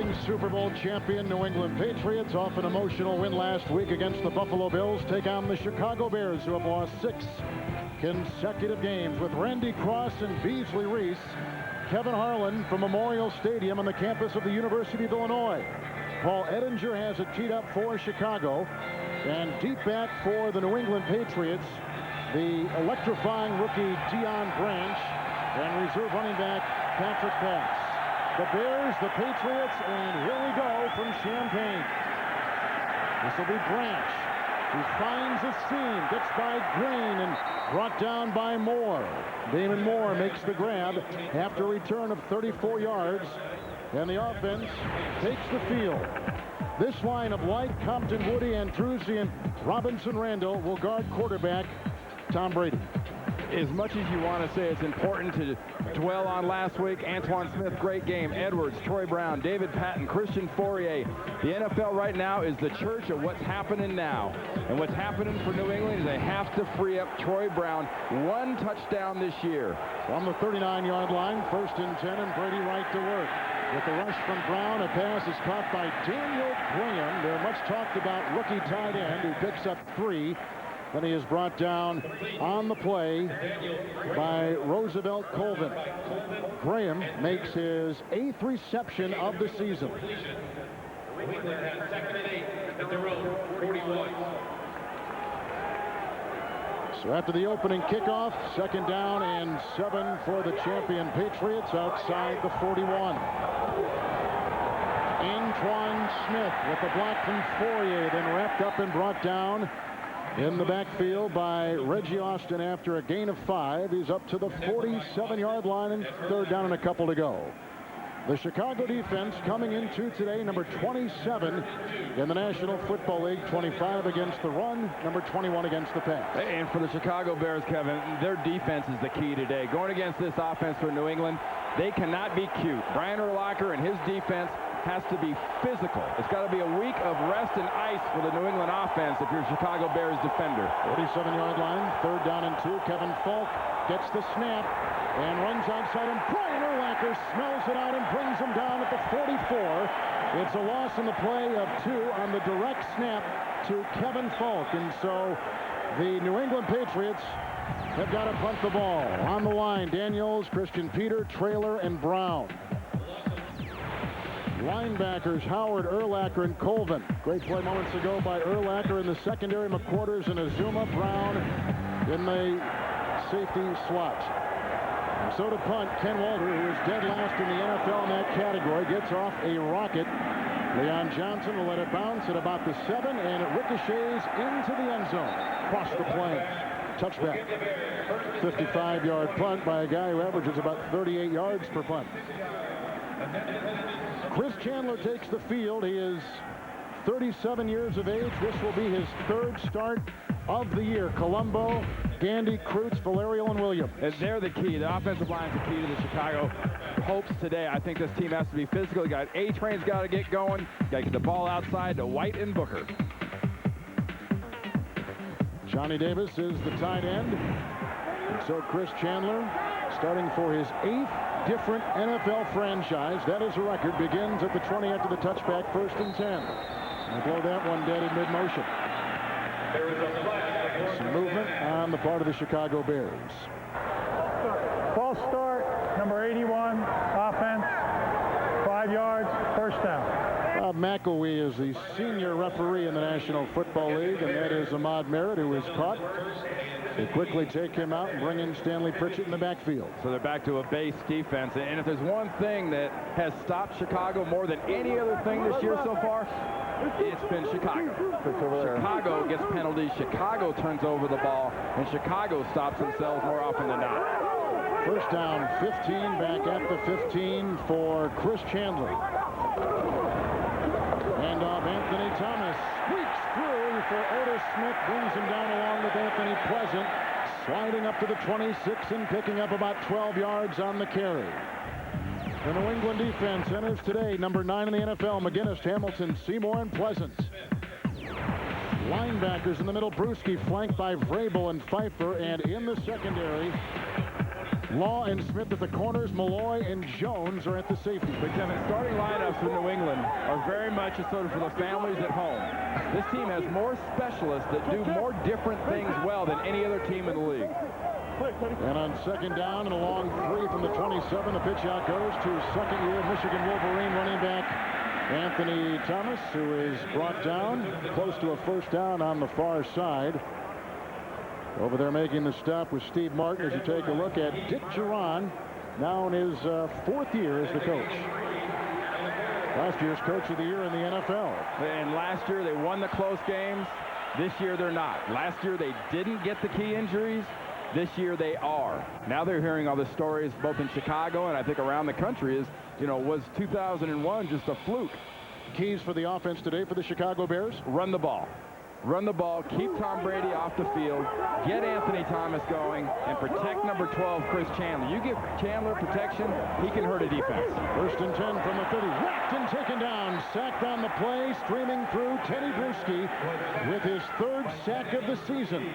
defending Super Bowl champion New England Patriots off an emotional win last week against the Buffalo Bills take on the Chicago Bears, who have lost 6 consecutive games. With Randy Cross and Beasley Reese, Kevin Harlan from Memorial Stadium on the campus of the University of Illinois. Paul Ettinger has it teed up for Chicago, and deep back for the New England Patriots, the electrifying rookie Deion Branch and reserve running back Patrick Pass. The Bears, the Patriots, and here we go from Champaign. This will be Branch, who finds a seam, gets by Green, and brought down by Moore. Damon Moore makes the grab after a return of 34 yards, and the offense takes the field. This line of Light, Compton, Woody, Andruzzi, and Robinson-Randall will guard quarterback Tom Brady. As much as you want to say it's important to dwell on last week, Antoine Smith, great game. Edwards, Troy Brown, David Patton, Christian Fourier. The NFL right now is the church of what's happening now. And what's happening for New England is they have to free up Troy Brown. 1 touchdown this year. From the 39-yard line, 1st and 10, and Brady right to work. With the rush from Brown, a pass is caught by Daniel Graham. They're much talked about rookie tight end who picks up 3. Then he is brought down on the play by Roosevelt Colvin. Graham makes his 8th reception of the season. So after the opening kickoff, 2nd down and 7 for the champion Patriots outside the 41. Antoine Smith with the block from Fourier, then wrapped up and brought down in the backfield by Reggie Austin after a gain of 5. He's up to the 47-yard line, and 3rd down and a couple to go. The Chicago defense coming into today, number 27 in the National Football League, 25 against the run, number 21 against the pass. And for the Chicago Bears, Kevin, their defense is the key today. Going against this offense for New England, they cannot be cute. Brian Urlacher and his defense has to be physical. It's got to be a week of rest and ice for the New England offense if you're a Chicago Bears defender. 47-yard line, 3rd down and 2. Kevin Falk gets the snap and runs outside, and Brian Urlacher smells it out and brings him down at the 44. It's a loss in the play of 2 on the direct snap to Kevin Falk, and so the New England Patriots have got to punt the ball. On the line, Daniels, Christian Peter, Traylor, and Brown. Linebackers Howard, Urlacher, and Colvin. Great play moments ago by Urlacher in the secondary. McQuarters and Azuma. Brown in the safety slot. And so to punt, Ken Walter, who is dead last in the NFL in that category, gets off a rocket. Leon Johnson will let it bounce at about the 7, and it ricochets into the end zone. Across the plane. Touchback. 55-yard punt by a guy who averages about 38 yards per punt. Chris Chandler takes the field. He is 37 years of age. This will be his 3rd start of the year. Colombo, Gandy, Kreutz, Valerio, and Williams. And they're the key. The offensive line is the key to the Chicago hopes today. I think this team has to be physical. A-Train's got to get going. Got to get the ball outside to White and Booker. Johnny Davis is the tight end. And so Chris Chandler, starting for his 8th different NFL franchise. That is a record. Begins at the 20 after the touchback, 1st and 10. And blow that one dead in mid-motion. Some movement on the part of the Chicago Bears. False start, number 81, offense, 5 yards, 1st down. Bob McElwee is the senior referee in the National Football League, and that is Ahmad Merritt, who is caught. They quickly take him out and bring in Stanley Pritchett in the backfield. So they're back to a base defense. And if there's one thing that has stopped Chicago more than any other thing this year so far, it's been Chicago. Chicago gets penalties. Chicago turns over the ball. And Chicago stops themselves more often than not. 1st down, 15, back at the 15 for Chris Chandler. Handoff, Anthony Thomas squeaks through for Otis Smith, brings him down along with Anthony Pleasant, sliding up to the 26 and picking up about 12 yards on the carry. The New England defense enters today, number 9 in the NFL, McGinnis, Hamilton, Seymour, and Pleasant. Linebackers in the middle, Brewski, flanked by Vrabel and Pfeiffer, and in the secondary, Law and Smith at the corners. Malloy and Jones are at the safety. But Kevin, starting lineups for New England are very much a sort of for the families at home. This team has more specialists that do more different things well than any other team in the league. And on second down and a long three from the 27, the pitch out goes to second-year Michigan Wolverine running back Anthony Thomas, who is brought down close to a first down on the far side. Over there making the stop with Steve Martin as you take a look at Dick Geron, now in his fourth year as the coach. Last year's coach of the year in the NFL. And last year they won the close games. This year they're not. Last year they didn't get the key injuries. This year they are. Now they're hearing all the stories both in Chicago and I think around the country is, you know, was 2001 just a fluke? Keys for the offense today for the Chicago Bears? Run the ball. Run the ball, keep Tom Brady off the field, get Anthony Thomas going, and protect number 12, Chris Chandler. You give Chandler protection, he can hurt a defense. First and 10 from the 30. Whacked and taken down. Sacked on the play, streaming through Teddy Bruschi with his third sack of the season.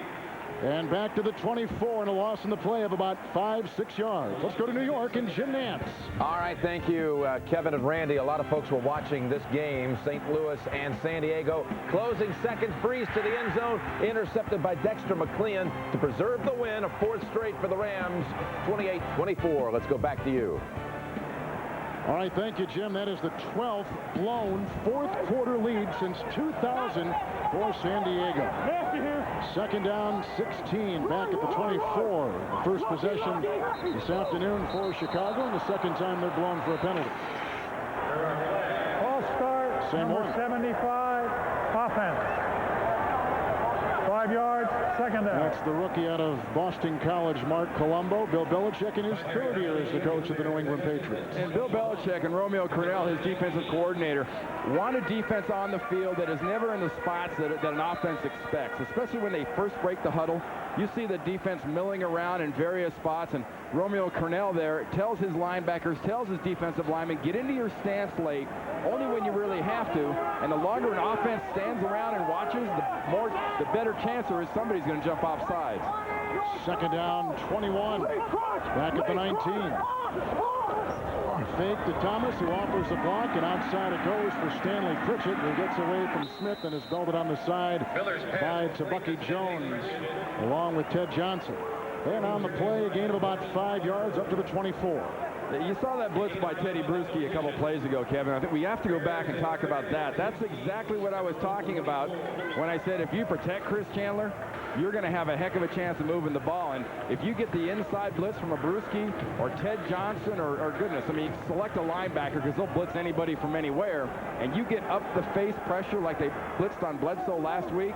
And back to the 24 and a loss in the play of about 5-6 yards. Let's go to New York and Jim Nance. All right, thank you, Kevin and Randy. A lot of folks were watching this game. St. Louis and San Diego. Closing seconds, breeze to the end zone. Intercepted by Dexter McLean to preserve the win. A fourth straight for the Rams. 28-24. Let's go back to you. All right, thank you, Jim. That is the 12th blown fourth quarter lead since 2000 for San Diego. Second down, 16, back at the 24. First possession this afternoon for Chicago, and the second time they're blown for a penalty. False start, Same number one. 75, offense. 5 yards, second down. That's the rookie out of Boston College, Mark Colombo. Bill Belichick in his third year as the coach of the New England Patriots. And Bill Belichick and Romeo Cornell, his defensive coordinator, want a defense on the field that is never in the spots that an offense expects, especially when they first break the huddle. You see the defense milling around in various spots, and Romeo Cornell there tells his linebackers, tells his defensive linemen, get into your stance late, only when you really have to. And the longer an offense stands around and watches, the better chance there is somebody's going to jump off sides. Second down, 21. Back at the 19. Fake to Thomas, who offers the block, and outside it goes for Stanley Pritchett, who gets away from Smith and is belted on the side by Bucky Jones, along with Ted Johnson. And on the play, a gain of about 5 yards up to the 24. You saw that blitz by Teddy Bruschi a couple plays ago, Kevin. I think we have to go back and talk about that. That's exactly what I was talking about when I said if you protect Chris Chandler, you're going to have a heck of a chance of moving the ball. And if you get the inside blitz from a Bruschi or Ted Johnson or goodness, I mean, select a linebacker because they'll blitz anybody from anywhere, and you get up the face pressure like they blitzed on Bledsoe last week,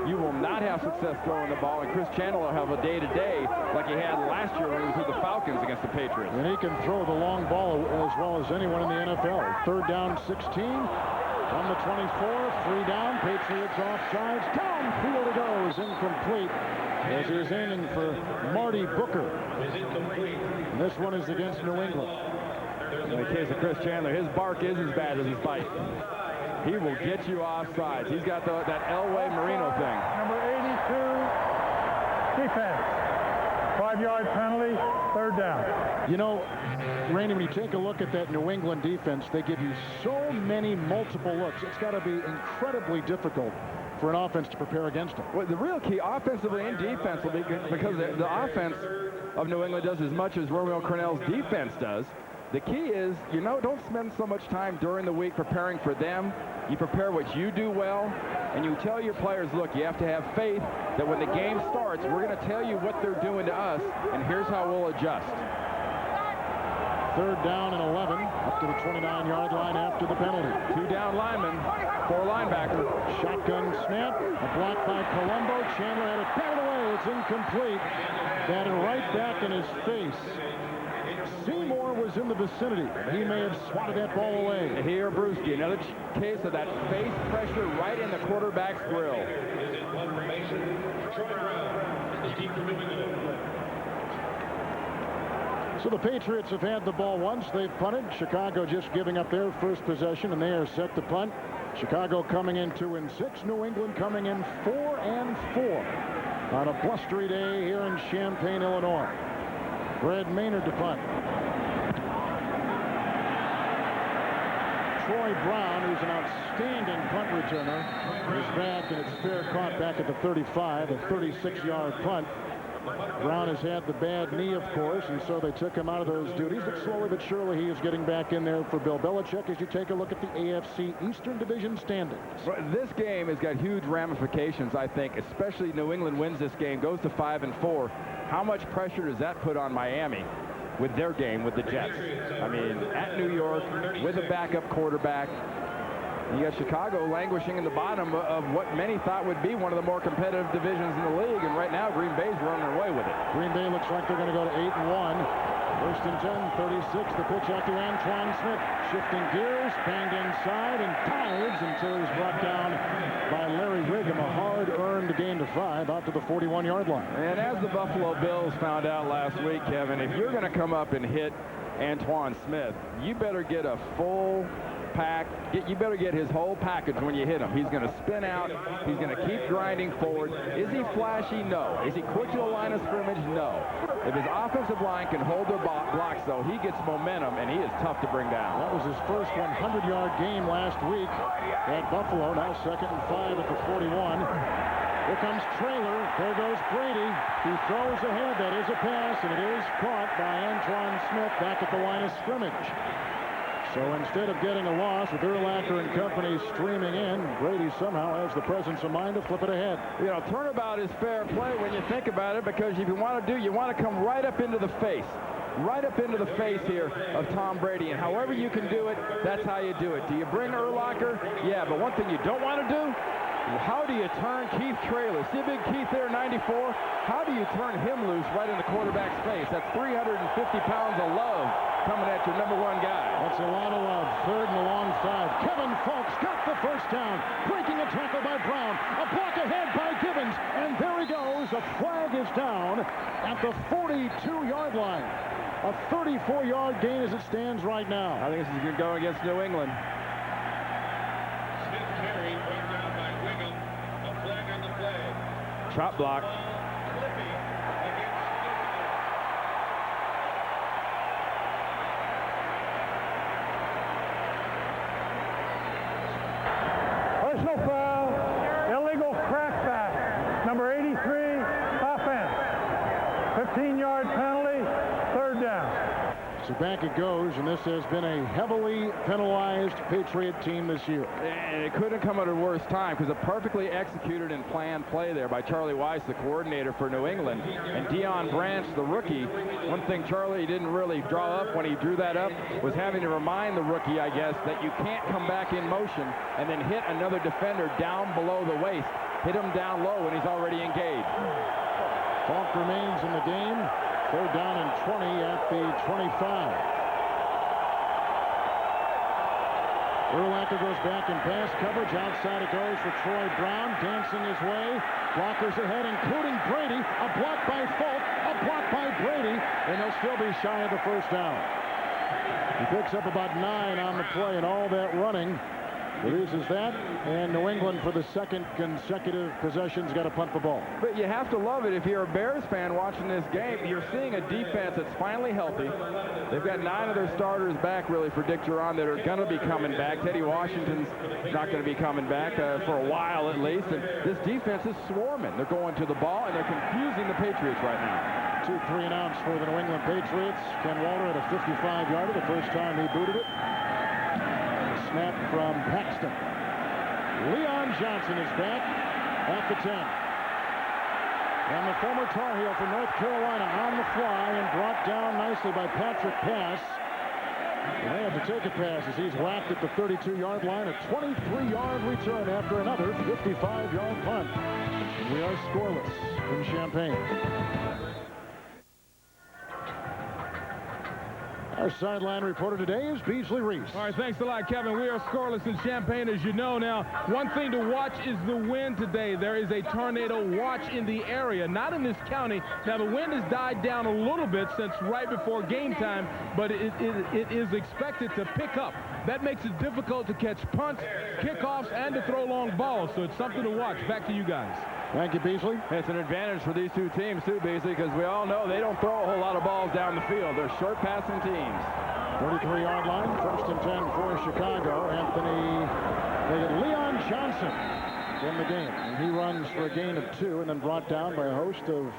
you will not have success throwing the ball, and Chris Chandler will have a day-to-day like he had last year when he was with the Falcons against the Patriots. And he can throw the long ball as well as anyone in the NFL. Third down, 16. On the 24, 3 down, Patriots offsides. Downfield it goes, incomplete, as he was aiming for Marty Booker. And this one is against New England. In the case of Chris Chandler, his bark is as bad as his bite. He will get you offsides. He's got that Elway Marino thing. Number 82, defense. 5-yard penalty, third down. You know, Randy, when you take a look at that New England defense, they give you so many multiple looks. It's got to be incredibly difficult for an offense to prepare against them. Well, the real key offensively and defensively, because the offense of New England does as much as Romeo Cornell's defense does. The key is, you know, don't spend so much time during the week preparing for them. You prepare what you do well, and you tell your players, look, you have to have faith that when the game starts, we're going to tell you what they're doing to us, and here's how we'll adjust. Third down and 11, up to the 29-yard line after the penalty. 2 down linemen, 4 linebackers. Shotgun snap, a block by Colombo. Chandler had it batted away. It's incomplete. Batted right back in his face. Seymour was in the vicinity. He may have swatted that ball away. And here, Bruschi, another case of that face pressure right in the quarterback's grill. So the Patriots have had the ball once. They've punted. Chicago just giving up their first possession, and they are set to punt. Chicago coming in 2-6. New England coming in 4-4 on a blustery day here in Champaign, Illinois. Brad Maynard to punt. Troy Brown, who's an outstanding punt returner, is back, and it's fair caught back at the 35, a 36-yard punt. Brown has had the bad knee, of course, and so they took him out of those duties. But slowly but surely, he is getting back in there for Bill Belichick as you take a look at the AFC Eastern Division standings. This game has got huge ramifications, I think, especially New England wins this game, goes to 5-4. How much pressure does that put on Miami with their game with the Jets? I mean, at New York, with a backup quarterback. You got Chicago languishing in the bottom of what many thought would be one of the more competitive divisions in the league, and right now Green Bay's running away with it. Green Bay looks like they're going to go to 8-1. First and 10, 36. The pitch out to Antoine Smith. Shifting gears, banged inside, and dives until he's brought down by Larry Wiggum. A hard-earned gain to 5 out to the 41-yard line. And as the Buffalo Bills found out last week, Kevin, if you're going to come up and hit Antoine Smith, you better get a full pack. You better get his whole package when you hit him. He's going to spin out. He's going to keep grinding forward. Is he flashy? No. Is he quick to the line of scrimmage? No. If his offensive line can hold their blocks, though, he gets momentum, and he is tough to bring down. That was his first 100-yard game last week at Buffalo. Now 2nd and 5 at the 41. Here comes Traylor. There goes Brady. He throws ahead. That is a pass, and it is caught by Antoine Smith back at the line of scrimmage. So instead of getting a loss with Urlacher and company streaming in, Brady somehow has the presence of mind to flip it ahead. You know, turnabout is fair play when you think about it, because if you want to come right up into the face. Right up into the face here of Tom Brady. And however you can do it, that's how you do it. Do you bring Urlacher? Yeah, but one thing you don't want to do, how do you turn Keith Traylor? See big Keith there, 94? How do you turn him loose right in the quarterback's face? That's 350 pounds of love coming at your number 1 guy. That's a lot of love. 3rd and a long 5. Kevin Fulks got the first down. Breaking a tackle by Brown. A block ahead by Gibbons. And there he goes. A flag is down at the 42-yard line. A 34-yard gain as it stands right now. I think this is going to go against New England. Smith carry brought down by Wiggum. A flag on the play. Chop block. Personal foul, illegal crackback, number 83, offense. 15-yard penalty, 3rd down. So back it goes, and this has been a heavily penalized Patriot team this year. And it couldn't come at a worse time, because a perfectly executed and planned play there by Charlie Weiss, the coordinator for New England. And Deion Branch, the rookie, one thing Charlie didn't really draw up when he drew that up was having to remind the rookie, I guess, that you can't come back in motion and then hit another defender down below the waist. Hit him down low when he's already engaged. Falk remains in the game. 3rd down and 20 at the 25. Urlacher goes back in pass coverage. Outside it goes for Troy Brown, dancing his way. Blockers ahead, including Brady. A block by Falk, a block by Brady, and they'll still be shy of the first down. He picks up about 9 on the play, and all that running produces that, and New England for the 2nd consecutive possession's got to punt the ball. But you have to love it if you're a Bears fan watching this game. You're seeing a defense that's finally healthy. They've got 9 of their starters back, really, for Dick Duran, that are going to be coming back. Teddy Washington's not going to be coming back for a while at least. And this defense is swarming. They're going to the ball, and they're confusing the Patriots right now. 2-3 and outs for the New England Patriots. Ken Walter at a 55-yarder, the first time he booted it. Snap from Paxton. Leon Johnson is back at the 10. And the former Tar Heel from North Carolina on the fly and brought down nicely by Patrick Pass. And they have to take a pass as he's whacked at the 32-yard line. A 23-yard return after another 55-yard punt. And we are scoreless in Champaign. Our sideline reporter today is Beasley Reese. All right, thanks a lot, Kevin. We are scoreless in Champaign, as you know. Now, one thing to watch is the wind today. There is a tornado watch in the area, not in this county. Now, the wind has died down a little bit since right before game time, but it is expected to pick up. That makes it difficult to catch punts, kickoffs, and to throw long balls, so it's something to watch. Back to you guys. Thank you, Beasley. It's an advantage for these two teams, too, Beasley, because we all know they don't throw a whole lot of balls down the field. They're short passing teams. 33-yard line, 1st and 10 for Chicago. Leon Johnson in the game. And he runs for a gain of 2 and then brought down by a host of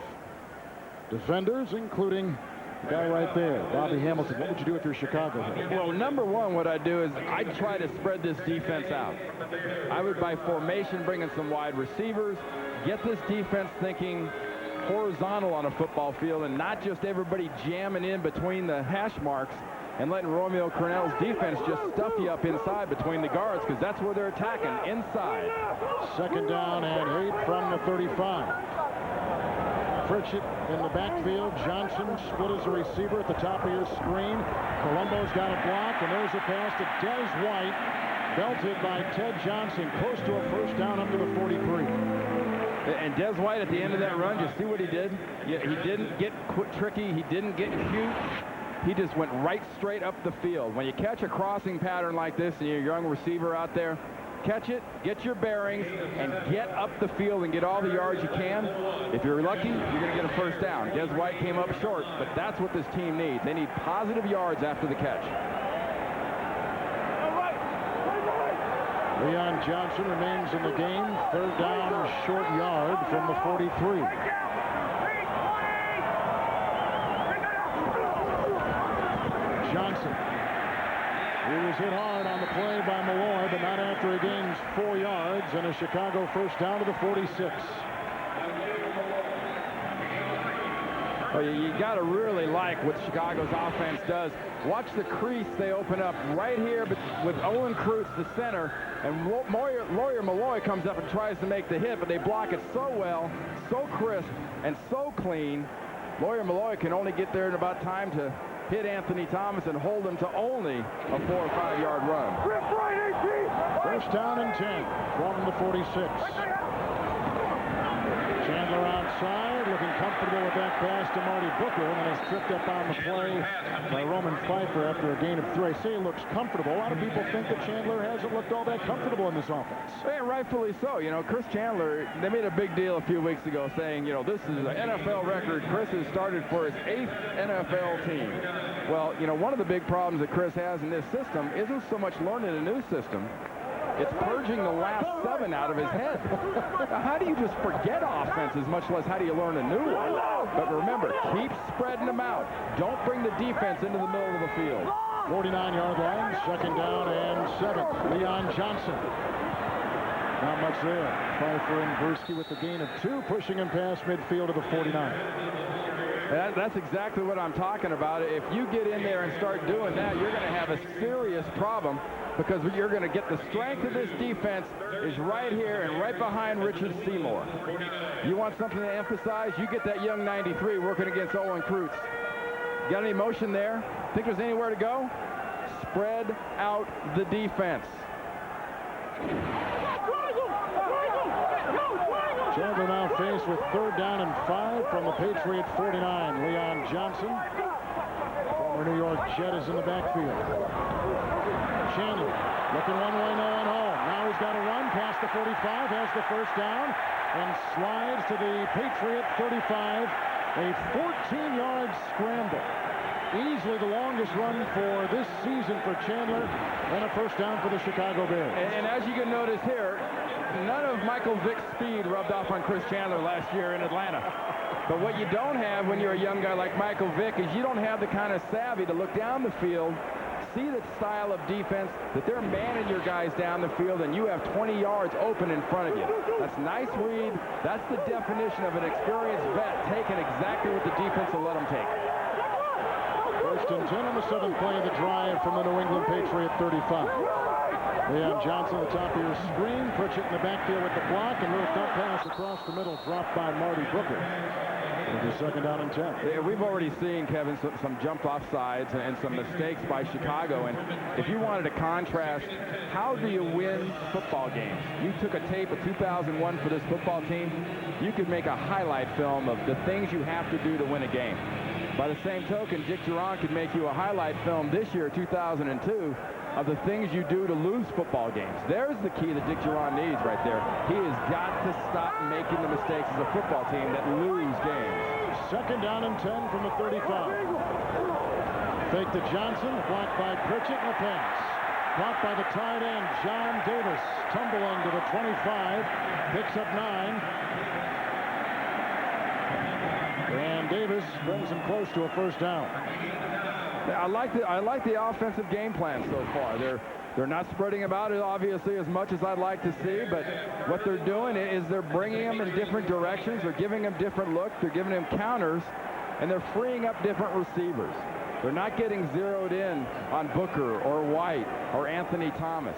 defenders, including the guy right there, Bobby Hamilton. What would you do if you're Chicago? Well, number one, what I'd do is I'd try to spread this defense out. I would, by formation, bring in some wide receivers, get this defense thinking horizontal on a football field and not just everybody jamming in between the hash marks and letting Romeo Cornell's defense just stuff you up inside between the guards, because that's where they're attacking, inside. 2nd down and 8 from the 35. Pritchett in the backfield. Johnson split as a receiver at the top of your screen. Colombo's got a block, and there's a pass to Des White, belted by Ted Johnson, close to a 1st down up to the 43. And Des White at the end of that run, you see what he did? He didn't get tricky. He didn't get cute. He just went right straight up the field. When you catch a crossing pattern like this and you're a young receiver out there, catch it, get your bearings, and get up the field and get all the yards you can. If you're lucky, you're going to get a 1st down. Des White came up short, but that's what this team needs. They need positive yards after the catch. Leon Johnson remains in the game. 3rd down, short yard from the 43. Johnson. He was hit hard on the play by Malloy, but not after he gains 4 yards, and a Chicago 1st down to the 46. Well, you got to really like what Chicago's offense does. Watch the crease they open up right here with Owen Kreutz, the center, and Lawyer Malloy comes up and tries to make the hit, but they block it so well, so crisp, and so clean. Lawyer Malloy can only get there in about time to hit Anthony Thomas and hold him to only a 4 or 5 yard run. 1st down and 10 from the 46. Chandler outside, looking comfortable with that pass to Marty Booker, and is tripped up on the play by Roman Pfeiffer after a gain of 3. I say he looks comfortable. A lot of people think that Chandler hasn't looked all that comfortable in this offense. And rightfully so. You know, Chris Chandler, they made a big deal a few weeks ago saying, you know, this is an NFL record. Chris has started for his 8th NFL team. Well, you know, one of the big problems that Chris has in this system isn't so much learning a new system. It's purging the last 7 out of his head. Now, how do you just forget offenses, much less how do you learn a new one? But remember, keep spreading them out. Don't bring the defense into the middle of the field. 49-yard line, 2nd down and 7. Leon Johnson. Not much there. Pfeiffer and Gursky with the gain of 2, pushing him past midfield to the 49. That's exactly what I'm talking about. If you get in there and start doing that, you're going to have a serious problem, because you're going to get the strength of this defense is right here and right behind Richard Seymour. You want something to emphasize? You get that young 93 working against Owen Kreutz. Got any motion there? Think there's anywhere to go? Spread out the defense. Chandler now faced with 3rd down and 5 from the Patriot 49. Leon Johnson, former New York Jet, is in the backfield. Chandler looking one way, no one home. Now he's got to run past the 45, has the 1st down, and slides to the Patriot 35. A 14-yard scramble. Easily the longest run for this season for Chandler, and a 1st down for the Chicago Bears. And as you can notice here, none of Michael Vick's speed rubbed off on Chris Chandler last year in Atlanta. But what you don't have when you're a young guy like Michael Vick is you don't have the kind of savvy to look down the field, see the style of defense, that they're manning your guys down the field, and you have 20 yards open in front of you. That's nice read. That's the definition of an experienced vet taking exactly what the defense will let them take. 1st and 10 on the 7th play of the drive from the New England Patriot 35. Leon Johnson at the top of your screen. Pritchett in the backfield with the block, and little dump pass across the middle, dropped by Marty Booker. It'll be 2nd down and 10. Yeah, we've already seen, Kevin, some jumped off sides and some mistakes by Chicago. And if you wanted to contrast, how do you win football games? You took a tape of 2001 for this football team. You could make a highlight film of the things you have to do to win a game. By the same token, Dick Duran could make you a highlight film this year, 2002, of the things you do to lose football games. There's the key that Dick Duron needs right there. He has got to stop making the mistakes as a football team that lose games. 2nd down and 10 from the 35. Fake to Johnson, blocked by Pritchett, and a pass. Caught by the tight end, John Davis, tumbling to the 25, picks up 9. And Davis brings him close to a 1st down. I like the offensive game plan so far. They're not spreading about it obviously as much as I'd like to see, but what they're doing is they're bringing them in different directions. They're giving them different looks. They're giving them counters, and they're freeing up different receivers. They're not getting zeroed in on Booker or White or Anthony Thomas.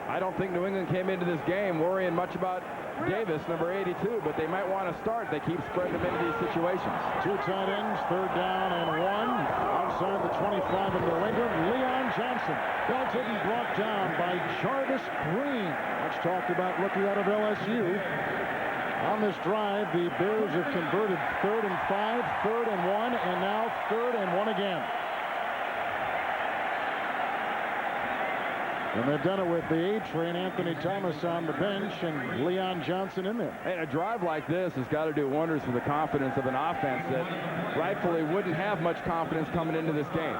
I don't think New England came into this game worrying much about Davis, number 82, but they might want to start. They keep spreading them into these situations. 2 tight ends, 3rd down and 1. Outside the 25 of New England, Leon Johnson belted and brought down by Jarvis Green. Much talked about rookie out of LSU. On this drive, the Bears have converted 3rd and 5, 3rd and 1, and now 3rd and 1 again. And they've done it with the A-train, Anthony Thomas on the bench, and Leon Johnson in there. And a drive like this has got to do wonders for the confidence of an offense that rightfully wouldn't have much confidence coming into this game.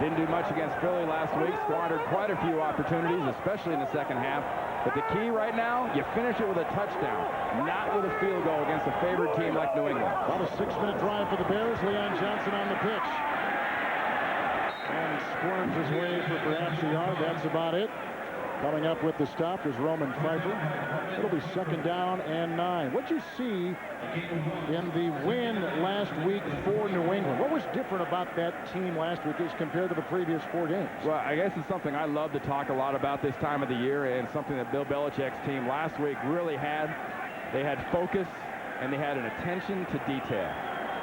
Didn't do much against Philly last week, squandered quite a few opportunities, especially in the 2nd half. But the key right now, you finish it with a touchdown, not with a field goal against a favored team like New England. About a 6-minute drive for the Bears. Leon Johnson on the pitch. And squirms his way for perhaps a yard. That's about it. Coming up with the stop is Roman Pfeiffer. It'll be 2nd down and 9. What'd you see in the win last week for New England? What was different about that team last week as compared to the previous 4 games? Well, I guess it's something I love to talk a lot about this time of the year, and something that Bill Belichick's team last week really had. They had focus, and they had an attention to detail.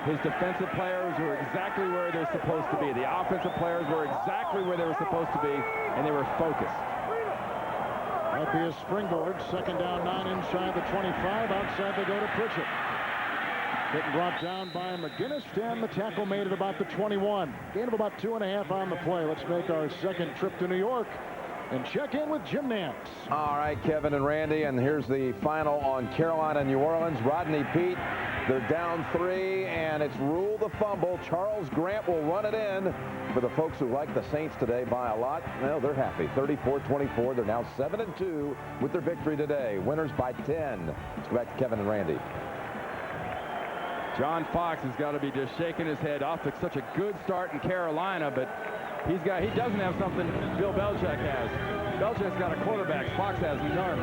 His defensive players were exactly where they're supposed to be. The offensive players were exactly where they were supposed to be, and they were focused. That'd be a springboard. 2nd down, 9 inside the 25. Outside they go to Pritchett. Getting brought down by McGinnis, and the tackle made it about the 21. Gain of about 2.5 on the play. Let's make our 2nd trip to New York and check in with Jim Nance. All right, Kevin and Randy, and here's the final on Carolina, New Orleans. Rodney Peete, they're down 3, and it's Rule the fumble. Charles Grant will run it in. For the folks who like the Saints today by a lot, well, they're happy. 34-24. They're now 7-2 with their victory today. Winners by 10. Let's go back to Kevin and Randy. John Fox has got to be just shaking his head off to such a good start in Carolina, but he doesn't have something Bill Belichick has. Belichick's got a quarterback. Fox has none.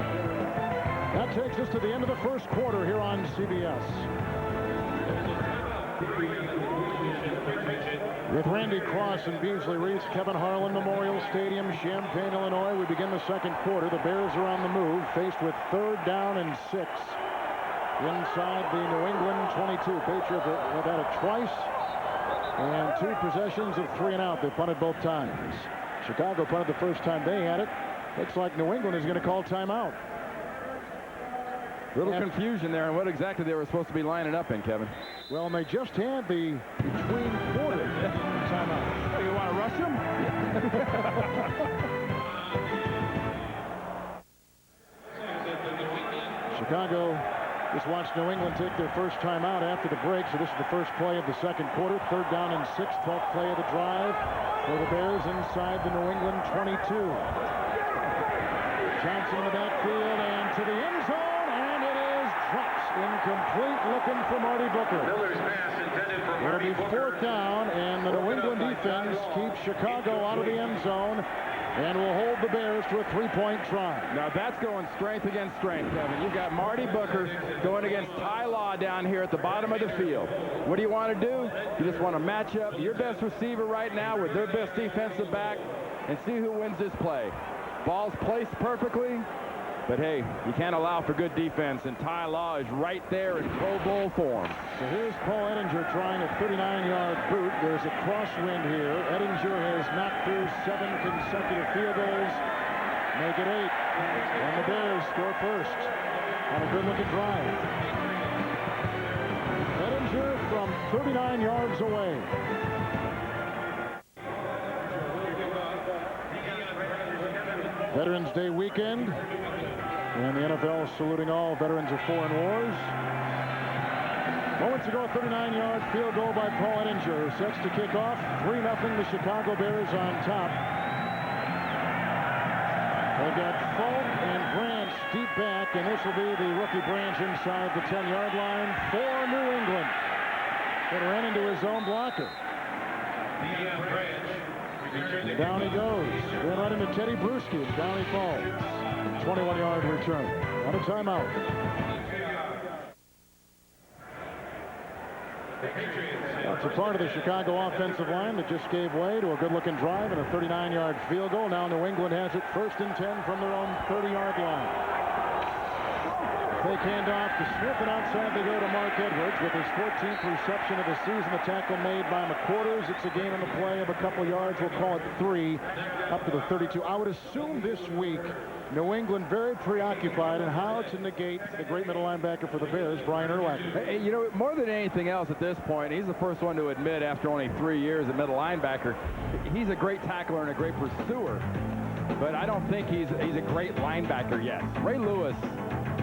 That takes us to the end of the 1st quarter here on CBS. With Randy Cross and Beasley Reese, Kevin Harlan Memorial Stadium, Champaign, Illinois, we begin the 2nd quarter. The Bears are on the move, faced with 3rd down and 6 inside the New England 22. Patriots have had it twice, and 2 possessions of 3 and out. They punted both times. Chicago punted the first time they had it. Looks like New England is going to call timeout. Little confusion there on what exactly they were supposed to be lining up in, Kevin. Well, and they just had the between quarter timeout. Oh, you want to rush them? Chicago just watched New England take their first timeout after the break, so this is the first play of the 2nd quarter. 3rd down and 6, 12th play of the drive for the Bears inside the New England 22. Johnson in the backfield and to the end zone, and it is dropped. Incomplete, looking for Marty Booker. Miller's pass intended for It'll Marty be Booker. 4th down, and the New England defense keeps Chicago out of the end zone and will hold the Bears to a 3-point try. Now that's going strength against strength, Kevin. You've got Marty Booker going against Ty Law down here at the bottom of the field. What do you want to do? You just want to match up your best receiver right now with their best defensive back and see who wins this play. Ball's placed perfectly, but hey, you can't allow for good defense, and Ty Law is right there in Pro Bowl form. So here's Paul Ettinger trying a 39-yard boot. There's a crosswind here. Ettinger has knocked through 7 consecutive field goals. Make it 8. And the Bears score first on a good-looking drive. Ettinger from 39 yards away. Veterans Day weekend, and the NFL saluting all veterans of foreign wars. Moments ago, a 39-yard field goal by Paul Ettinger sets to kick off. 3-0, the Chicago Bears on top. They've got Falk and Branch deep back, and this will be the rookie Branch inside the 10-yard line for New England. It ran into his own blocker. And down he goes. Then right into Teddy Bruschi, and down he falls. 21-yard return. On a timeout. That's a part of the Chicago offensive line that just gave way to a good-looking drive and a 39-yard field goal. Now New England has it 1st and 10 from their own 30-yard line. Fake handoff to Smith, and outside they go to Mark Edwards with his 14th reception of the season. The tackle made by McQuarters. It's a gain on the play of a couple yards. We'll call it 3 up to the 32. I would assume this week New England very preoccupied in how to negate the great middle linebacker for the Bears, Brian Urlacher. Hey, you know, more than anything else at this point, he's the first one to admit after only 3 years at middle linebacker, he's a great tackler and a great pursuer, but I don't think he's a great linebacker yet. Ray Lewis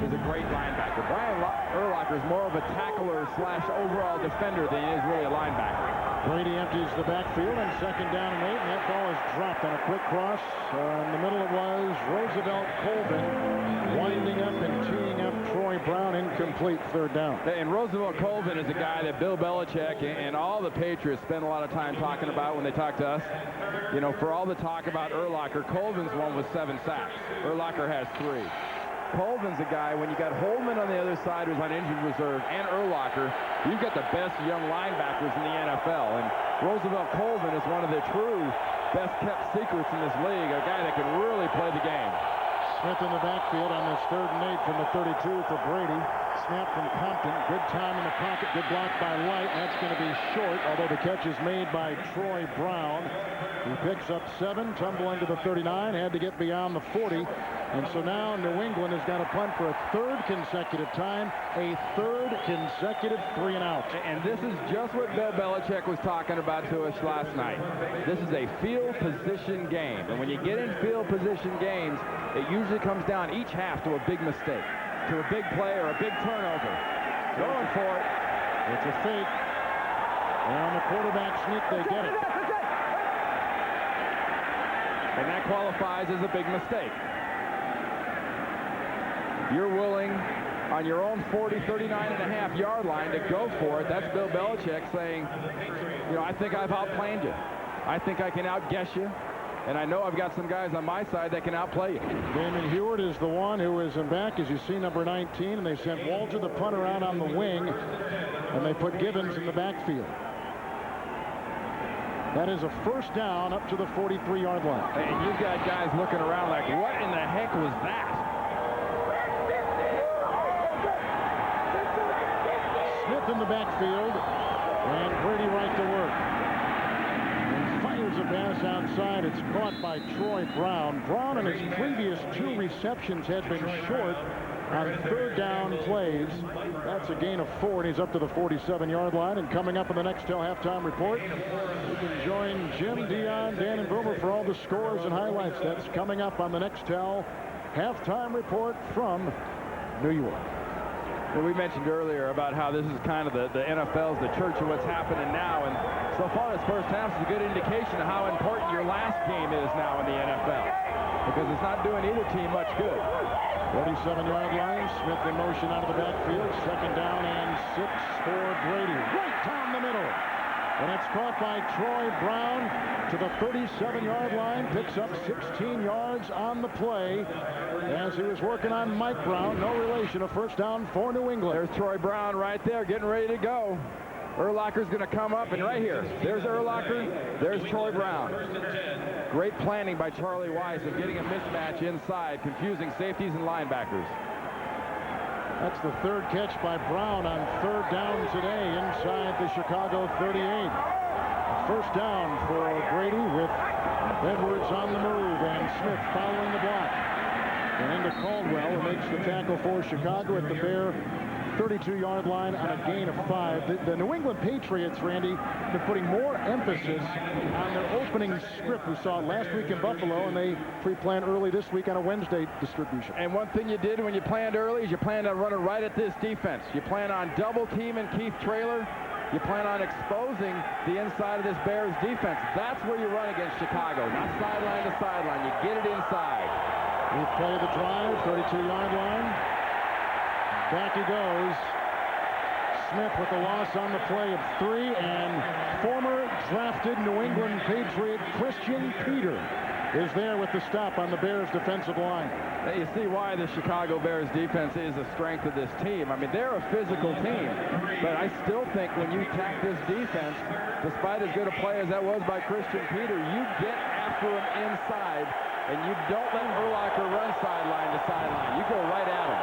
is a great linebacker. Brian Urlacher is more of a tackler / overall defender than he is really a linebacker. Brady empties the backfield on 2nd down and 8, and that ball is dropped on a quick cross. In the middle it was Roosevelt Colvin winding up and teeing up Troy Brown. Incomplete, 3rd down. And Roosevelt Colvin is a guy that Bill Belichick and all the Patriots spend a lot of time talking about when they talk to us. You know, for all the talk about Urlacher, Colvin's one with 7 sacks. Urlacher has 3. Colvin's a guy, when you got Holman on the other side who's on injured reserve and Urlacher, you've got the best young linebackers in the NFL. And Roosevelt Colvin is one of the true best-kept secrets in this league, a guy that can really play the game. Smith in the backfield on this 3rd and 8 from the 32 for Brady. Snap from Compton. Good time in the pocket. Good block by White. That's going to be short, although the catch is made by Troy Brown. He picks up 7, tumbling to the 39, had to get beyond the 40. And so now New England has got to punt for a 3rd consecutive time, a 3rd consecutive 3 and out. And this is just what Bill Belichick was talking about to us last night. This is a field position game. And when you get in field position games, it usually comes down each half to a big mistake, to a big play or a big turnover. Going for it. It's a fake. And on the quarterback sneak, they get it. And that qualifies as a big mistake. You're willing on your own 40, 39.5 yard line to go for it. That's Bill Belichick saying, you know, I think I've outplanned you. I think I can outguess you. And I know I've got some guys on my side that can outplay you. Damon Heward is the one who is in back, as you see, number 19. And they sent Walter, the punter, out on the wing. And they put Gibbons in the backfield. That is a 1st down up to the 43-yard line. And you've got guys looking around like, what in the heck was that? Smith in the backfield, and Brady right to work. And fires a pass outside. It's caught by Troy Brown. Brown in his previous 2 receptions had been short on 3rd down plays. That's a gain of 4, and he's up to the 47-yard line. And coming up in the Nextel halftime report, you can join Jim, Dion, Dan, and Boomer for all the scores and highlights. That's coming up on the Nextel halftime report from New York. Well, we mentioned earlier about how this is kind of the NFL's the church of what's happening now, and so far this first half is a good indication of how important your last game is now in the NFL, because it's not doing either team much good. 47-yard line. Smith in motion out of the backfield. 2nd down and 6 for Brady. Right down the middle. And it's caught by Troy Brown to the 37-yard line. Picks up 16 yards on the play as he was working on Mike Brown. No relation. A 1st down for New England. There's Troy Brown right there getting ready to go. Urlacher's going to come up, and right here, there's Urlacher, there's Troy Brown. Great planning by Charlie Weiss of getting a mismatch inside, confusing safeties and linebackers. That's the 3rd catch by Brown on 3rd down today inside the Chicago 38. 1st down for Brady with Edwards on the move and Smith following the block. And into Caldwell, who makes the tackle for Chicago at the Bear 32-yard line on a gain of 5. The New England Patriots, Randy, been putting more emphasis on their opening script. We saw it last week in Buffalo, and they pre-planned early this week on a Wednesday distribution. And one thing you did when you planned early is you planned on running right at this defense. You plan on double teaming Keith Traylor. You plan on exposing the inside of this Bears defense. That's where you run against Chicago, not sideline to sideline. You get it inside. We play the drive, 32-yard line. Back he goes. Smith with a loss on the play of 3, and former drafted New England Patriot Christian Peter is there with the stop on the Bears defensive line. Now you see why the Chicago Bears defense is the strength of this team. I mean, they're a physical team, but I still think when you attack this defense, despite as good a play as that was by Christian Peter, you get after him inside, and you don't let Urlacher run sideline to sideline. You go right at him.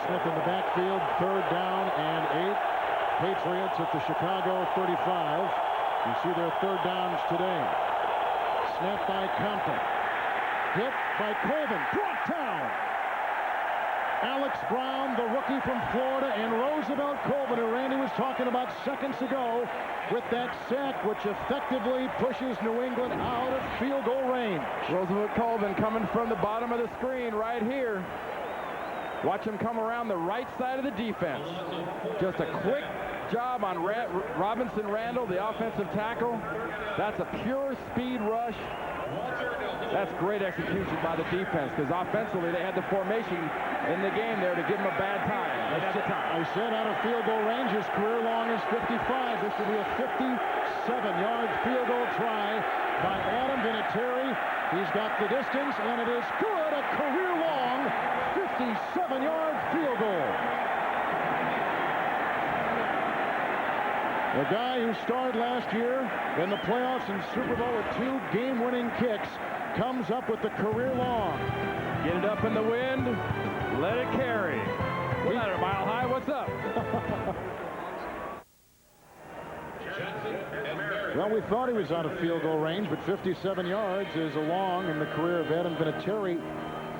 Smith in the backfield, 3rd down and 8. Patriots at the Chicago 35. You see their 3rd downs today. Snap by Compton. Hit by Colvin. Brought down. Alex Brown, the rookie from Florida, and Roosevelt Colvin, who Randy was talking about seconds ago, with that sack, which effectively pushes New England out of field goal range. Roosevelt Colvin coming from the bottom of the screen right here. Watch him come around the right side of the defense. Just a quick job on Robinson Randall, the offensive tackle. That's a pure speed rush. That's great execution by the defense, because offensively they had the formation in the game there to give him a bad time. I said out of field goal range, his career long is 55. This will be a 57-yard field goal try by Adam Vinatieri. He's got the distance, and it is good. A career long 57-yard field goal. The guy who starred last year in the playoffs and Super Bowl with 2 game-winning kicks comes up with the career long. Get it up in the wind. Let it carry. We're not a mile high. What's up? Well, we thought he was out of field goal range, but 57 yards is a long in the career of Adam Vinatieri.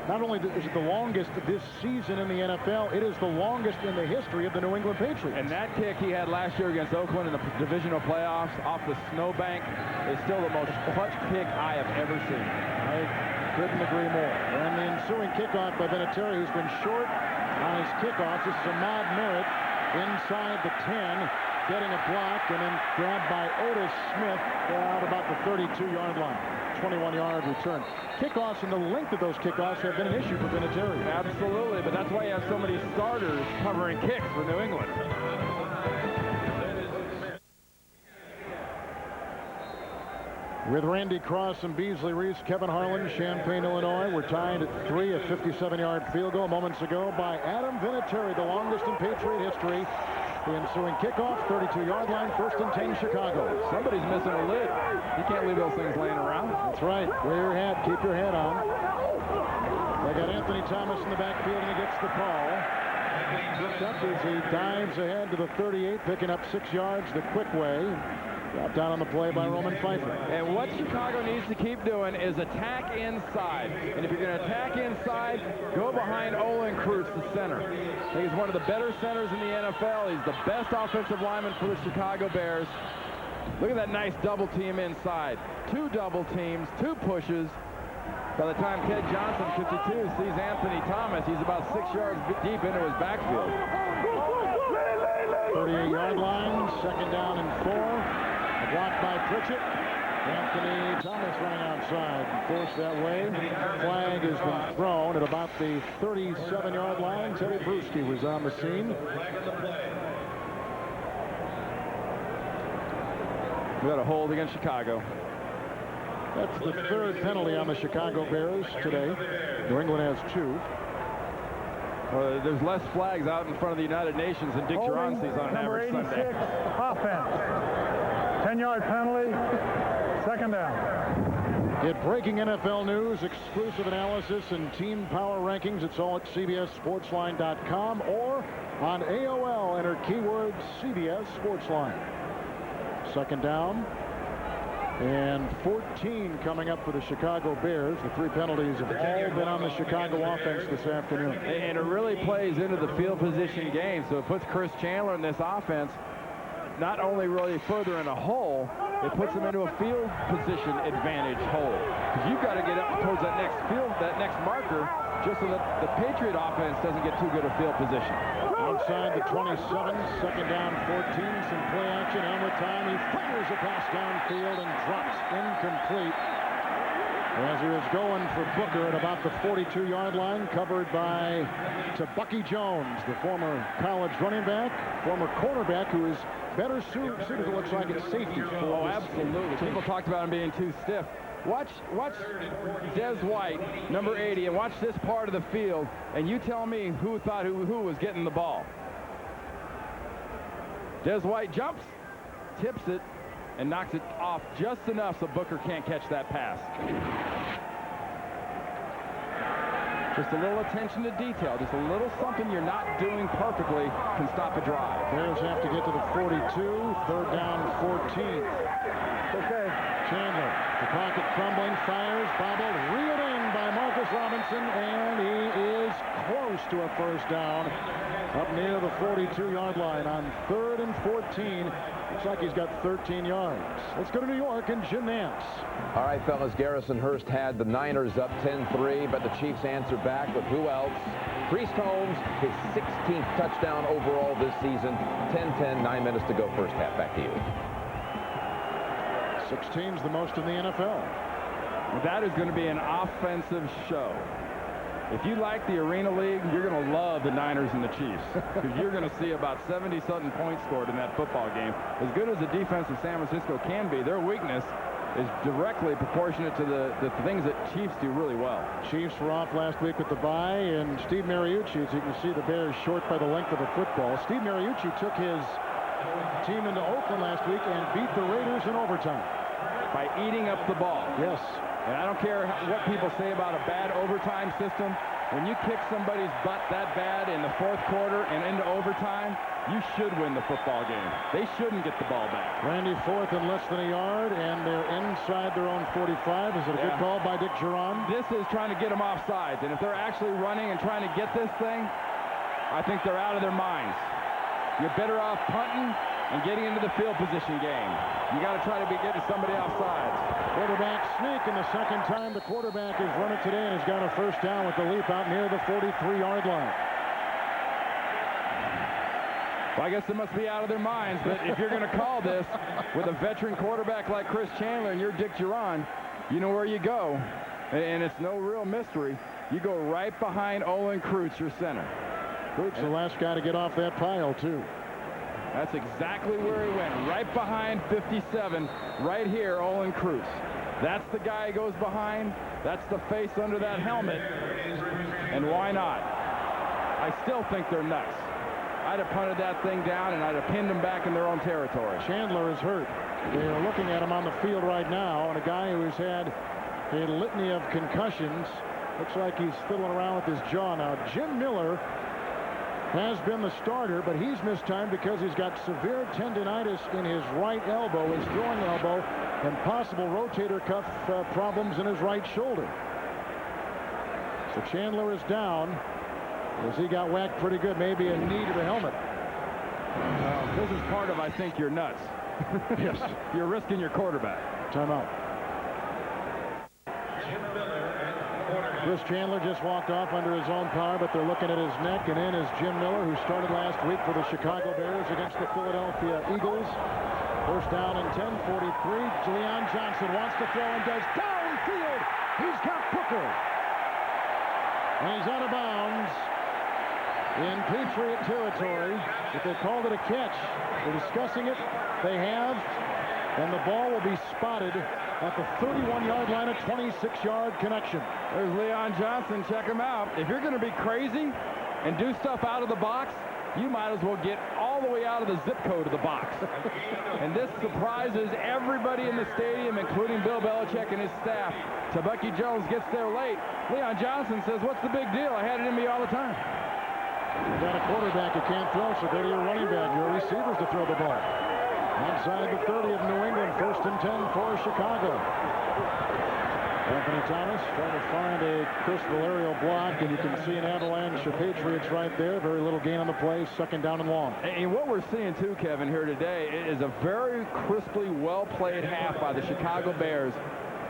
Not only is it the longest this season in the NFL, it is the longest in the history of the New England Patriots. And that kick he had last year against Oakland in the divisional playoffs off the snowbank is still the most clutch kick I have ever seen. I couldn't agree more. And the ensuing kickoff by Vinatieri, who's been short on his kickoffs. This is Ahmad Merritt inside the 10, getting a block, and then grabbed by Otis Smith out about the 32-yard line. 21-yard return. Kickoffs and the length of those kickoffs have been an issue for Vinatieri. Absolutely, but that's why you have so many starters covering kicks for New England. With Randy Cross and Beasley Reese, Kevin Harlan, Champaign, Illinois. We're tied at 3, a 57-yard field goal moments ago by Adam Vinatieri, the longest in Patriot history. The ensuing kickoff, 32-yard line, 1st and 10, Chicago. Somebody's missing a lid. You can't leave those things laying around. That's right. Wear your hat. Keep your head on. They got Anthony Thomas in the backfield, and he gets the call. Picked up as he dives ahead to the 38, picking up 6 yards the quick way. Brought down on the play by Roman Pfeiffer. And what Chicago needs to keep doing is attack inside. And if you're going to attack inside, go behind Olin Krutz, the center. I think he's one of the better centers in the NFL. He's the best offensive lineman for the Chicago Bears. Look at that nice double team inside. 2 double teams, 2 pushes. By the time Ted Johnson, 52, sees Anthony Thomas, he's about 6 yards deep into his backfield. 38-yard line, 2nd down and 4. Blocked by Pritchett. Anthony Thomas running outside. Forced that way. Flag has been thrown at about the 37-yard line. Teddy Bruschi was on the scene. We got a hold against Chicago. That's the 3rd penalty on the Chicago Bears today. New England has 2. There's less flags out in front of the United Nations than Dick Duran sees on an average Sunday. Offense. 10-yard penalty, 2nd down. Get breaking NFL news, exclusive analysis, and team power rankings. It's all at CBSSportsline.com or on AOL. Enter keyword CBS Sportsline. 2nd down. And 14 coming up for the Chicago Bears. The 3 penalties have all been on the Chicago offense this afternoon. And it really plays into the field position game. So it puts Chris Chandler in this offense not only really further in a hole, it puts him into a field position advantage hole. Because you've got to get up towards that next marker, just so that the Patriot offense doesn't get too good a field position. Outside the 27, second down 14, some play action. Helmet time, he fires a pass downfield and drops incomplete. As he was going for Booker at about the 42-yard line, covered by Bucky Jones, the former college running back, former cornerback, who is better suited, it looks like, at safety. Oh, absolutely. People talked about him being too stiff. Watch Des White, number 80, and watch this part of the field, and you tell me who thought who was getting the ball. Des White jumps, tips it, and knocks it off just enough so Booker can't catch that pass. Just a little attention to detail, just a little something you're not doing perfectly can stop a drive. Bears have to get to the 42, third down 14. Okay. Chandler, the pocket crumbling, fires, bobbled, reeled in by Marcus Robinson, and he is close to a first down up near the 42-yard line on 3rd and 14. Looks like he's got 13 yards. Let's go to New York and Jim Nance. All right, fellas, Garrison Hurst had the Niners up 10-3, but the Chiefs answered back with who else? Priest Holmes, his 16th touchdown overall this season. 10-10, 9 minutes to go, first half. Back to you. 16's the most in the NFL. That is going to be an offensive show. If you like the Arena League, you're going to love the Niners and the Chiefs, because you're going to see about 70-something points scored in that football game. As good as the defense of San Francisco can be, their weakness is directly proportionate to the things that Chiefs do really well. Chiefs were off last week with the bye, and Steve Mariucci, as you can see, the Bears short by the length of a football. Steve Mariucci took his team into Oakland last week and beat the Raiders in overtime. By eating up the ball. Yes. And I don't care what people say about a bad overtime system. When you kick somebody's butt that bad in the 4th quarter and into overtime, you should win the football game. They shouldn't get the ball back. Randy 4th and less than a yard, and they're inside their own 45. Is it a good call by Dick Geron? This is trying to get them off sides. And if they're actually running and trying to get this thing, I think they're out of their minds. You're better off punting and getting into the field position game. You got to try to be getting somebody off sides. Quarterback sneak, and the second time the quarterback has run it today and has got a first down with the leap out near the 43-yard line. Well, I guess they must be out of their minds, but if you're going to call this with a veteran quarterback like Chris Chandler and you're Dick Geron, you know where you go, and it's no real mystery. You go right behind Olin Kreutz, your center. Kreutz, the last guy to get off that pile, too. That's exactly where he went, right behind 57, right here, Olin Kreutz. That's the guy he goes behind. That's the face under that helmet. And why not? I still think they're nuts. I'd have punted that thing down, and I'd have pinned them back in their own territory. Chandler is hurt. They're looking at him on the field right now, and a guy who has had a litany of concussions. Looks like he's fiddling around with his jaw now. Jim Miller has been the starter, but he's missed time because he's got severe tendinitis in his right elbow, his throwing elbow, and possible rotator cuff problems in his right shoulder. So Chandler is down as he got whacked pretty good, maybe a knee to the helmet. This is part of, I think, you're nuts. Yes. You're risking your quarterback. Timeout. Chris Chandler just walked off under his own power, but they're looking at his neck, and in is Jim Miller, who started last week for the Chicago Bears against the Philadelphia Eagles. First down and 10, 43. Leon Johnson wants to throw and does downfield. He's got Booker. And he's out of bounds in Patriot territory, but they called it a catch. They're discussing it. They have, and the ball will be spotted at the 31-yard line, a 26-yard connection. There's Leon Johnson. Check him out. If you're going to be crazy and do stuff out of the box, you might as well get all the way out of the zip code of the box. And this surprises everybody in the stadium, including Bill Belichick and his staff. Bucky Jones gets there late. Leon Johnson says, what's the big deal? I had it in me all the time. You've got a quarterback who can't throw, so go to your running back, your receivers to throw the ball. Outside the 30 of New England, 1st and 10 for Chicago. Anthony Thomas trying to find a crystal aerial block, and you can see an avalanche of Patriots right there. Very little gain on the play, 2nd down and long. And what we're seeing too, Kevin, here today is a very crisply well-played half by the Chicago Bears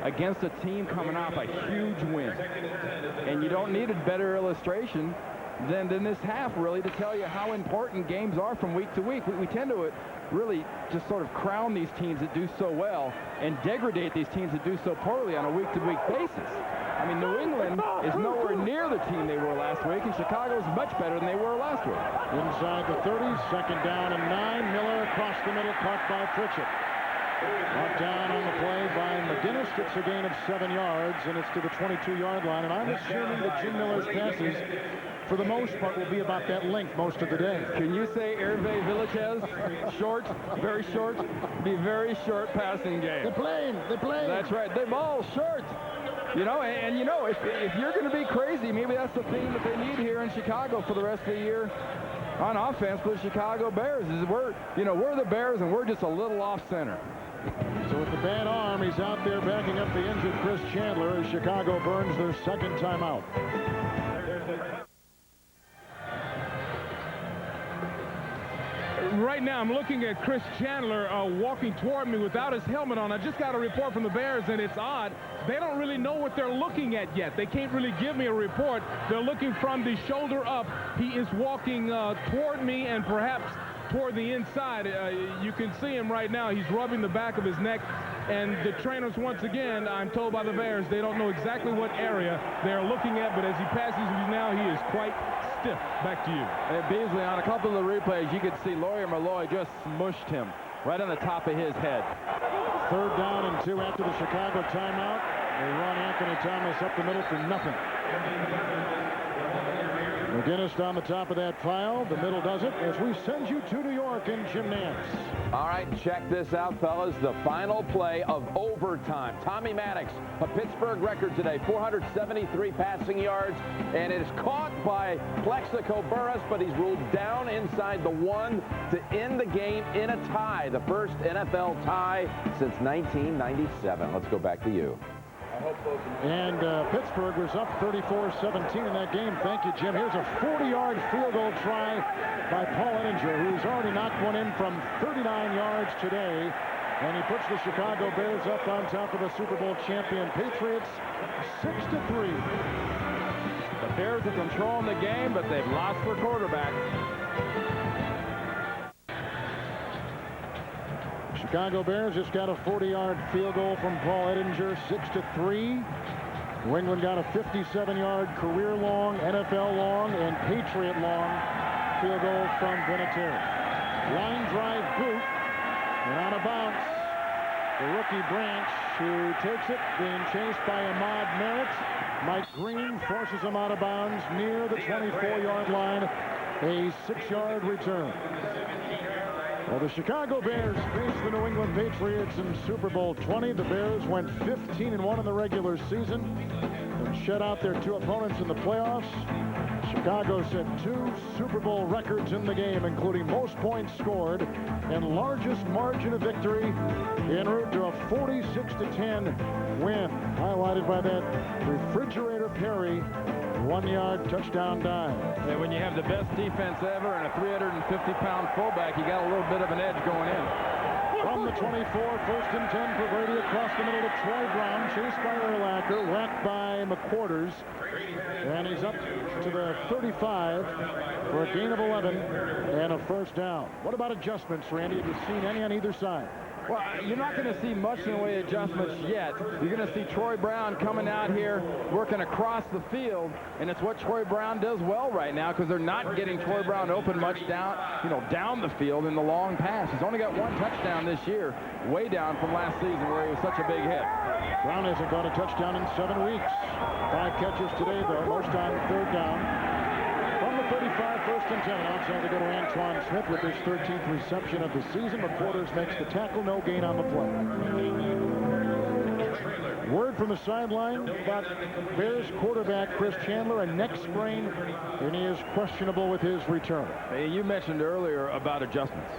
against a team coming off a huge win. And you don't need a better illustration than this half, really, to tell you how important games are from week to week. We tend to really just sort of crown these teams that do so well and degrade these teams that do so poorly on a week-to-week basis. I mean, New England is nowhere near the team they were last week, and Chicago is much better than they were last week. Inside the 30, 2nd down and 9. Miller across the middle, caught by Pritchett. Brought down on the play by McGinnis. It's a gain of 7 yards, and it's to the 22-yard line. And I'm assuming that Jim Miller's passes, for the most part, will be about that length most of the day. Can you say Hervé Villachez? Short, very short, be very short passing game. The plane. That's right. They're all short. You know, and you know, if you're going to be crazy, maybe that's the thing that they need here in Chicago for the rest of the year on offense for the Chicago Bears. Is we're the Bears, and we're just a little off center. So with the bad arm, he's out there backing up the injured Chris Chandler as Chicago burns their 2nd timeout. Right now, I'm looking at Chris Chandler walking toward me without his helmet on. I just got a report from the Bears, and it's odd. They don't really know what they're looking at yet. They can't really give me a report. They're looking from the shoulder up. He is walking toward me and perhaps toward the inside. You can see him right now. He's rubbing the back of his neck. And the trainers, once again, I'm told by the Bears, they don't know exactly what area they're looking at, but as he passes me now, he is quite stiff. Back to you. And Beasley, on a couple of the replays, you could see Lawyer Malloy just smushed him right on the top of his head. 3rd down and 2 after the Chicago timeout. They run Anthony Thomas up the middle for nothing. McGinnis down the top of that pile. The middle does it as we send you to New York in Jim Nance. All right, check this out, fellas. The final play of overtime. Tommy Maddox, a Pittsburgh record today, 473 passing yards, and it is caught by Plexico Burress, but he's ruled down inside the 1 to end the game in a tie, the first NFL tie since 1997. Let's go back to you. And Pittsburgh was up 34-17 in that game. Thank you, Jim. Here's a 40-yard field goal try by Paul Ettinger, who's already knocked one in from 39 yards today. And he puts the Chicago Bears up on top of the Super Bowl champion Patriots 6-3. The Bears are controlling the game, but they've lost their quarterback. Chicago Bears just got a 40-yard field goal from Paul Ettinger, 6-3. New England got a 57-yard career-long, NFL-long, and Patriot-long field goal from Vinatieri. Line drive boot, and out of bounds. The rookie Branch, who takes it, being chased by Ahmad Merritt. Mike Green forces him out of bounds near the 24-yard line. A 6-yard return. Well, the Chicago Bears faced the New England Patriots in Super Bowl 20. The Bears went 15-1 in the regular season and shut out their 2 opponents in the playoffs. Chicago set 2 Super Bowl records in the game, including most points scored and largest margin of victory en route to a 46-10 win, highlighted by that Refrigerator Perry 1-yard touchdown dive. And when you have the best defense ever and a 350-pound fullback, you got a little bit of an edge going in. From the 24, 1st and 10 for Brady across the middle to Troy Brown, chased by Urlacher, whacked by McQuarters, and he's up to the 35 for a gain of 11 and a 1st down. What about adjustments, Randy? Have you seen any on either side? Well, you're not going to see much in the way of adjustments yet. You're going to see Troy Brown coming out here working across the field, and it's what Troy Brown does well right now because they're not getting Troy Brown open much down the field in the long pass. He's only got 1 touchdown this year, way down from last season where he was such a big hit. Brown hasn't got a touchdown in 7 weeks. 5 catches today, though, most on 3rd down. From the 35, 1st and 10. Outside to go to Antoine Smith with his 13th reception of the season. McQuarters makes the tackle, no gain on the play. Word from the sideline about Bears quarterback Chris Chandler, a neck sprain, and he is questionable with his return. Hey, you mentioned earlier about adjustments.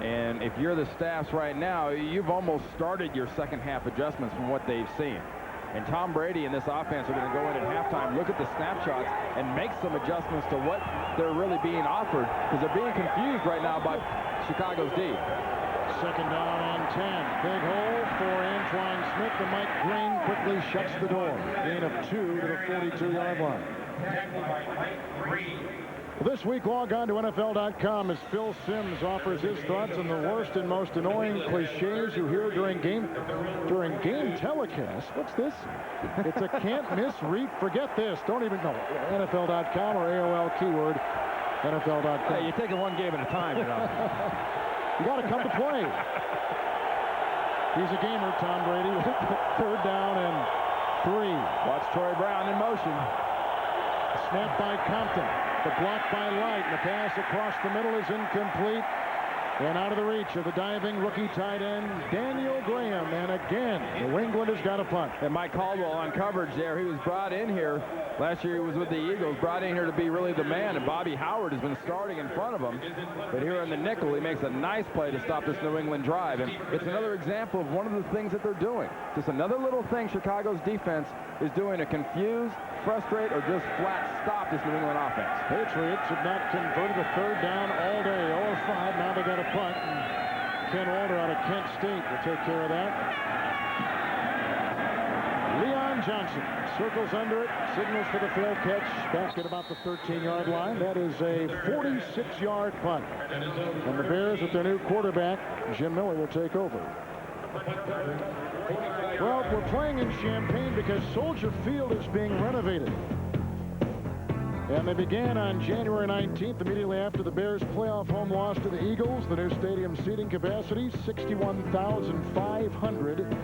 And if you're the staffs right now, you've almost started your second half adjustments from what they've seen. And Tom Brady and this offense are going to go in at halftime, look at the snapshots, and make some adjustments to what they're really being offered, because they're being confused right now by Chicago's D. Second down and 10. Big hole for Antoine Smith. And Mike Green quickly shuts the door. Gain of 2 to the 42-yard line. This week, log on to NFL.com as Phil Simms offers his thoughts on the worst and most annoying cliches you hear during game telecast. What's this? It's a can't miss read. Forget this. Don't even know. NFL.com or AOL keyword NFL.com. Hey, you're taking one game at a time, you know. You got to come to play. He's a gamer, Tom Brady. Third down and 3. Watch Troy Brown in motion. Snap by Compton. The block by Light. The pass across the middle is incomplete. And out of the reach of the diving rookie tight end, Daniel Graham. And again, New England has got a punt. And Mike Caldwell on coverage there. He was brought in here. Last year he was with the Eagles, brought in here to be really the man. And Bobby Howard has been starting in front of him. But here in the nickel, he makes a nice play to stop this New England drive. And it's another example of one of the things that they're doing. Just another little thing Chicago's defense is doing to confuse, frustrate, or just flat stop this New England offense. Patriots have not converted a third down all day. 0-5. Now they got a punt. And Ken Walter out of Kent State will take care of that. Leon Johnson circles under it, signals for the fair catch, back at about the 13-yard line. That is a 46-yard punt. And the Bears, with their new quarterback, Jim Miller, will take over. Well, we're playing in Champaign because Soldier Field is being renovated. And they began on January 19th, immediately after the Bears' playoff home loss to the Eagles. The new stadium seating capacity, 61,500.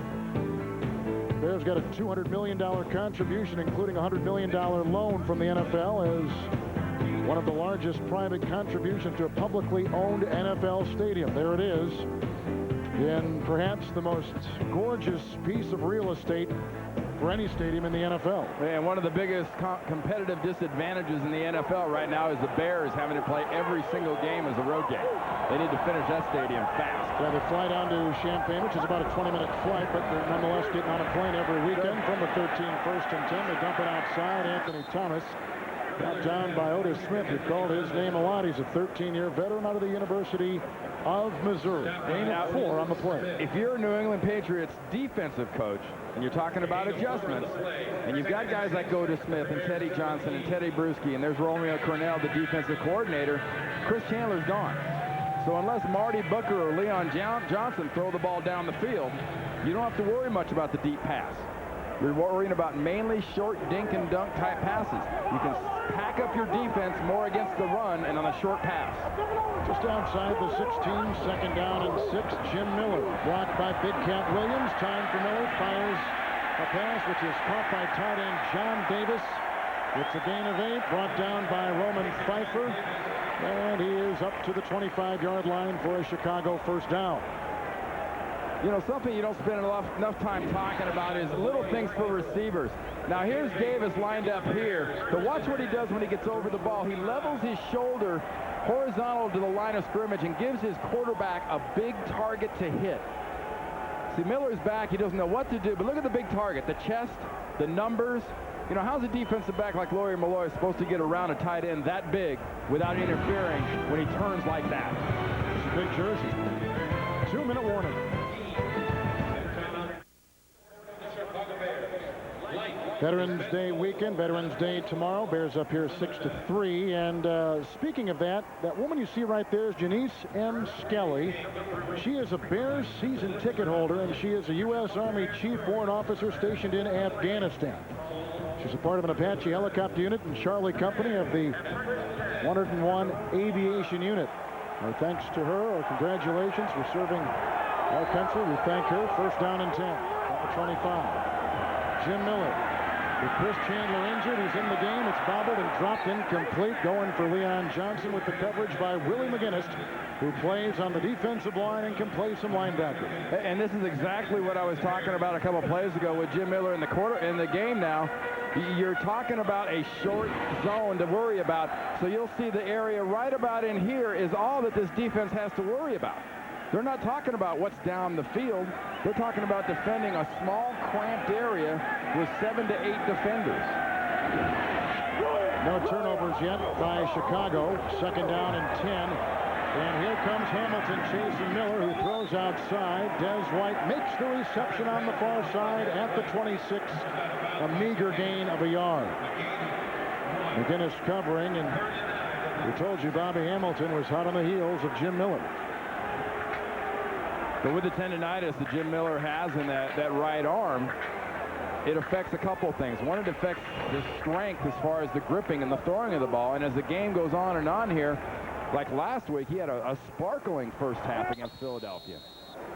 Bears got a $200 million contribution, including a $100 million loan from the NFL as one of the largest private contributions to a publicly owned NFL stadium. There it is, in perhaps the most gorgeous piece of real estate for any stadium in the NFL. And one of the biggest competitive disadvantages in the NFL right now is the Bears having to play every single game as a road game. They need to finish that stadium fast. Yeah, they fly down to Champaign, which is about a 20-minute flight, but they're nonetheless getting on a plane every weekend from the 13 first and 10. They dump it outside. Anthony Thomas got down by Otis Smith. We've called his name a lot. He's a 13-year veteran out of the University of Missouri. Gain of 4 on the play. If you're a New England Patriots defensive coach, and you're talking about adjustments, and you've got guys like Otis Smith and Teddy Johnson and Teddy Bruschi, and there's Romeo Cornell, the defensive coordinator, Chris Chandler's gone. So unless Marty Booker or Leon Johnson throw the ball down the field, you don't have to worry much about the deep pass. You're worrying about mainly short dink and dunk type passes. You can pack up your defense more against the run and on a short pass. Just outside the 16, second down and 6, Jim Miller. Blocked by Big Cat Williams. Time for Miller. Fires a pass which is caught by tight end John Davis. It's a gain of 8, brought down by Roman Pfeiffer. And he is up to the 25-yard line for a Chicago first down. You know, something you don't spend enough time talking about is little things for receivers. Now, here's Davis lined up here. But watch what he does when he gets over the ball. He levels his shoulder horizontal to the line of scrimmage and gives his quarterback a big target to hit. See, Miller's back. He doesn't know what to do. But look at the big target, the chest, the numbers. You know, how's a defensive back like Laurie Malloy supposed to get around a tight end that big without interfering when he turns like that? It's a big jersey. 2-minute warning. Veterans Day weekend, Veterans Day tomorrow. Bears up here 6-3. And speaking of that woman you see right there is Janice M. Skelly. She is a Bears season ticket holder, and she is a U.S. Army Chief Warrant Officer stationed in Afghanistan. She's a part of an Apache helicopter unit in Charlie Company of the 101 Aviation Unit. Our thanks to her, our congratulations for serving our country. We thank her. First down and 10 at the 25. Jim Miller. With Chris Chandler injured, he's in the game. It's bobbled and dropped incomplete. Going for Leon Johnson with the coverage by Willie McGinnis, who plays on the defensive line and can play some linebacker. And this is exactly what I was talking about a couple plays ago with Jim Miller in the game now. You're talking about a short zone to worry about. So you'll see the area right about in here is all that this defense has to worry about. they're not talking about what's down the field. They're talking about defending a small, cramped area with 7 to 8 defenders. No turnovers yet by Chicago. Second down and 10. And here comes Hamilton chasing Miller, who throws outside. Des White makes the reception on the far side at the 26. A meager gain of a yard. McGinnis covering, and we told you Bobby Hamilton was hot on the heels of Jim Miller. But with the tendonitis that Jim Miller has in that right arm, it affects a couple things. One, it affects the strength as far as the gripping and the throwing of the ball. And as the game goes on and on here, like last week, he had a sparkling first half against Philadelphia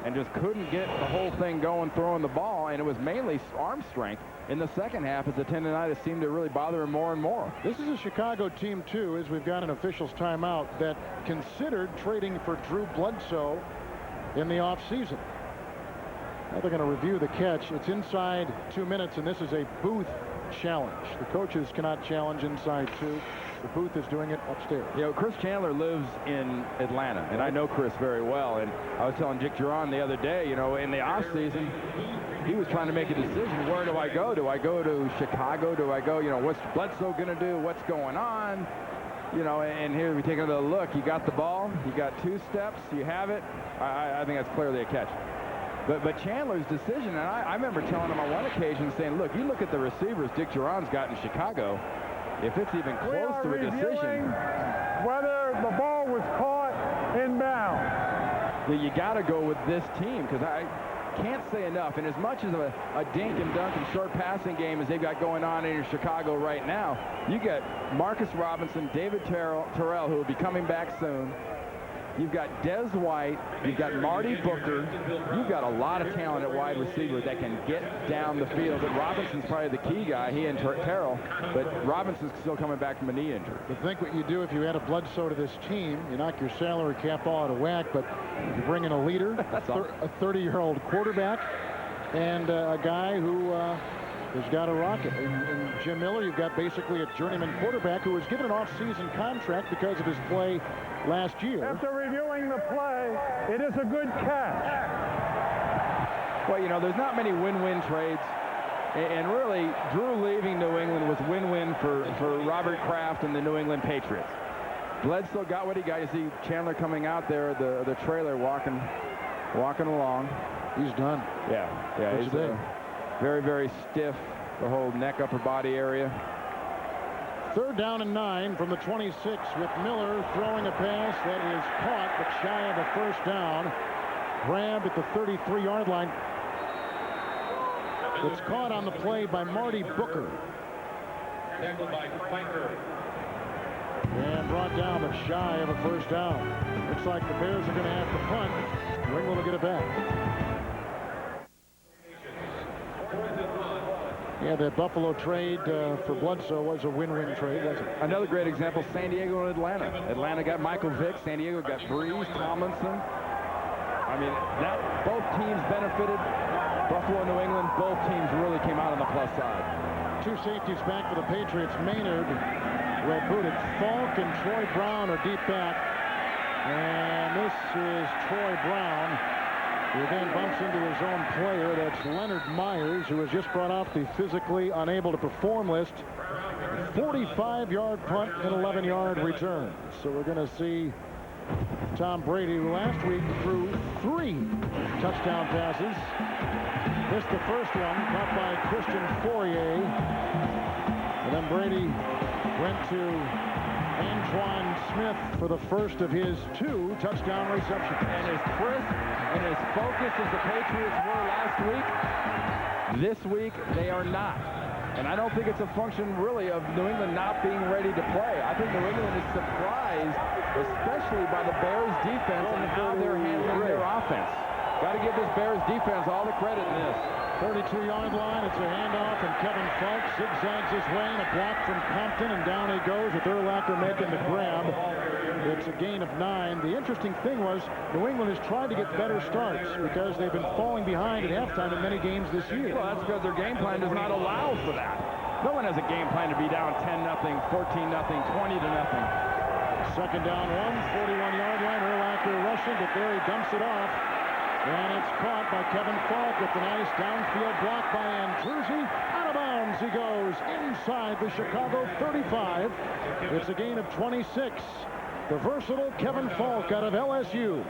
and just couldn't get the whole thing going throwing the ball. And it was mainly arm strength in the second half as the tendonitis seemed to really bother him more and more. This is a Chicago team, too, as we've got an official's timeout, that considered trading for Drew Bledsoe in the offseason. Now they're going to review the catch. It's inside 2 minutes, and this is a booth challenge. The coaches cannot challenge inside 2. The booth is doing it upstairs. You know, Chris Chandler lives in Atlanta, and I know Chris very well. And I was telling Dick Duran the other day, you know, in the offseason, he was trying to make a decision. Where do I go? Do I go to Chicago? Do I go, you know, what's Bledsoe going to do? What's going on? You know, and here we take another look. You got the ball. You got 2 steps. You have it. I think that's clearly a catch. But Chandler's decision, and I remember telling him on one occasion, saying, look, you look at the receivers Dick Duran's got in Chicago. If it's even close to a decision, whether the ball was caught inbound. You got to go with this team, because I can't say enough. And as much as a dink and dunk and short passing game as they've got going on in Chicago right now, you got Marcus Robinson, David Terrell, who will be coming back soon. You've got Des White. You've got Marty Booker. You've got a lot of talent at wide receiver that can get down the field. But Robinson's probably the key guy, he and Terrell. But Robinson's still coming back from a knee injury. But think what you do if you add a Bledsoe to this team. You knock your salary cap all out of whack, but you bring in a leader, a 30-year-old quarterback, and a guy who has got a rocket. In Jim Miller, you've got basically a journeyman quarterback who was given an off-season contract because of his play last year. After reviewing the play, it is a good catch. Well, you know, there's not many win-win trades. And really, Drew leaving New England was win-win for Robert Kraft and the New England Patriots. Bledsoe got what he got. You see Chandler coming out there, the trailer walking along. He's done. Yeah, he's very, very stiff, the whole neck, upper body area. 3rd down and 9 from the 26 with Miller throwing a pass that is caught but shy of a first down. Grabbed at the 33-yard line. It's caught on the play by Marty Booker. Tackled by Flanker. And brought down but shy of a first down. Looks like the Bears are going to have to punt. New England will get it back. Yeah, the Buffalo trade for Bledsoe was a win-win trade, wasn't it? Another great example, San Diego and Atlanta. Atlanta got Michael Vick. San Diego got Breeze, Tomlinson. I mean, both teams benefited. Buffalo and New England, both teams really came out on the plus side. 2 safeties back for the Patriots. Maynard well booted. Falk and Troy Brown are deep back. And this is Troy Brown, who then bumps into his own player. That's Leonard Myers, who was just brought off the physically unable to perform list. 45-yard punt and 11-yard return. So we're going to see Tom Brady, who last week threw 3 touchdown passes. Missed the first one, caught by Christian Fourier. And then Brady went to Antoine Smith for the first of his 2 touchdown receptions. And as crisp and as focused as the Patriots were last week, this week they are not. And I don't think it's a function really of New England not being ready to play. I think New England is surprised, especially by the Bears defense and how they're handling their offense. Got to give this Bears defense all the credit in this. 32-yard line. It's a handoff, and Kevin Falk zigzags his way, and a block from Compton, and down he goes with Urlacher making the grab. It's a gain of 9. The interesting thing was New England has tried to get better starts because they've been falling behind at halftime in many games this year. Well, that's because their game plan does not allow for that. No one has a game plan to be down 10-0, 14-0, 20-0. Second down 1, 41-yard line. Urlacher rushing. chasing, but there he dumps it off. And it's caught by Kevin Falk with the nice downfield block by Andruzzi. Out of bounds he goes inside the Chicago 35. It's a gain of 26. The versatile Kevin Falk out of LSU.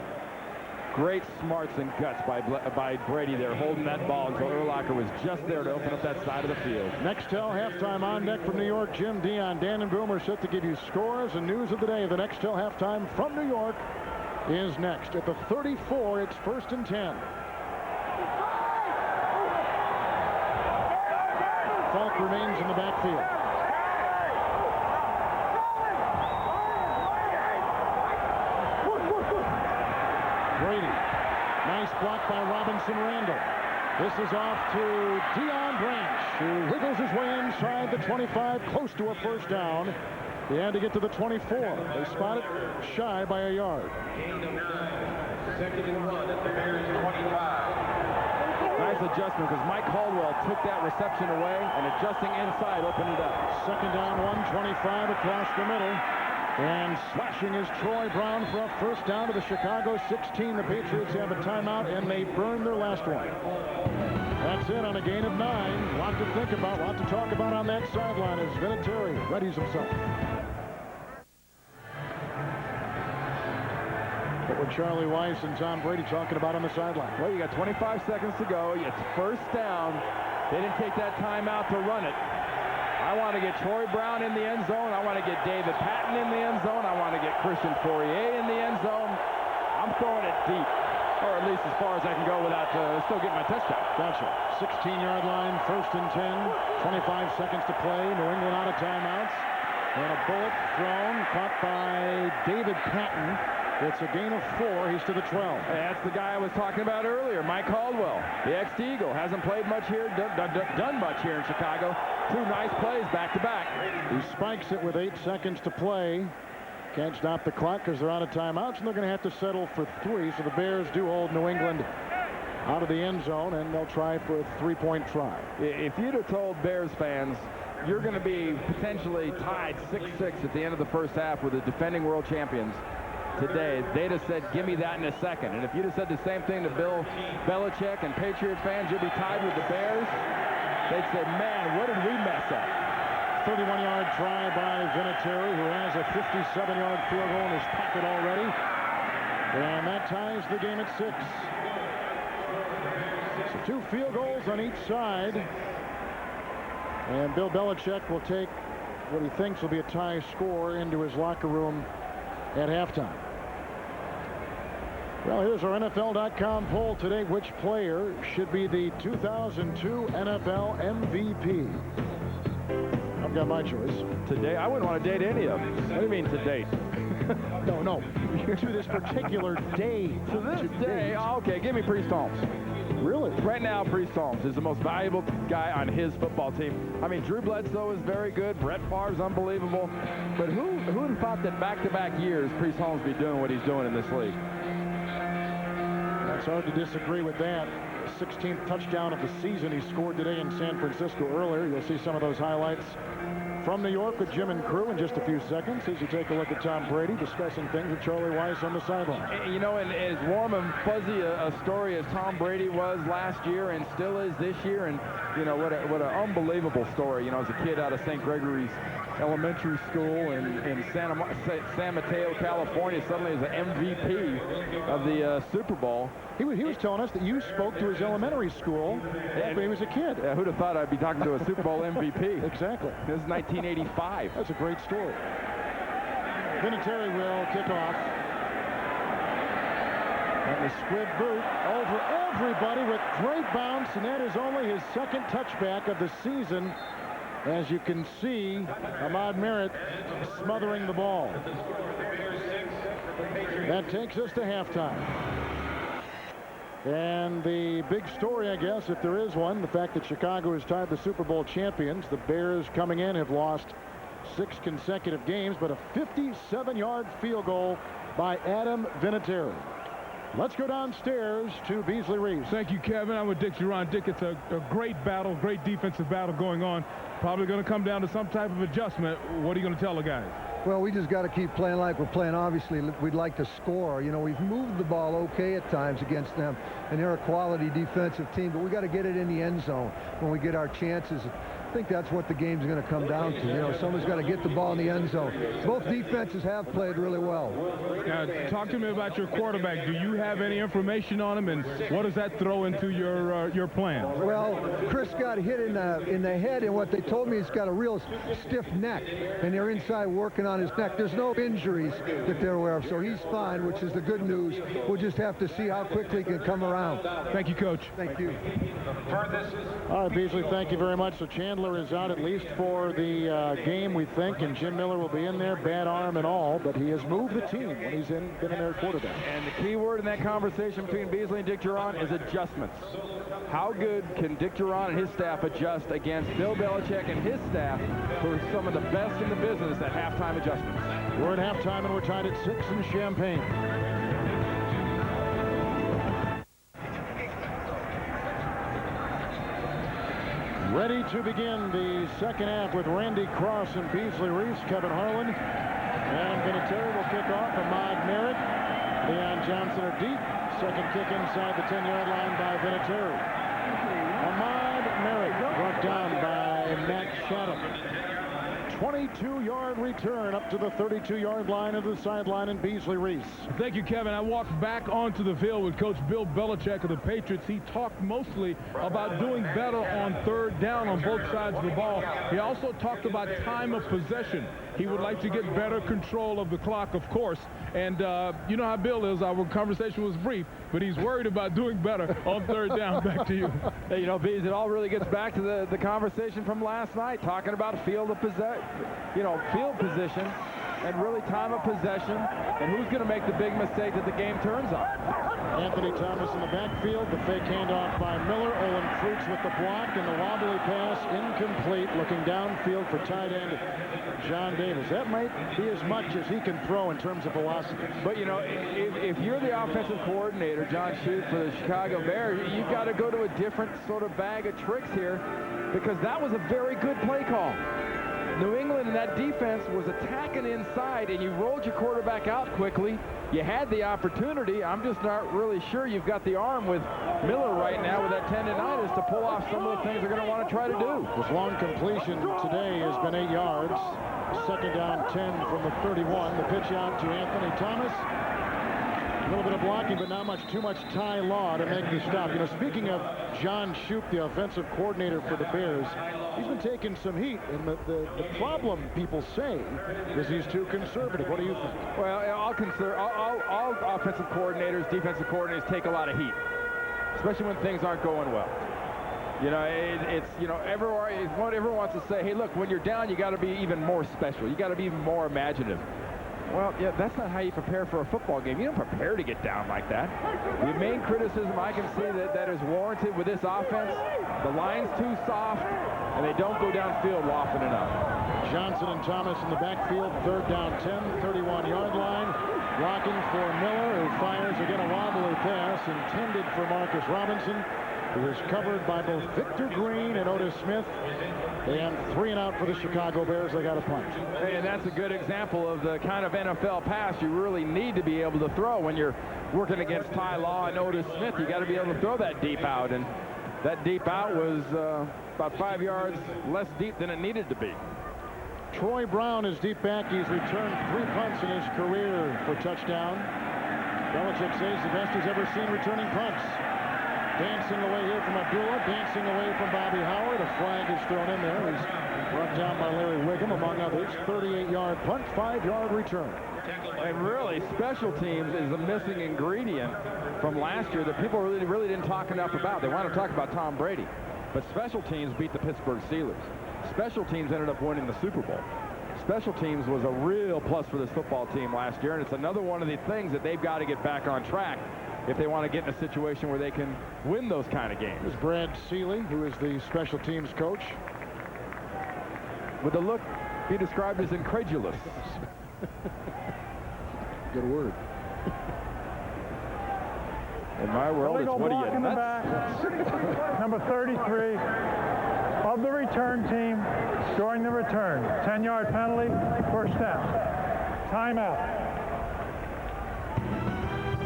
Great smarts and guts by Brady there, holding that ball until Urlacher was just there to open up that side of the field. Nextel halftime on deck from New York. Jim Dion, Dan and Boomer set to give you scores and news of the day. The Nextel halftime from New York is next. At the 34, it's 1st and 10. Falk remains in the backfield. Brady. Nice block by Robinson Randall. This is off to Deion Branch, who wiggles his way inside the 25, close to a first down. He had to get to the 24. They spot it shy by a yard. Gain of 9. 2nd and 1 at the Bears 25. Nice adjustment because Mike Caldwell took that reception away and adjusting inside opened it up. 2nd down, 125 across the middle. And slashing is Troy Brown for a first down to the Chicago 16. The Patriots have a timeout, and they burn their last one. That's it on a gain of 9. Lot to think about, lot to talk about on that sideline as Vinatieri readies himself. What were Charlie Weiss and Tom Brady talking about on the sideline? Well, you got 25 seconds to go. It's first down. They didn't take that timeout to run it. I want to get Troy Brown in the end zone. I want to get David Patton in the end zone. I want to get Christian Fourier in the end zone. I'm throwing it deep, or at least as far as I can go without still getting my touchdown. Gotcha. 16-yard line, 1st and 10. 25 seconds to play. New England out of timeouts. And a bullet thrown, caught by David Patton. It's a gain of 4. He's to the 12. Hey, that's the guy I was talking about earlier, Mike Caldwell, the ex-Eagle. Hasn't played much here, done much here in Chicago. 2 nice plays back-to-back. He spikes it with 8 seconds to play. Can't stop the clock because they're out of timeouts, and they're going to have to settle for 3. So the Bears do hold New England out of the end zone, and they'll try for a 3-point try. If you'd have told Bears fans you're going to be potentially tied 6-6 at the end of the first half with the defending world champions today, they'd have said, give me that in a second. And if you'd have said the same thing to Bill Belichick and Patriot fans, you'll be tied with the Bears, they'd say, man, what did we mess up? 31-yard try by Vinatieri, who has a 57-yard field goal in his pocket already. And that ties the game at 6. So 2 field goals on each side. And Bill Belichick will take what he thinks will be a tie score into his locker room at halftime. Well, here's our NFL.com poll today. Which player should be the 2002 NFL MVP? I've got my choice. Today, I wouldn't want to date any of them. What do you mean to date? No. To this particular day. To this day? Oh, okay, give me Priest Holmes. Really? Right now, Priest Holmes is the most valuable guy on his football team. I mean, Drew Bledsoe is very good. Brett Favre's unbelievable. But who would have thought that back-to-back years Priest Holmes be doing what he's doing in this league? It's hard to disagree with that. 16th touchdown of the season he scored today in San Francisco earlier. You'll see some of those highlights from New York with Jim and crew in just a few seconds as you take a look at Tom Brady discussing things with Charlie Weiss on the sideline. You know, and as warm and fuzzy a story as Tom Brady was last year and still is this year, and you know what an unbelievable story. You know, as a kid out of St. Gregory's Elementary School in San Mateo, California, suddenly is an MVP of the Super Bowl. He was telling us that you spoke to his elementary school when he was a kid. Yeah, who'd have thought I'd be talking to a Super Bowl MVP? Exactly. This is 1985. That's a great story. Vinatieri will kick off. And the squib boot over everybody with great bounce, and that is only his 2nd touchback of the season. As you can see, Ahmad Merritt smothering the ball. That takes us to halftime. And the big story, I guess, if there is one, the fact that Chicago has tied the Super Bowl champions. The Bears coming in have lost 6 consecutive games, but a 57-yard field goal by Adam Vinatieri. Let's go downstairs to Beasley Reeves. Thank you, Kevin. I'm with Dick Duron. Dick, it's a great battle, great defensive battle going on. Probably going to come down to some type of adjustment. What are you going to tell the guys? Well, we just got to keep playing like we're playing. Obviously, we'd like to score. You know, we've moved the ball okay at times against them, and they're a quality defensive team, but we got to get it in the end zone when we get our chances. I think that's what the game's going to come down to. You know, someone's got to get the ball in the end zone. Both defenses have played really well. Now, talk to me about your quarterback. Do you have any information on him, and what does that throw into your plan? Well, Chris got hit in the head, and what they told me, he's got a real stiff neck, and they're inside working on his neck. There's no injuries that they're aware of, so he's fine, which is the good news. We'll just have to see how quickly he can come around. Thank you, Coach. Thank you. All right, Beasley, thank you very much. So Chandler is out at least for the game, we think, and Jim Miller will be in there, bad arm and all, but he has moved the team when he's been in there quarterback. And the key word in that conversation between Beasley and Dick Duron is adjustments. How good can Dick Duron and his staff adjust against Bill Belichick and his staff, who are some of the best in the business at halftime adjustments? We're at halftime and we're tied at 6 in Champaign. Ready to begin the second half with Randy Cross and Beasley Reese, Kevin Harlan, and Vinatieri will kick off. Ahmad Merritt, Leon Johnson are deep. Second kick inside the 10-yard line by Vinatieri. Ahmad Merritt brought down by Matt Chatham. 22-yard return up to the 32-yard line of the sideline, and Beasley Reese. Thank you, Kevin. I walked back onto the field with Coach Bill Belichick of the Patriots. He talked mostly about doing better on third down on both sides of the ball. He also talked about time of possession. He would like to get better control of the clock, of course. And you know how Bill is. Our conversation was brief, but he's worried about doing better on third down. Back to you. Hey, you know, Bees, it all really gets back to the conversation from last night, talking about field position and really time of possession and who's going to make the big mistake that the game turns on. Anthony Thomas in the backfield, the fake handoff by Miller. Olin Freaks with the block, and the wobbly pass incomplete. Looking downfield for tight end John Davis. That might be as much as he can throw in terms of velocity. But, you know, if you're the offensive coordinator, John Shute, for the Chicago Bears, you've got to go to a different sort of bag of tricks here, because that was a very good play call. New England in that defense was attacking inside, and you rolled your quarterback out quickly. You had the opportunity. I'm just not really sure you've got the arm with Miller right now with that tendonitis to pull off some of the things they're going to want to try to do. His long completion today has been 8 yards. Second down 10 from the 31. The pitch out to Anthony Thomas. A little bit of blocking, but not too much Ty Law to make the stop. You know, speaking of John Shute, the offensive coordinator for the Bears, he's been taking some heat, and the problem, people say, is he's too conservative. What do you think? Well, all offensive coordinators, defensive coordinators take a lot of heat, especially when things aren't going well. You know, everyone wants to say, hey, look, when you're down, you got to be even more special. You got to be even more imaginative. Well, yeah, that's not how you prepare for a football game. You don't prepare to get down like that. The main criticism I can see that is warranted with this offense, the line's too soft, and they don't go downfield often enough. Johnson and Thomas in the backfield, third down 10, 31-yard line. Blocking for Miller, who fires again a wobbly pass intended for Marcus Robinson, who is covered by both Victor Green and Otis Smith. And 3 and out for the Chicago Bears. They got a punt. And that's a good example of the kind of NFL pass you really need to be able to throw when you're working against Ty Law and Otis Smith. You got to be able to throw that deep out, and that deep out was about 5 yards less deep than it needed to be. Troy Brown is deep back. He's returned 3 punts in his career for touchdown. Belichick says the best he's ever seen returning punts. Dancing away here from Abdullah, dancing away from Bobby Howard. A flag is thrown in there. He's brought down by Larry Wiggum, among others. 38-yard punt, 5-yard return. And really, special teams is a missing ingredient from last year that people really didn't talk enough about. They want to talk about Tom Brady, but special teams beat the Pittsburgh Steelers. Special teams ended up winning the Super Bowl. Special teams was a real plus for this football team last year, and it's another one of the things that they've got to get back on track if they want to get in a situation where they can win those kind of games. This is Brad Seeley, who is the special teams coach. With a look he described as incredulous. Good word. In my world, it's what do you nuts? Number 33, of the return team during the return. 10-yard penalty, first down. Timeout.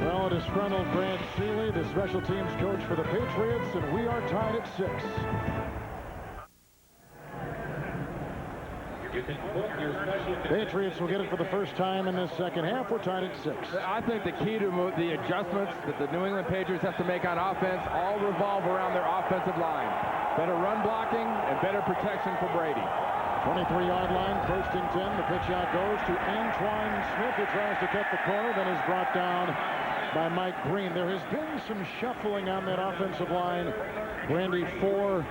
Well, a disgruntled Brad Seeley, the special teams coach for the Patriots, and we are tied at 6. Patriots will get it for the first time in this second half. We're tied at 6. I think the key to the adjustments that the New England Patriots have to make on offense all revolve around their offensive line. Better run blocking and better protection for Brady. 23-yard line, first and 10. The pitch out goes to Antoine Smith, who tries to cut the corner, then is brought down by Mike Green. There has been some shuffling on that offensive line, Randy, for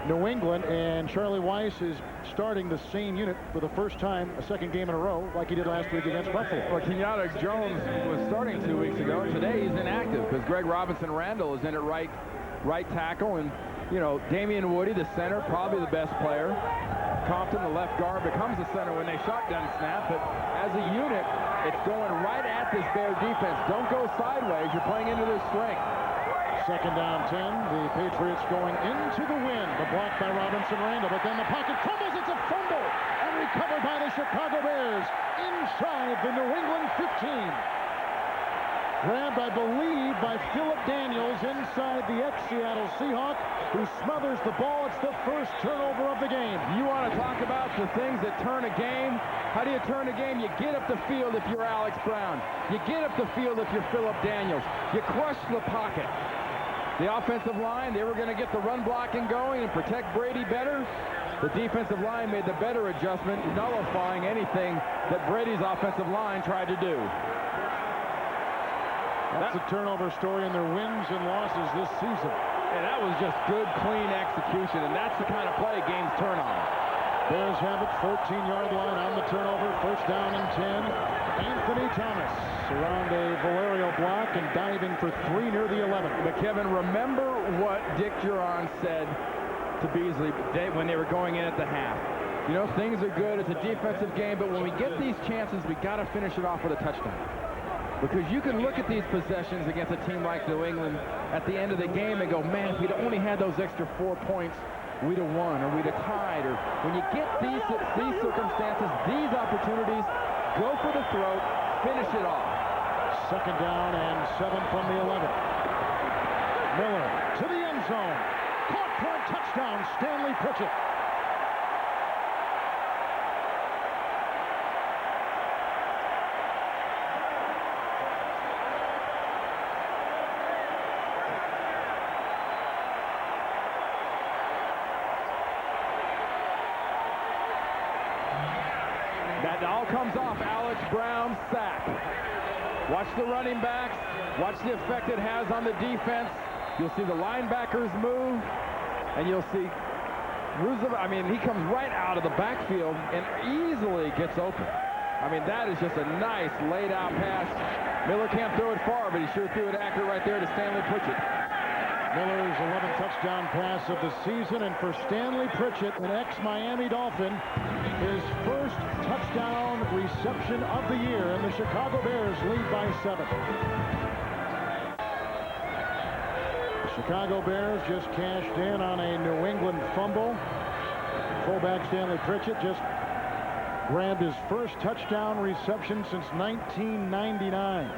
New England, and Charlie Weiss is starting the same unit for the first time, a second game in a row, like he did last week against Buffalo. Well, Kenyatta Jones was starting 2 weeks ago, and today he's inactive because Greg Robinson-Randall is in at right tackle, and you know, Damian Woody, the center, probably the best player. Compton, the left guard, becomes the center when they shotgun snap, but as a unit, it's going right at this Bear defense. Don't go sideways. You're playing into their strength. Second down 10. The Patriots going into the wind. The block by Robinson-Randall, but then the pocket crumbles. It's a fumble and recovered by the Chicago Bears inside the New England 15. Grabbed, I believe, by Philip Daniels inside the ex-Seattle Seahawk, who smothers the ball. It's the first turnover of the game. You want to talk about the things that turn a game? How do you turn a game? You get up the field if you're Alex Brown. You get up the field if you're Philip Daniels. You crush the pocket. The offensive line, they were going to get the run blocking going and protect Brady better. The defensive line made the better adjustment, nullifying anything that Brady's offensive line tried to do. That's a turnover story in their wins and losses this season. And that was just good, clean execution, and that's the kind of play games turn on. Bears have it, 14-yard line on the turnover, first down and 10. Anthony Thomas around a Valerio block and diving for 3 near the 11. But Kevin, remember what Dick Duran said to Beasley when they were going in at the half. You know, things are good, it's a defensive game, but when we get these chances, we got to finish it off with a touchdown. Because you can look at these possessions against a team like New England at the end of the game and go, man, if we'd only had those extra 4 points, we'd have won or we'd have tied. Or when you get these circumstances, these opportunities, go for the throat, finish it off. Second down and 7 from the 11. Miller to the end zone. Caught for a touchdown, Stanley Pritchett. That all comes off Alex Brown's sack. Watch the running backs. Watch the effect it has on the defense. You'll see the linebackers move, and you'll see Roosevelt. I mean, he comes right out of the backfield and easily gets open. I mean, that is just a nice laid-out pass. Miller can't throw it far, but he sure threw it accurate right there to Stanley Pritchett. Miller's 11th touchdown pass of the season, and for Stanley Pritchett, an ex-Miami Dolphin, his first touchdown reception of the year, and the Chicago Bears lead by 7. The Chicago Bears just cashed in on a New England fumble. Fullback Stanley Pritchett just grabbed his first touchdown reception since 1999.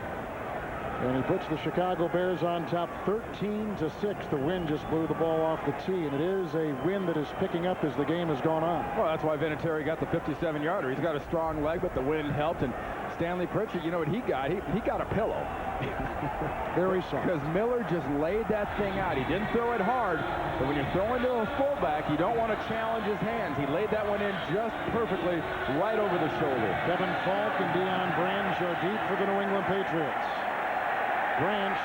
And he puts the Chicago Bears on top 13-6. The wind just blew the ball off the tee, and it is a wind that is picking up as the game has gone on. Well, that's why Vinatieri got the 57-yarder. He's got a strong leg, but the wind helped. And Stanley Pritchett, you know what he got? He got a pillow. Very soft. Because Miller just laid that thing out. He didn't throw it hard, but when you're throwing to a fullback, you don't want to challenge his hands. He laid that one in just perfectly right over the shoulder. Kevin Falk and Deion Branch are deep for the New England Patriots. Branch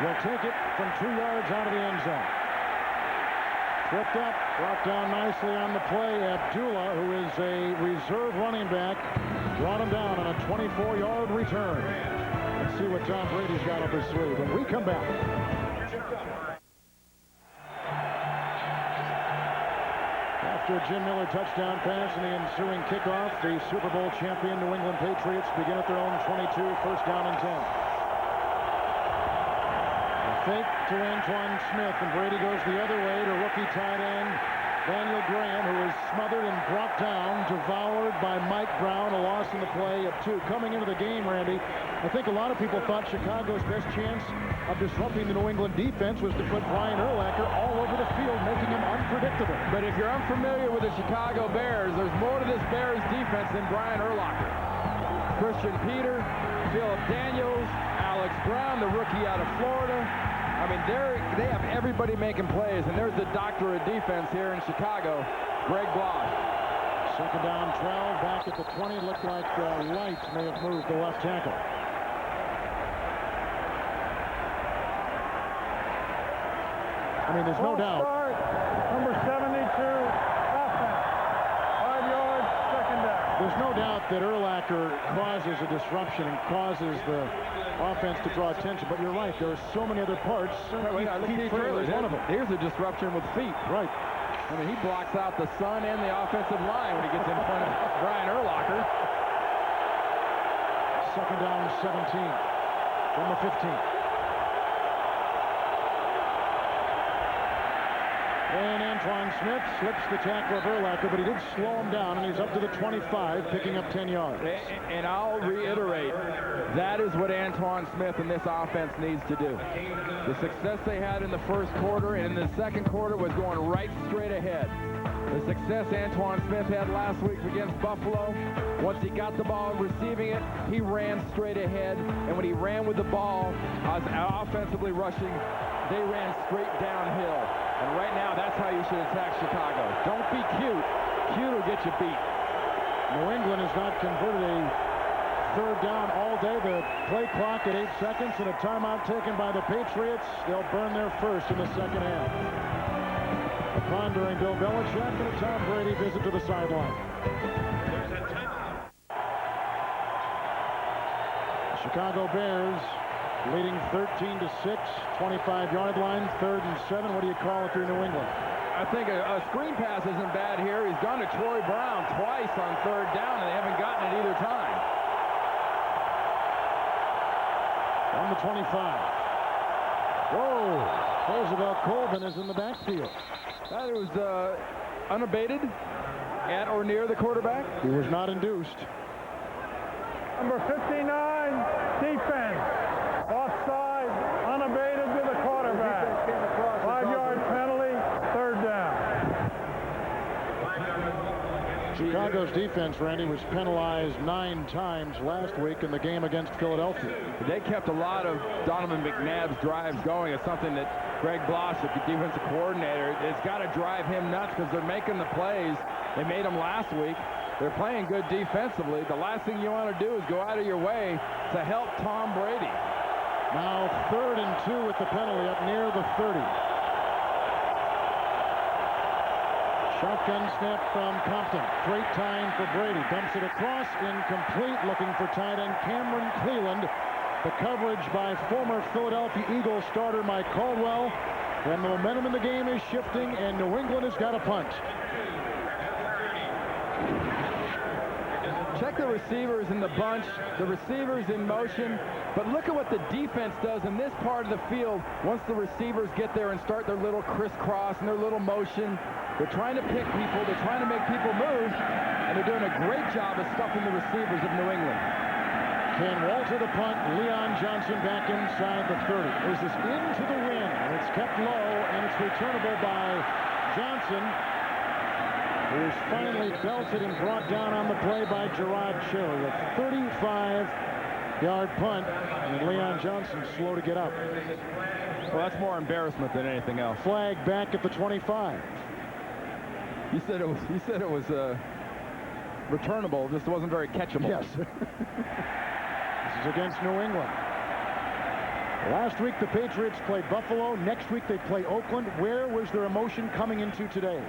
will take it from 2 yards out of the end zone. Tripped up, brought down nicely on the play. Abdullah, who is a reserve running back, brought him down on a 24-yard return. Let's see what Tom Brady's got up his sleeve when we come back. After a Jim Miller touchdown pass and the ensuing kickoff, the Super Bowl champion New England Patriots begin at their own 22, first down and 10. Fake to Antoine Smith, and Brady goes the other way to rookie tight end Daniel Graham, who is smothered and brought down, devoured by Mike Brown, a loss in the play of 2. Coming into the game, Randy, I think a lot of people thought Chicago's best chance of disrupting the New England defense was to put Brian Urlacher all over the field, making him unpredictable. But if you're unfamiliar with the Chicago Bears, there's more to this Bears defense than Brian Urlacher. Christian Peter, Philip Daniels, Alex Brown, the rookie out of Florida. I mean, they have everybody making plays, and there's the doctor of defense here in Chicago, Greg Block. Second down, 12, back at the 20. Looked like Light may have moved the left tackle. I mean, there's no doubt. Start, number 72, offense. 5 yards, second down. There's no doubt that Urlacher causes a disruption and causes the offense to draw attention, but you're right, there are so many other parts. Keith Traylor is one of them. Here's a disruption with feet. Right. I mean, he blocks out the sun and the offensive line when he gets in front of Brian Urlacher. Second down, 17 from the 15. And Antoine Smith slips the tackle of Urlacher, but he did slow him down, and he's up to the 25, picking up 10 yards. And I'll reiterate, that is what Antoine Smith and this offense needs to do. The success they had in the first quarter and in the second quarter was going right straight ahead. The success Antoine Smith had last week against Buffalo, once he got the ball receiving it, he ran straight ahead. And when he ran with the ball, offensively rushing, they ran straight downhill. And right now, that's how you should attack Chicago. Don't be cute. Cute will get you beat. New England has not converted a third down all day. The play clock at 8 seconds and a timeout taken by the Patriots. They'll burn their first in the second half. A pondering Bill Belichick and a Tom Brady visit to the sideline. The Chicago Bears leading 13-6, 25-yard line, 3rd and 7. What do you call it through New England? I think a screen pass isn't bad here. He's gone to Troy Brown twice on 3rd down, and they haven't gotten it either time. On the 25. Whoa! Roosevelt Colvin is in the backfield. That was unabated at or near the quarterback. He was not induced. Number 59, defense. Offside, unabated to the quarterback. 5-yard penalty, 3rd down. Chicago's defense, Randy, was penalized 9 times last week in the game against Philadelphia. They kept a lot of Donovan McNabb's drives going. It's something that Greg Bloss, the defensive coordinator, has got to drive him nuts because they're making the plays. They made them last week. They're playing good defensively. The last thing you want to do is go out of your way to help Tom Brady. Now 3rd and 2 with the penalty up near the 30. Shotgun snap from Compton. Great time for Brady. Dumps it across, incomplete, looking for tight end Cameron Cleveland. The coverage by former Philadelphia Eagles starter Mike Caldwell. And the momentum in the game is shifting, and New England has got a punt. Check the receivers in the bunch, the receivers in motion, but look at what the defense does in this part of the field once the receivers get there and start their little crisscross and their little motion. They're trying to pick people, they're trying to make people move, and they're doing a great job of stuffing the receivers of New England. Can Walter the punt, Leon Johnson back inside the 30. This is into the wind, and it's kept low, and it's returnable by Johnson, who's finally belted and brought down on the play by Gerard Cherry. A 35-yard punt, and Leon Johnson slow to get up. Well, that's more embarrassment than anything else. Flag back at the 25. You said it was returnable, just wasn't very catchable. Yes. This is against New England. Last week the Patriots played Buffalo. Next week they play Oakland. Where was their emotion coming into today?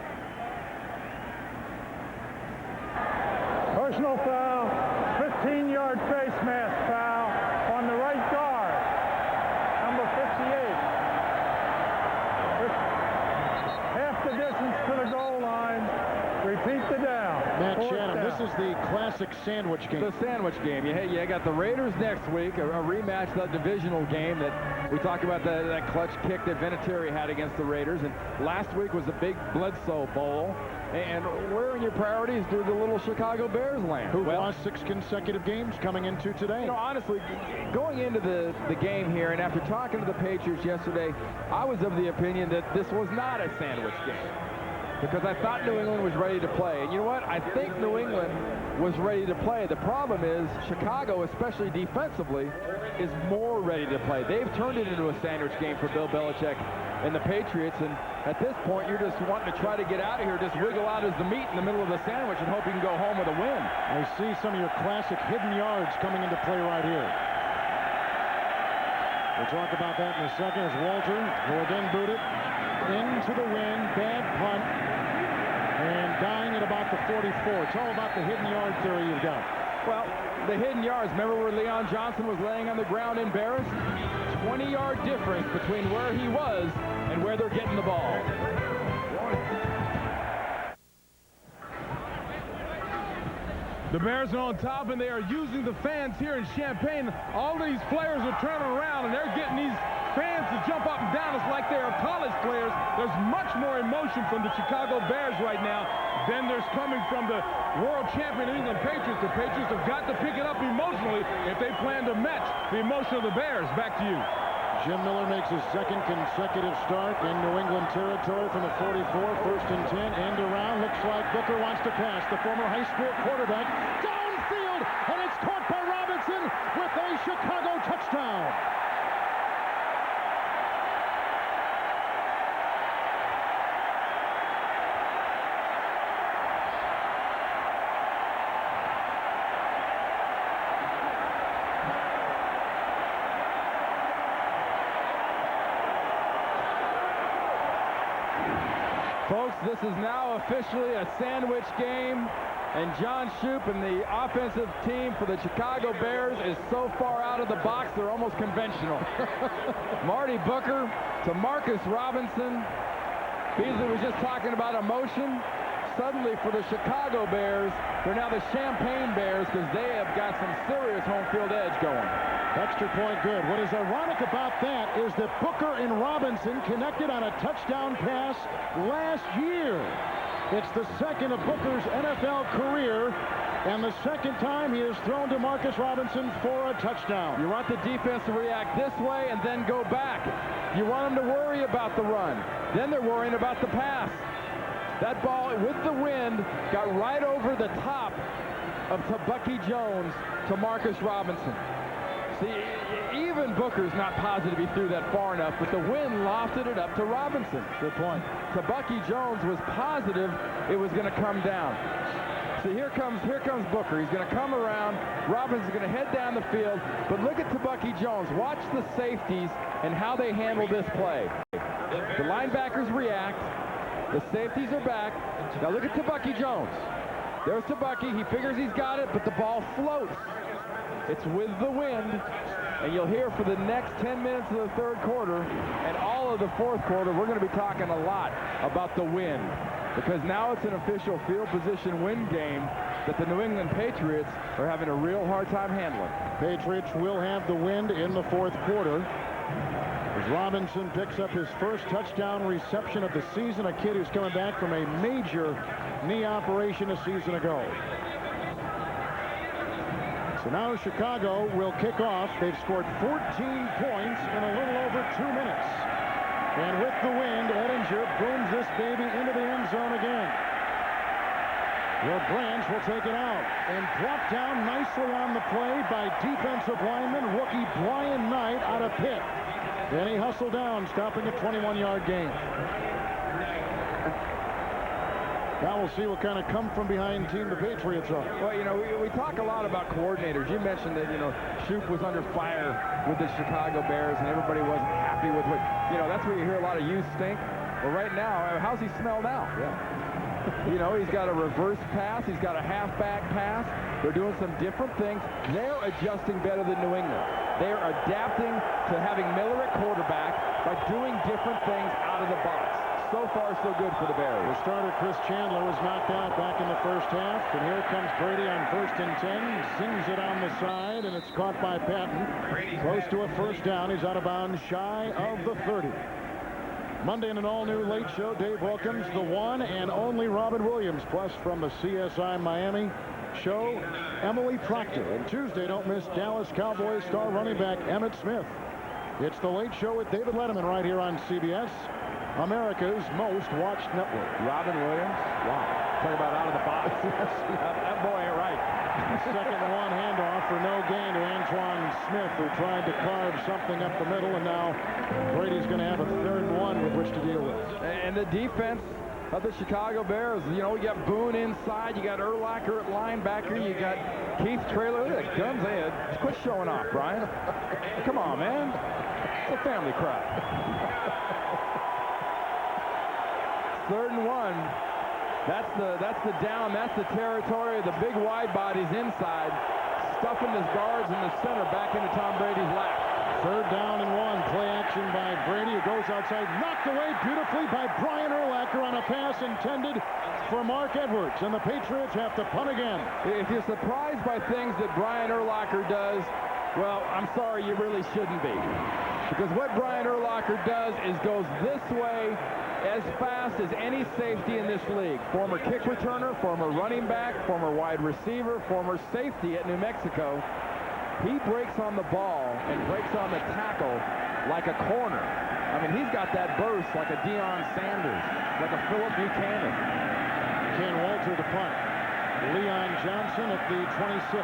Personal foul, 15-yard face mask foul on the right guard, number 58. Half the distance to the goal line, Repeat the down. Matt Fourth Shannon, down. this is the classic sandwich game. The sandwich game. You got the Raiders next week, a rematch of that divisional game that we talked about, that clutch kick that Vinatieri had against the Raiders. And last week was a big Bledsoe Bowl. And where in your priorities do the little Chicago Bears land? Who lost 6 consecutive games coming into today. You know, honestly, going into the game here, and after talking to the Patriots yesterday, I was of the opinion that this was not a sandwich game, because I thought New England was ready to play. And you know what? I think New England was ready to play. The problem is Chicago, especially defensively, is more ready to play. They've turned it into a sandwich game for Bill Belichick and the Patriots, and at this point, you're just wanting to try to get out of here, just wiggle out as the meat in the middle of the sandwich and hope you can go home with a win. I see some of your classic hidden yards coming into play right here. We'll talk about that in a second as Walter will again boot it into the wind. Bad punt. And dying at about the 44. It's all about the hidden yard theory you've got. Well, the hidden yards. Remember where Leon Johnson was laying on the ground embarrassed? 20-yard difference between where he was and where they're getting the ball. The Bears are on top, and they are using the fans here in Champaign. All of these players are turning around, and they're getting these fans to jump up and down. It's like they are college players. There's much more emotion from the Chicago Bears right now than there's coming from the world champion New England Patriots. The Patriots have got to pick it up emotionally if they plan to match the emotion of the Bears. Back to you. Jim Miller makes his 2nd consecutive start in New England territory from the 44, 1st and 10, end around. Looks like Booker wants to pass. The former high school quarterback downfield, and it's caught by Robinson with a Chicago touchdown. Folks, this is now officially a sandwich game, and John Shoup and the offensive team for the Chicago Bears is so far out of the box, they're almost conventional. Marty Booker to Marcus Robinson. Beasley was just talking about emotion. Suddenly for the Chicago Bears, they're now the Champaign Bears because they have got some serious home field edge going. Extra point good. What is ironic about that is that Booker and Robinson connected on a touchdown pass last year. It's the 2nd of Booker's NFL career, and the 2nd time he has thrown to Marcus Robinson for a touchdown. You want the defense to react this way and then go back. You want them to worry about the run. Then they're worrying about the pass. That ball, with the wind, got right over the top of Bucky Jones to Marcus Robinson. See, even Booker's not positive he threw that far enough, but the wind lofted it up to Robinson. Good point. So Bucky Jones was positive it was going to come down. See, here comes Booker. He's going to come around. Robinson's going to head down the field. But look at Bucky Jones. Watch the safeties and how they handle this play. The linebackers react. The safeties are back. Now look at Bucky Jones. There's Bucky. He figures he's got it, but the ball floats. It's with the wind, and you'll hear for the next 10 minutes of the 3rd quarter and all of the 4th quarter, we're going to be talking a lot about the wind, because now it's an official field position wind game that the New England Patriots are having a real hard time handling. Patriots will have the wind in the 4th quarter as Robinson picks up his first touchdown reception of the season, a kid who's coming back from a major knee operation a season ago. So now Chicago will kick off. They've scored 14 points in a little over 2 minutes. And with the wind, Ettinger booms this baby into the end zone again. LaGrange will take it out and brought down nicely on the play by defensive lineman rookie Brian Knight out of Pitt. Then he hustled down, stopping a 21-yard gain. Now we'll see what kind of come-from-behind team the Patriots are. Well, you know, we talk a lot about coordinators. You mentioned that, you know, Shoup was under fire with the Chicago Bears, and everybody wasn't happy with what, you know, that's where you hear a lot of "you stink." Well, right now, how's he smell now? Yeah. You know, he's got a reverse pass. He's got a halfback pass. They're doing some different things. They're adjusting better than New England. They're adapting to having Miller at quarterback by doing different things out of the box. so far so good for the Bears. The starter, Chris Chandler, was knocked out back in the first half. And here comes Brady on 1st and 10. Sings it on the side, and it's caught by Patton. Close to a first down. He's out of bounds shy of the 30. Monday in an all-new late show, Dave Wilkins, the one and only Robin Williams, plus from the CSI Miami show, Emily Proctor. And Tuesday, don't miss Dallas Cowboys star running back Emmitt Smith. It's the Late Show with David Letterman right here on CBS, America's most watched network. Robin Williams, wow. Talk about out of the box. That boy ain't right. Second and 1 handoff for no gain to Antoine Smith, who tried to carve something up the middle, and now Brady's going to have a 3rd and 1 with which to deal with. And the defense of the Chicago Bears, you know, you got Boone inside, you got Urlacher at linebacker, you got Keith Traylor. Look at that guns ahead. Quit showing off, Brian. Come on, man. It's a family crowd. 3rd and 1. That's the down. That's the territory of the big wide bodies inside, stuffing his guards in the center back into Tom Brady's lap. 3rd down and 1. Play action by Brady, who goes outside, knocked away beautifully by Brian Urlacher on a pass intended for Mark Edwards, and the Patriots have to punt again. If you're surprised by things that Brian Urlacher does, well, I'm sorry, you really shouldn't be. Because what Brian Urlacher does is goes this way as fast as any safety in this league. Former kick returner, former running back, former wide receiver, former safety at New Mexico. He breaks on the ball and breaks on the tackle like a corner. I mean, he's got that burst like a Deion Sanders, like a Philip Buchanan. Ken Walter to punt. Leon Johnson at the 26.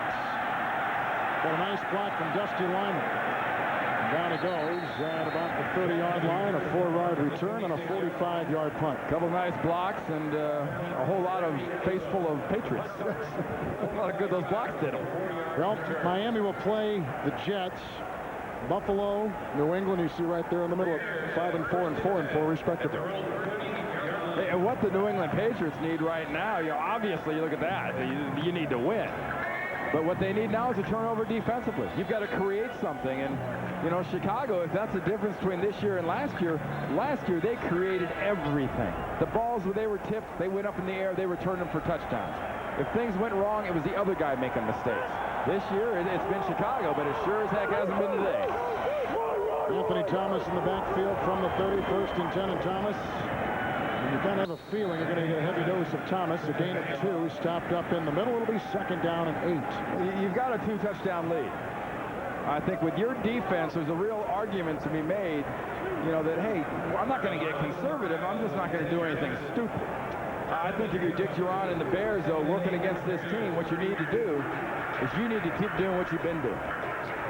Got a nice block from Dusty Lyman. Down he goes at about the 30-yard line, a 4-yard return and a 45-yard punt. Couple nice blocks and a whole lot of face full of Patriots. A lot of good those blocks did them. Well, Miami will play the Jets, Buffalo, New England. You see right there in the middle of 5-4 and 4-4 respectively. And what the New England Patriots need right now, you know, obviously you look at that, you need to win. But what they need now is a turnover defensively. You've got to create something. And, you know, Chicago, if that's the difference between this year and last year they created everything. The balls where they were tipped, they went up in the air, they returned them for touchdowns. If things went wrong, it was the other guy making mistakes. This year, it's been Chicago, but it sure as heck hasn't been today. Anthony Thomas in the backfield from the 31st and 10, and Thomas, and you kind of have a feeling you're going to get a heavy dose of Thomas. A gain of 2, stopped up in the middle. It'll be 2nd down and 8. You've got a 2-touchdown lead. I think with your defense, there's a real argument to be made, you know, that, hey, I'm not going to get conservative. I'm just not going to do anything stupid. I think if you're Dick Duran and the Bears, though, working against this team, what you need to do is you need to keep doing what you've been doing.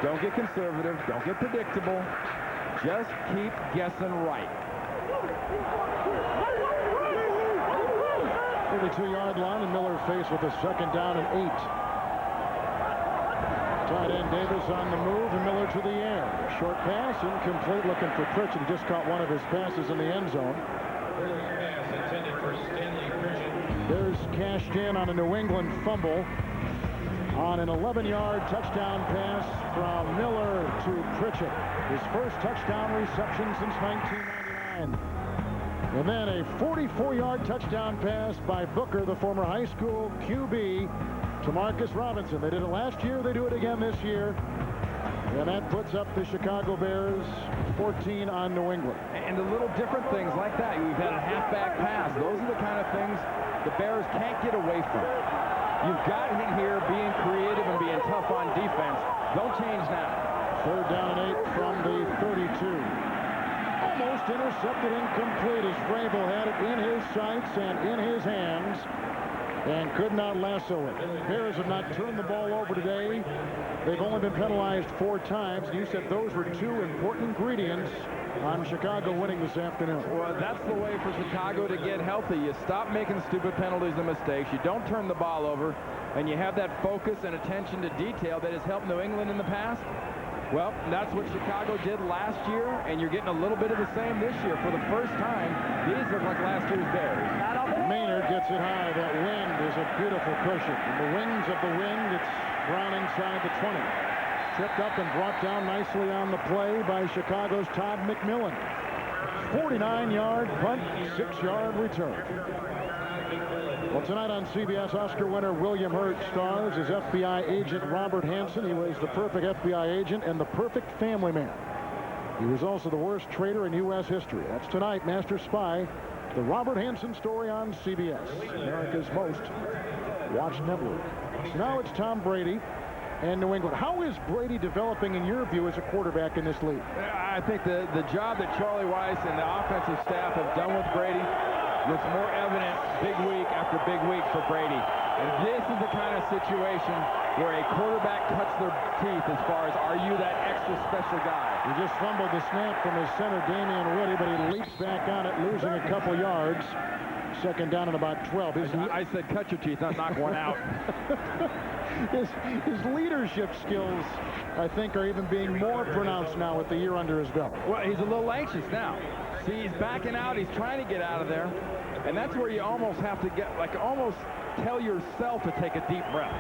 Don't get conservative. Don't get predictable. Just keep guessing right. 32-yard line, and Miller faced with a 2nd down and 8. Tight end Davis on the move, and Miller to the air. Short pass, incomplete, looking for Pritchett. He just caught one of his passes in the end zone. Bears cashed in on a New England fumble on an 11-yard touchdown pass from Miller to Pritchett. His first touchdown reception since 1999. And then a 44-yard touchdown pass by Booker, the former high school QB, to Marcus Robinson. They did it last year. They do it again this year. And that puts up the Chicago Bears 14 on New England. And the little different things like that. You've had a halfback pass. Those are the kind of things the Bears can't get away from. You've got him here being creative and being tough on defense. Don't change now. 3rd down and 8 from the 32. Almost intercepted, incomplete, as Vrabel had it in his sights and in his hands and could not lasso it. The Bears have not turned the ball over today. They've only been penalized 4 times. You said those were 2 important ingredients on Chicago winning this afternoon. Well, that's the way for Chicago to get healthy. You stop making stupid penalties and mistakes. You don't turn the ball over, and you have that focus and attention to detail that has helped New England in the past. Well, that's what Chicago did last year, and you're getting a little bit of the same this year. For the first time, these look like last year's Bears. Maynard gets it high. That wind is a beautiful cushion. In the wings of the wind, it's Brown inside the 20. Tripped up and brought down nicely on the play by Chicago's Todd McMillan. 49-yard punt, 6-yard return. Well, tonight on CBS, Oscar winner William Hurt stars as FBI agent Robert Hansen. He was the perfect FBI agent and the perfect family man. He was also the worst traitor in U.S. history. That's tonight, Master Spy, the Robert Hansen story on CBS, America's most watched network. Now it's Tom Brady and New England. How is Brady developing, in your view, as a quarterback in this league? I think the job that Charlie Weiss and the offensive staff have done with Brady was more evident big week after big week for Brady. And this is the kind of situation where a quarterback cuts their teeth as far as, are you that extra special guy? He just fumbled the snap from his center, Damian Woody, but he leaps back on it, losing a couple yards. Second down and about 12. I said cut your teeth, not knock one out. His leadership skills, I think, are even being more pronounced now with the year under his belt. Well, he's a little anxious now. See, he's backing out. He's trying to get out of there. And that's where you almost have to almost tell yourself to take a deep breath.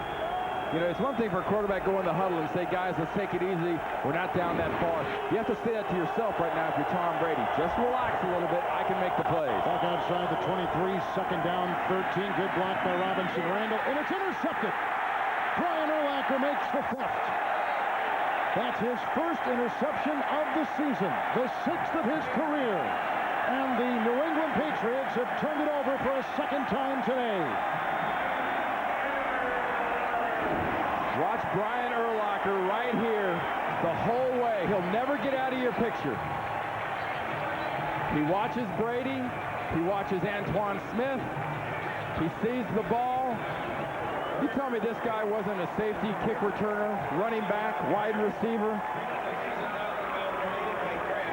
You know, it's one thing for a quarterback go in the huddle and say, guys, let's take it easy. We're not down that far. You have to say that to yourself right now if you're Tom Brady. Just relax a little bit. I can make the plays. Back outside the 23, second down, 13. Good block by Robinson Randall, and it's intercepted. Brian Urlacher makes the theft. That's his first interception of the season, the 6th of his career. And the New England Patriots have turned it over for a second time today. Watch Brian Urlacher right here the whole way. He'll never get out of your picture. He watches Brady. He watches Antoine Smith. He sees the ball. You tell me this guy wasn't a safety, kick returner, running back, wide receiver.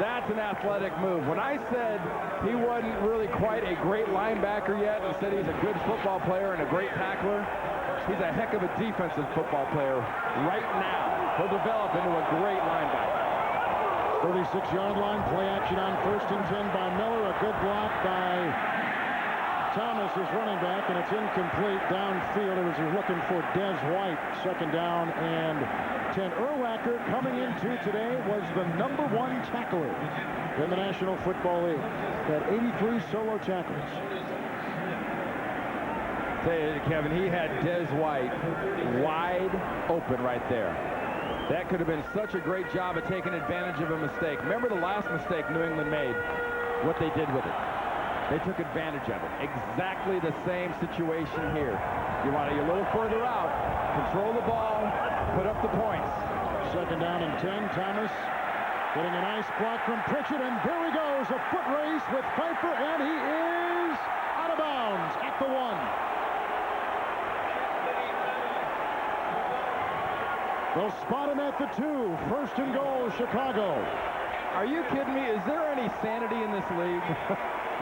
That's an athletic move. When I said he wasn't really quite a great linebacker yet and said he's a good football player and a great tackler, he's a heck of a defensive football player right now. He'll develop into a great linebacker. 36-yard line, play action on 1st and 10 by Miller. A good block by Thomas, is running back, and it's incomplete downfield. It was looking for Des White. Second down and 10. Urlacher, coming into today, was the #1 tackler in the National Football League. Had 83 solo tackles. Tell you, Kevin, he had Des White wide open right there. That could have been such a great job of taking advantage of a mistake. Remember the last mistake New England made, what they did with it. They took advantage of it. Exactly the same situation here. You want to get a little further out, control the ball, put up the points. Second down and 10. Thomas getting a nice block from Pritchett, and there he goes. A foot race with Pfeiffer, and he is out of bounds at the 1. They'll spot him at the 2. First and goal, Chicago. Are you kidding me? Is there any sanity in this league?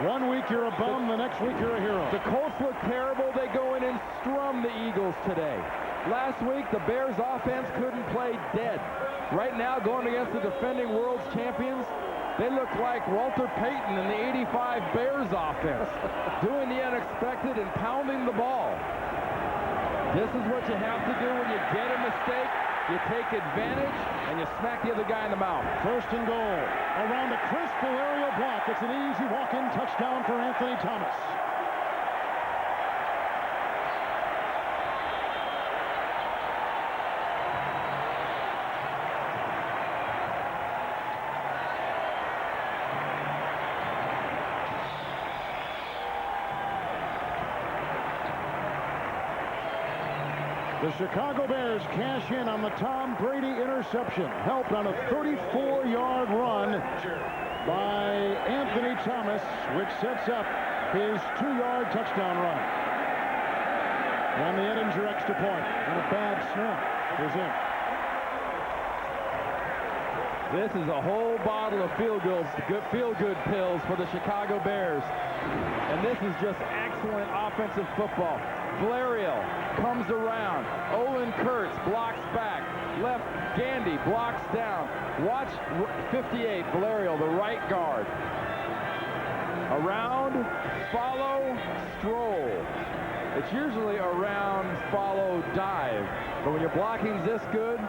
One week you're a bum, the next week you're a hero. The Colts look terrible. They go in and strum the Eagles today. Last week, the Bears offense couldn't play dead. Right now, going against the defending world champions, they look like Walter Payton and the '85 Bears offense, doing the unexpected and pounding the ball. This is what you have to do when you get a mistake. You take advantage, and you smack the other guy in the mouth. First and goal. Around a crisp aerial block. It's an easy walk-in touchdown for Anthony Thomas. The Chicago Bears cash in on the Tom Brady interception, helped on a 34-yard run by Anthony Thomas, which sets up his 2-yard touchdown run. And the Ettinger extra point, and a bad snap is in. This is a whole bottle of feel-good pills for the Chicago Bears. And this is just excellent offensive football. Valerio comes around. Olin Kurtz blocks back. Left, Gandy blocks down. Watch 58, Valerio, the right guard. Around, follow, stroll. It's usually around, follow, dive. But when your blocking's this good,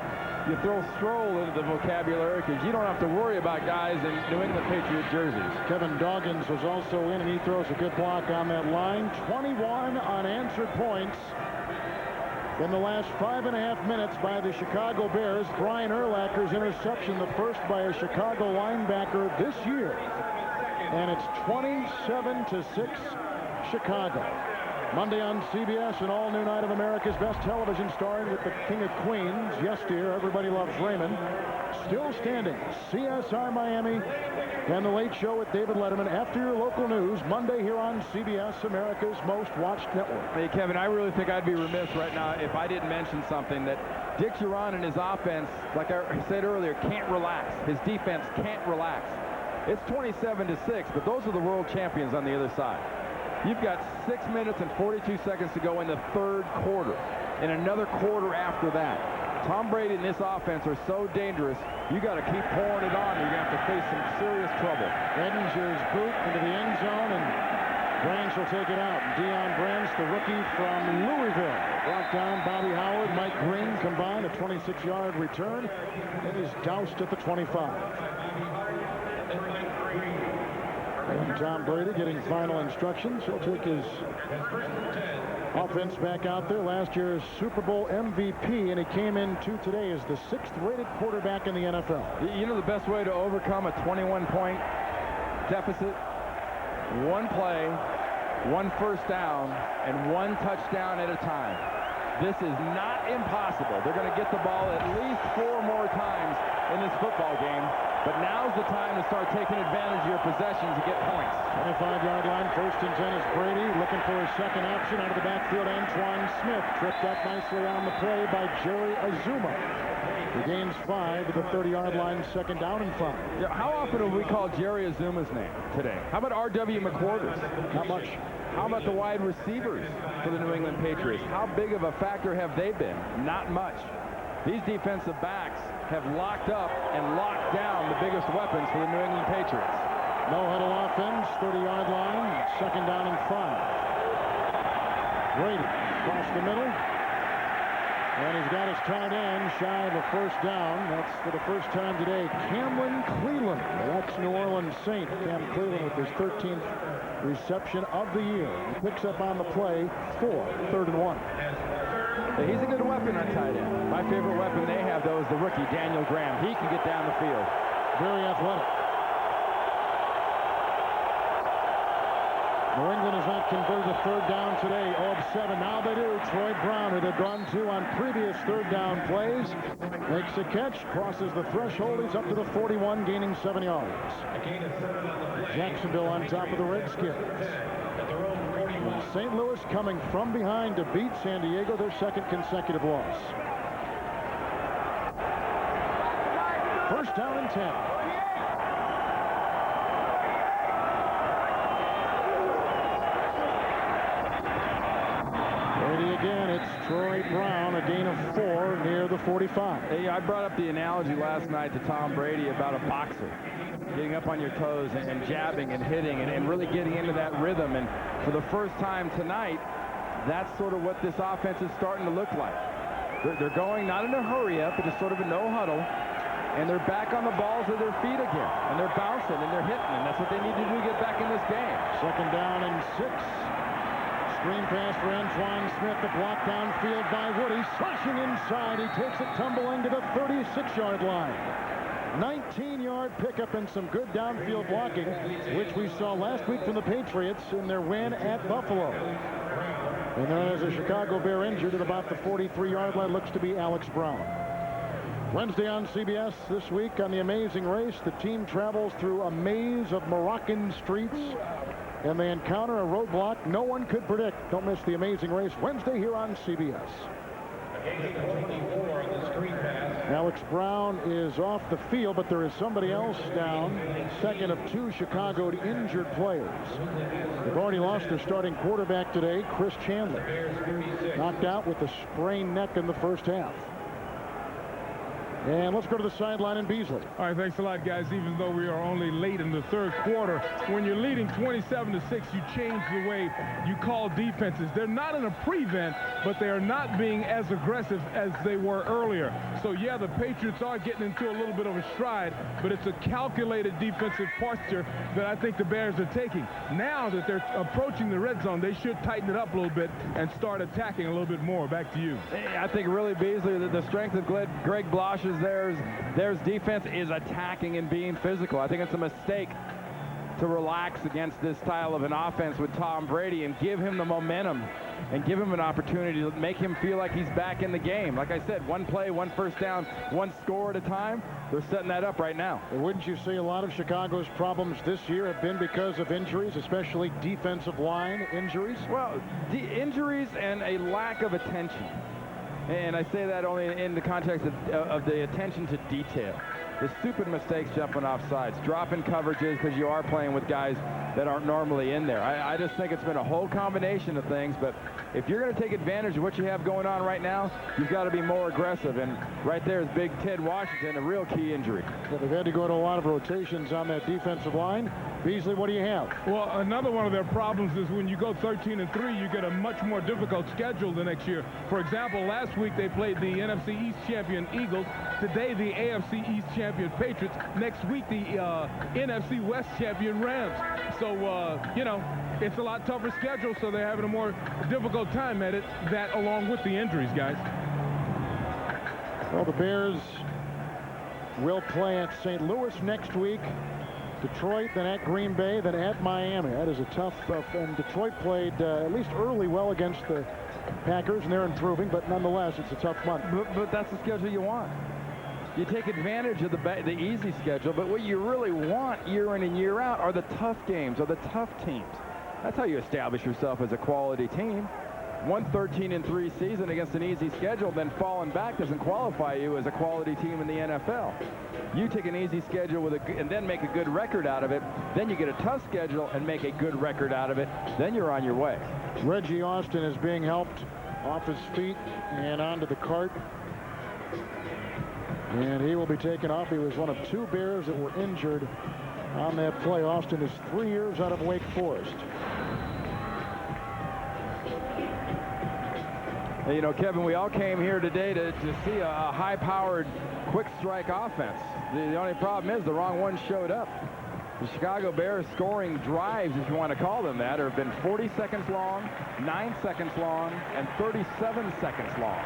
you throw Stroll into the vocabulary because you don't have to worry about guys in New England Patriot jerseys. Kevin Doggins was also in, and he throws a good block on that line. 21 unanswered points in the last 5.5 minutes by the Chicago Bears. Brian Urlacher's interception, the first by a Chicago linebacker this year. And it's 27-6 Chicago. Monday on CBS, an all-new night of America's Best Television, starring with the King of Queens. Yes, dear, everybody loves Raymond. Still standing, CSI Miami and The Late Show with David Letterman. After your local news, Monday here on CBS, America's most watched network. Hey, Kevin, I really think I'd be remiss right now if I didn't mention something that Dick Jauron and his offense, like I said earlier, can't relax. His defense can't relax. It's 27-6, but those are the world champions on the other side. You've got 6 minutes and 42 seconds to go in the third quarter, and another quarter after that. Tom Brady and this offense are so dangerous, you got to keep pouring it on. You're going to have to face some serious trouble. Edinger's boot into the end zone, and Branch will take it out. Deion Branch, the rookie from Louisville, brought down Bobby Howard. Mike Green combined a 26-yard return, and is doused at the 25. And Tom Brady getting final instructions. He'll take his offense back out there. Last year's Super Bowl MVP, and he came into today as the 6th-rated quarterback in the NFL. You know the best way to overcome a 21-point deficit? One play, one first down, and one touchdown at a time. This is not impossible. They're going to get the ball at least 4 more times in this football game. But now's the time to start taking advantage of your possessions to get points. 25-yard line, 1st and 10 is Brady looking for his second option out of the backfield. Antoine Smith tripped up nicely on the play by Jerry Azuma. He gains 5 to the 30-yard line, 2nd down and 5. Yeah, how often have we called Jerry Azuma's name today? How about R.W. McQuarters? Not much. How about the wide receivers for the New England Patriots? How big of a factor have they been? Not much. These defensive backs have locked up and locked down the biggest weapons for the New England Patriots. No huddle offense, 30-yard line, 2nd down and 5. Brady across the middle. And he's got his tight end shy of a first down. That's for the first time today. Cameron Cleveland, the ex-New Orleans Saint. Cam Cleveland with his 13th reception of the year. He picks up on the play for 3rd and 1. He's a good weapon on tight end. My favorite weapon they have, though, is the rookie, Daniel Graham. He can get down the field. Very athletic. New England has not converted a 3rd down today. 0 of 7. Now they do. Troy Brown, who they've gone to on previous 3rd down plays, makes a catch, crosses the threshold. He's up to the 41, gaining 7 yards. Jacksonville on top of the Redskins. St. Louis coming from behind to beat San Diego, their 2nd consecutive loss. 1st down and 10. Brady again, it's Troy Brown, a gain of 4 near the 45. Hey, I brought up the analogy last night to Tom Brady about a boxer. Getting up on your toes and jabbing and hitting and really getting into that rhythm. And for the first time tonight, that's sort of what this offense is starting to look like. They're going not in a hurry up, but just sort of a no huddle. And they're back on the balls of their feet again. And they're bouncing and they're hitting. And that's what they need to do to get back in this game. 2nd down and 6. Screen pass for Antoine Smith. The block downfield by Woody. Slashing inside. He takes it tumbling to the 36-yard line. 19-yard pickup and some good downfield blocking, which we saw last week from the Patriots in their win at Buffalo. And then as a Chicago Bear injured at about the 43-yard line, looks to be Alex Brown. Wednesday on CBS this week on The Amazing Race, the team travels through a maze of Moroccan streets, and they encounter a roadblock no one could predict. Don't miss The Amazing Race Wednesday here on CBS. Alex Brown is off the field, but there is somebody else down. 2nd of 2 Chicago injured players. They've already lost their starting quarterback today, Chris Chandler. Knocked out with a sprained neck in the first half. And let's go to the sideline in Beasley. All right, thanks a lot, guys. Even though we are only late in the third quarter, when you're leading 27-6, you change the way you call defenses. They're not in a prevent, but they are not being as aggressive as they were earlier. So, yeah, the Patriots are getting into a little bit of a stride, but it's a calculated defensive posture that I think the Bears are taking. Now that they're approaching the red zone, they should tighten it up a little bit and start attacking a little bit more. Back to you. I think really, Beasley, the strength of Greg Blosch's Bears defense is attacking and being physical. I think it's a mistake to relax against this style of an offense with Tom Brady and give him the momentum and give him an opportunity to make him feel like he's back in the game. Like I said, one play, one first down, one score at a time. They're setting that up right now. And wouldn't you say a lot of Chicago's problems this year have been because of injuries, especially defensive line injuries? Well, injuries and a lack of attention. And I say that only in the context of the attention to detail. The stupid mistakes jumping off sides, dropping coverages because you are playing with guys that aren't normally in there. I just think it's been a whole combination of things, but if you're going to take advantage of what you have going on right now, you've got to be more aggressive, and right there is Big Ted Washington, a real key injury. Well, they've had to go to a lot of rotations on that defensive line. Beasley, what do you have? Well, another one of their problems is when you go 13-3, you get a much more difficult schedule the next year. For example, last week they played the NFC East champion Eagles. Today, the AFC East champion Patriots. Next week, the NFC West champion Rams. So, you know, it's a lot tougher schedule, so they're having a more difficult time at it, that along with the injuries, guys. Well, the Bears will play at St. Louis next week, Detroit, then at Green Bay, then at Miami. That is a tough, and Detroit played at least early well against the Packers, and they're improving, but nonetheless, it's a tough month. But that's the schedule you want. You take advantage of the easy schedule, but what you really want year in and year out are the tough games, or the tough teams. That's how you establish yourself as a quality team. One 13-3 season against an easy schedule, then falling back doesn't qualify you as a quality team in the NFL. You take an easy schedule and then make a good record out of it. Then you get a tough schedule and make a good record out of it. Then you're on your way. Reggie Austin is being helped off his feet and onto the cart. And he will be taken off. He was one of two Bears that were injured on that play. Austin is 3 years out of Wake Forest. You know, Kevin, we all came here today to see a high-powered, quick-strike offense. The only problem is the wrong one showed up. The Chicago Bears scoring drives, if you want to call them that, have been 40 seconds long, 9 seconds long, and 37 seconds long.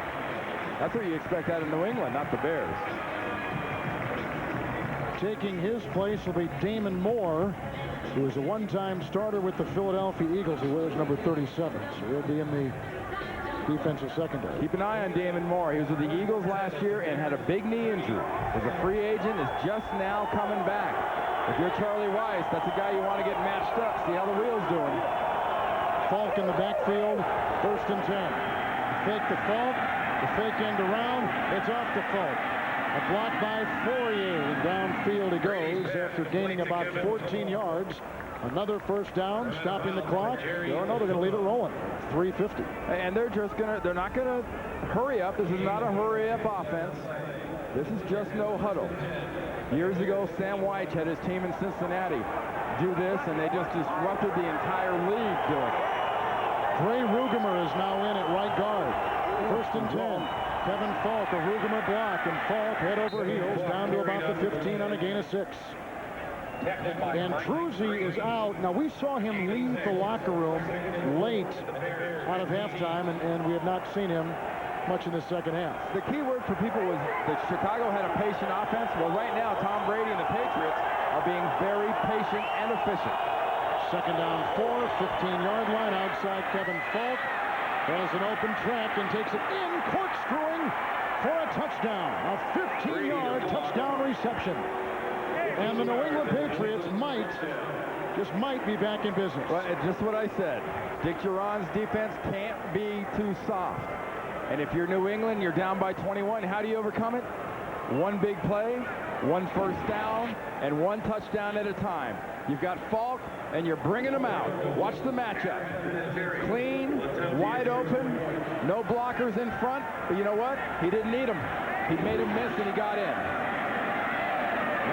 That's what you expect out of New England, not the Bears. Taking his place will be Damon Moore, who is a one-time starter with the Philadelphia Eagles. He wears number 37, so he'll be in the defensive secondary. Keep an eye on Damon Moore. He was with the Eagles last year and had a big knee injury. As a free agent, is just now coming back. If you're Charlie Weiss, that's a guy you want to get matched up, see how the wheel's doing. Falk in the backfield, 1st and 10. Fake to Falk, the fake end around, it's off to Falk. A block by Fourier, and downfield he goes after gaining about 14 yards. Another first down, stopping the clock. No, they're going to leave it rolling. 3:50. And they're not gonna hurry up. This is not a hurry up offense. This is just no huddle. Years ago, Sam White had his team in Cincinnati do this, and they just disrupted the entire league doing it. Trey Rugemer is now in at right guard. 1st and 10. Kevin Falk, a Rugemer block, and Falk head over heels down to about the 15 on a gain of 6. And Truzzi is out. Now, we saw him leave the locker room late out of halftime, and we have not seen him much in the second half. The key word for people was that Chicago had a patient offense. Well, right now, Tom Brady and the Patriots are being very patient and efficient. 2nd down 4, 15-yard line outside. Kevin Falk has an open track and takes it in, corkscrewing for a touchdown. A 15-yard touchdown reception. And the New England Patriots just might be back in business. Well, it's just what I said. Dick Duran's defense can't be too soft. And if you're New England, you're down by 21. How do you overcome it? One big play, one first down, and one touchdown at a time. You've got Falk, and you're bringing him out. Watch the matchup. Clean, wide open, no blockers in front. But you know what? He didn't need them. He made him miss, and he got in.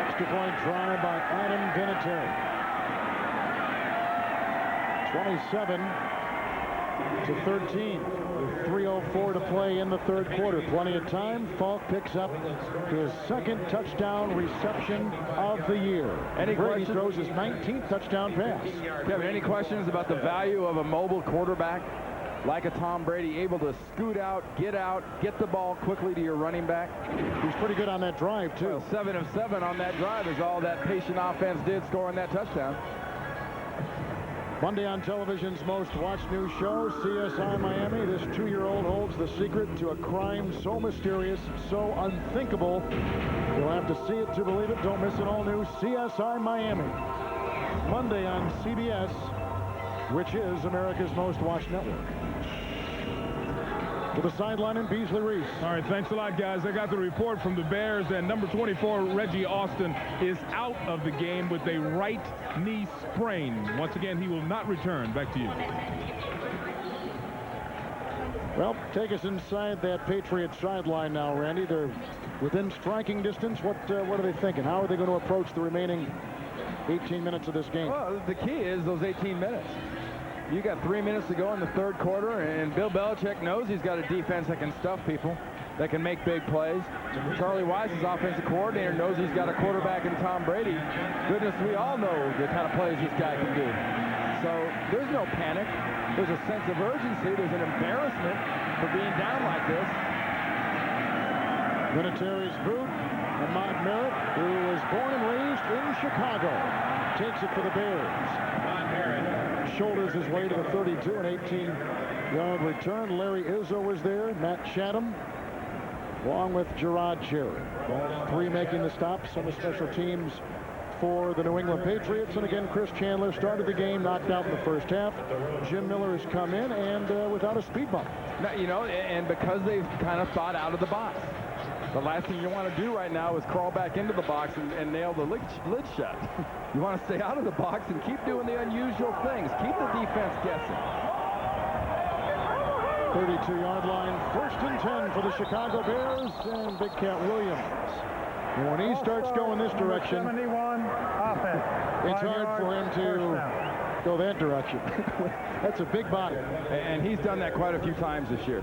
Extra point try by Adam Vinatieri. 27-13 with 3:04 to play in the third quarter. Plenty of time. Falk picks up his second touchdown reception of the year. Brady throws his 19th touchdown pass. Kevin, any questions about the value of a mobile quarterback like a Tom Brady, able to scoot out, get the ball quickly to your running back? He's pretty good on that drive, too. Well, 7 of 7 on that drive is all that patient offense did, scoring that touchdown. Monday on television's most watched new show, CSI Miami. This 2-year-old holds the secret to a crime so mysterious, so unthinkable. You'll have to see it to believe it. Don't miss an all-new CSI Miami. Monday on CBS, which is America's most watched network. To the sideline in Beasley Reese. All right, thanks a lot, guys. I got the report from the Bears, and number 24, Reggie Austin, is out of the game with a right knee sprain. Once again, he will not return. Back to you. Well, take us inside that Patriots sideline now, Randy. They're within striking distance. What are they thinking? How are they going to approach the remaining 18 minutes of this game? Well, the key is those 18 minutes. You got 3 minutes to go in the third quarter, and Bill Belichick knows he's got a defense that can stuff people, that can make big plays. Charlie Weiss, his offensive coordinator, knows he's got a quarterback in Tom Brady. Goodness, we all know the kind of plays this guy can do. So there's no panic. There's a sense of urgency. There's an embarrassment for being down like this. Vinatieri's boot. Ahmad Merritt, who was born and raised in Chicago, takes it for the Bears. Shoulders his way to the 32, an 18-yard return. Larry Izzo was there. Matt Chatham, along with Gerard Cherry. All three making the stops on the special teams for the New England Patriots. And again, Chris Chandler started the game, knocked out in the first half. Jim Miller has come in and without a speed bump. Now, you know, and because they've kind of thought out of the box. The last thing you want to do right now is crawl back into the box and nail the lid shut. You want to stay out of the box and keep doing the unusual things. Keep the defense guessing. 32-yard line, 1st and 10 for the Chicago Bears, and Big Cat Williams. And when he starts going this direction, 71 offense. It's hard for him to go that direction. That's a big body. And he's done that quite a few times this year.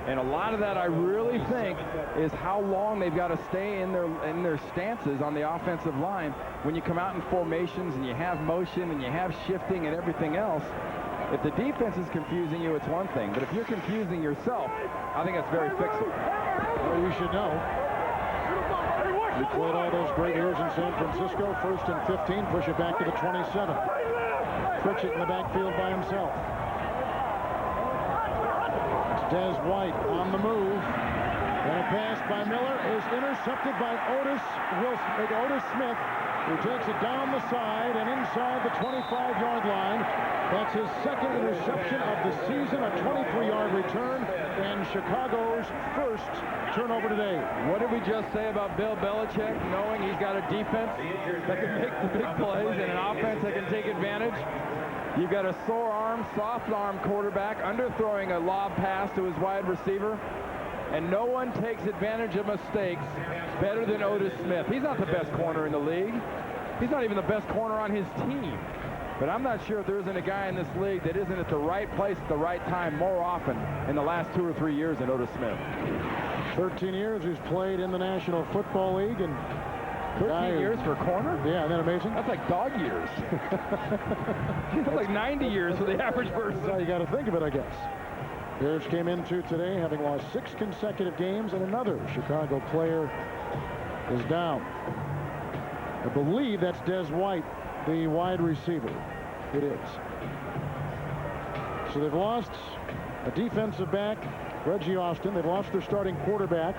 And a lot of that, I really think, is how long they've got to stay in their stances on the offensive line. When you come out in formations and you have motion and you have shifting and everything else, if the defense is confusing you, it's one thing. But if you're confusing yourself, I think that's very fixable. Well, you should know. He played all those great years in San Francisco. 1st and 15, push it back to the 27. Pritchett in the backfield by himself. Des White on the move. And a pass by Miller is intercepted by Otis Smith, who takes it down the side and inside the 25-yard line. That's his second interception of the season, a 23-yard return, and Chicago's first turnover today. What did we just say about Bill Belichick, knowing he's got a defense that can make the big plays and an offense that can take advantage? You've got a sore arm, soft arm quarterback underthrowing a lob pass to his wide receiver, and no one takes advantage of mistakes better than Otis Smith. He's not the best corner in the league. He's not even the best corner on his team. But I'm not sure if there isn't a guy in this league that isn't at the right place at the right time more often in the last 2 or 3 years than Otis Smith. 13 years he's played in the National Football League, and 13 years for a corner? Yeah, isn't that amazing? That's like dog years. That's like 90 years for the average person. That's how you got to think of it, I guess. Bears came into today having lost 6 consecutive games, and another Chicago player is down. I believe that's Des White, the wide receiver. It is. So they've lost a defensive back, Reggie Austin. They've lost their starting quarterback.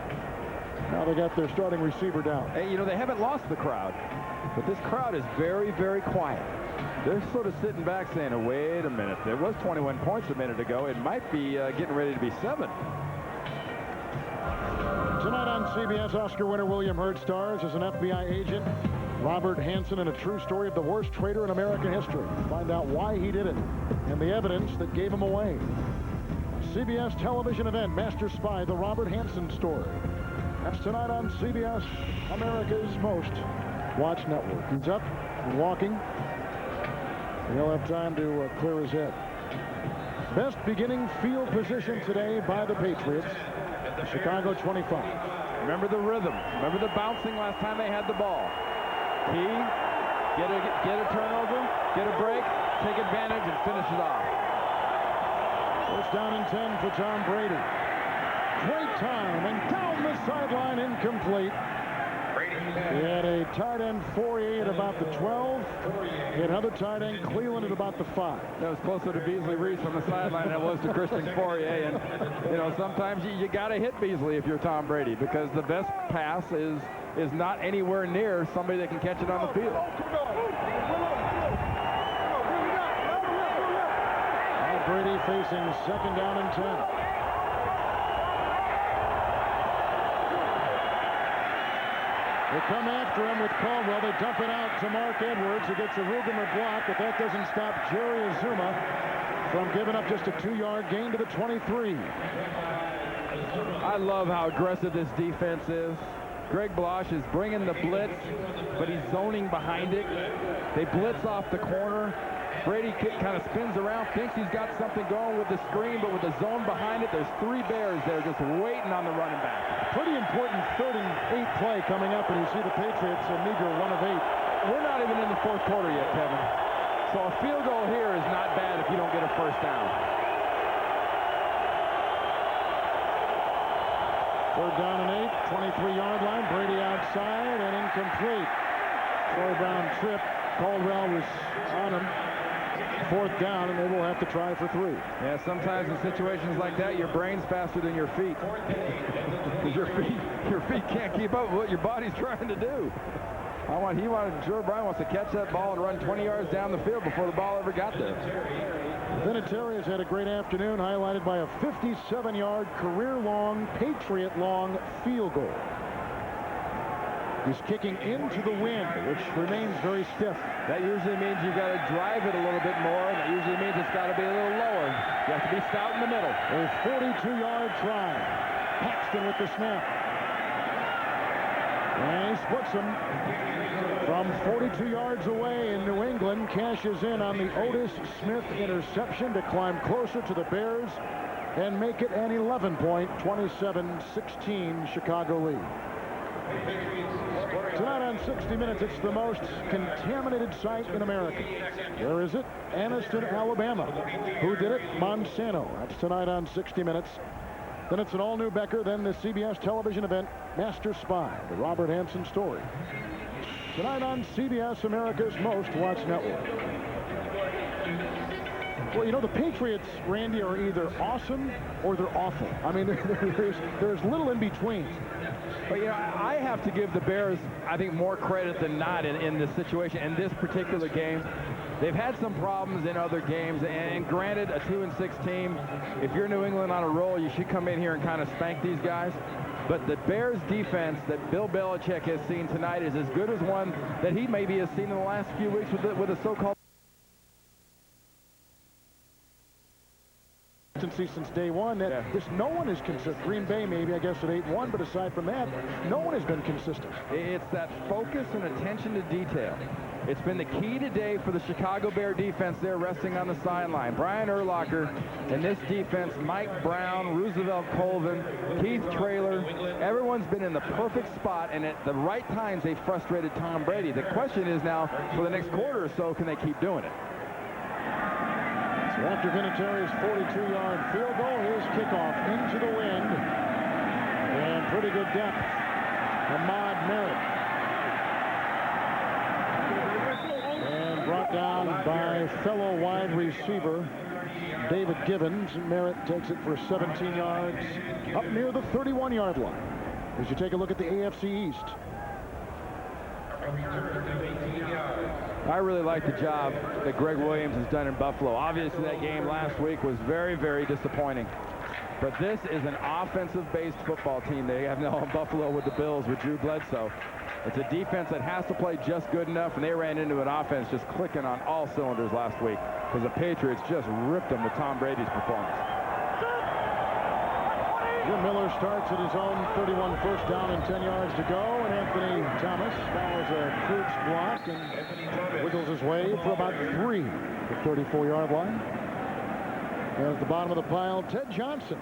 Now they got their starting receiver down. Hey, you know, they haven't lost the crowd, but this crowd is very, very quiet. They're sort of sitting back saying, oh, wait a minute. There was 21 points a minute ago. It might be getting ready to be 7. Tonight on CBS, Oscar winner William Hurt stars as an FBI agent, Robert Hansen, in a true story of the worst traitor in American history. Find out why he did it and the evidence that gave him away. CBS television event, Master Spy, the Robert Hansen story. That's tonight on CBS, America's Most Watched Network. He's up and walking. He'll have time to clear his head. Best beginning field position today by the Patriots. Chicago 25. Remember the rhythm. Remember the bouncing last time they had the ball. Key, get a turnover, get a break, take advantage, and finish it off. First down and 10 for Tom Brady. Great time, and down the sideline, incomplete. He had a tight end Fourier at about the 12. He had another tight end Cleveland at about the 5. That was closer to Beasley Reese on the sideline than it was to Christian Fourier. And, you know, sometimes you got to hit Beasley if you're Tom Brady, because the best pass is not anywhere near somebody that can catch it on the field. Now Brady facing second down and 10. They come after him with Caldwell. They dump it out to Mark Edwards, who gets a Rugemer block, but that doesn't stop Jerry Azuma from giving up just a 2-yard gain to the 23. I love how aggressive this defense is. Greg Blosh is bringing the blitz, but he's zoning behind it. They blitz off the corner. Brady kind of spins around, thinks he's got something going with the screen, but with the zone behind it, there's 3 Bears there just waiting on the running back. Pretty important 3rd and 8 play coming up, and you see the Patriots a meager 1 of 8. We're not even in the 4th quarter yet, Kevin. So a field goal here is not bad if you don't get a first down. 3rd down and 8, 23-yard line. Brady outside and incomplete. Troy Brown tripped. Caldwell was on him. 4th down, and they will have to try for 3. Yeah, sometimes in situations like that, your brain's faster than your feet. Because your feet can't keep up with what your body's trying to do. Troy Brown wants to catch that ball and run 20 yards down the field before the ball ever got there. Vinatieri has had a great afternoon, highlighted by a 57-yard, career-long, Patriot-long field goal. He's kicking into the wind, which remains very stiff. That usually means you've got to drive it a little bit more. That usually means it's got to be a little lower. You have to be stout in the middle. A 42-yard try. Paxton with the snap. And he splits them from 42 yards away in New England. Cashes in on the Otis Smith interception to climb closer to the Bears and make it an 11-point, 27-16 Chicago lead. Tonight on 60 Minutes, it's the most contaminated site in America. Where is it? Anniston, Alabama. Who did it? Monsanto. That's tonight on 60 Minutes. Then it's an all-new Becker. Then the CBS television event, Master Spy, the Robert Hansen story. Tonight on CBS, America's Most Watched Network. Well, you know, the Patriots, Randy, are either awesome or they're awful. I mean, there's little in between. But, you know, I have to give the Bears, I think, more credit than not in this situation, in this particular game. They've had some problems in other games, and granted, a 2-6 team, if you're New England on a roll, you should come in here and kind of spank these guys. But the Bears defense that Bill Belichick has seen tonight is as good as one that he maybe has seen in the last few weeks with a so-called since day one. That just no one is consistent. Green Bay maybe, I guess, at 8-1, but aside from that, no one has been consistent. It's that focus and attention to detail. It's been the key today for the Chicago Bear defense there resting on the sideline. Brian Urlacher and this defense, Mike Brown, Roosevelt Colvin, Keith Traylor, everyone's been in the perfect spot, and at the right times they frustrated Tom Brady. The question is now, for the next quarter or so, can they keep doing it? So after Vinatieri's 42-yard field goal, his kickoff into the wind. And pretty good depth. Ahmad Merritt. And brought down by fellow wide receiver David Givens. Merritt takes it for 17 yards up near the 31-yard line. As you take a look at the AFC East. I really like the job that Greg Williams has done in Buffalo. Obviously, that game last week was very, very disappointing. But this is an offensive-based football team they have now in Buffalo with the Bills with Drew Bledsoe. It's a defense that has to play just good enough, and they ran into an offense just clicking on all cylinders last week because the Patriots just ripped them with Tom Brady's performance. Jim Miller starts at his own 31, first down and 10 yards to go, and Anthony Thomas follows a Crooks block and wiggles his way for about 3 at the 34-yard line. And at the bottom of the pile, Ted Johnson,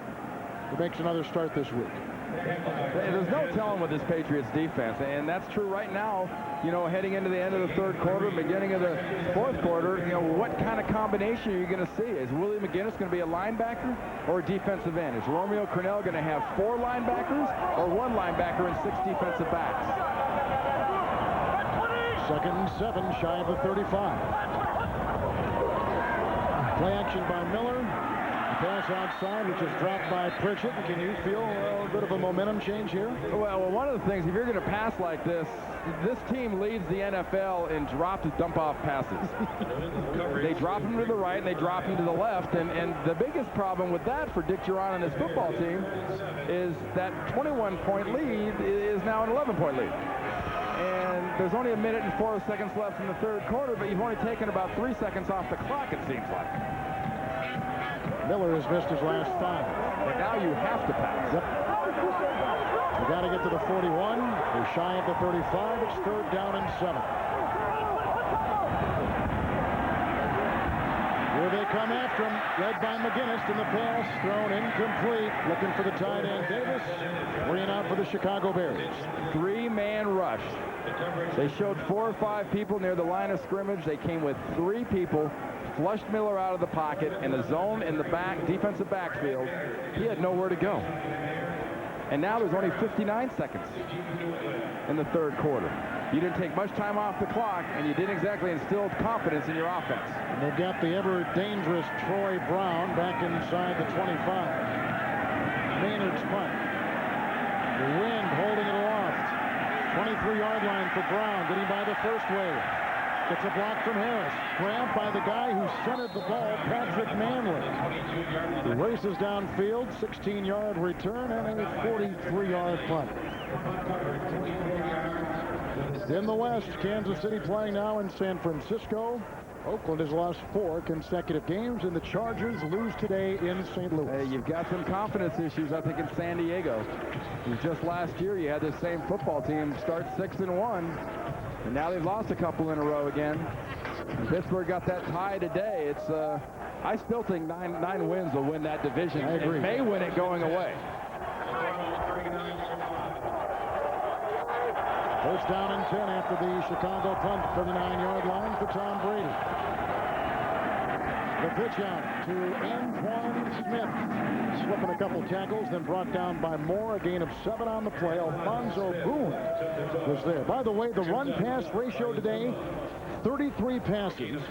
who makes another start this week. There's no telling with this Patriots defense, and that's true right now. You know, heading into the end of the third quarter, beginning of the fourth quarter, you know, what kind of combination are you going to see? Is Willie McGinnis going to be a linebacker or a defensive end? Is Romeo Cornell going to have 4 linebackers or 1 linebacker and 6 defensive backs? 2nd and 7, shy of the 35. Play action by Miller. Pass outside, which is dropped by Pritchett. Can you feel a bit of a momentum change here? Well, one of the things, if you're going to pass like this team leads the NFL in dropped dump-off passes. They drop them to the right and they drop them to the left. And the biggest problem with that for Dick Duran and his football team is that 21-point lead is now an 11-point lead. And there's only 1 minute and 4 seconds left in the third quarter, but you've only taken about 3 seconds off the clock, it seems like. Miller has missed his last 5. But now you have to pass. Yep. You got to get to the 41. They're shy of the 35. It's 3rd down and 7. Here they come after him, led by McGinnis, and the pass thrown incomplete. Looking for the tight end, Davis. 3 and out for the Chicago Bears. 3-man rush. They showed 4 or 5 people near the line of scrimmage. They came with 3 people. Flushed Miller out of the pocket in a zone in the back, defensive backfield. He had nowhere to go. And now there's only 59 seconds in the third quarter. You didn't take much time off the clock, and you didn't exactly instill confidence in your offense. And they've got the ever-dangerous Troy Brown back inside the 25. Maynard's punt. The wind holding it aloft. 23-yard line for Brown. Getting by the first wave. Gets a block from Harris. Grabbed by the guy who centered the ball, Patrick Manley. He races downfield, 16-yard return, and a 43-yard punt. In the West, Kansas City playing now in San Francisco. Oakland has lost 4 consecutive games, and the Chargers lose today in St. Louis. Hey, you've got some confidence issues, I think, in San Diego. Just last year, you had this same football team start 6-1. And now they've lost a couple in a row again. And Pittsburgh got that tie today. It's I still think 9 wins will win that division. I agree. It may win it going away. First down and 10 after the Chicago punt, 39-yard line for Tom Brady. The pitch out to Antoine Smith. Slipping a couple tackles, then brought down by Moore. A gain of 7 on the play. Alfonso Boone was there. By the way, the run-pass ratio today, 33 passes,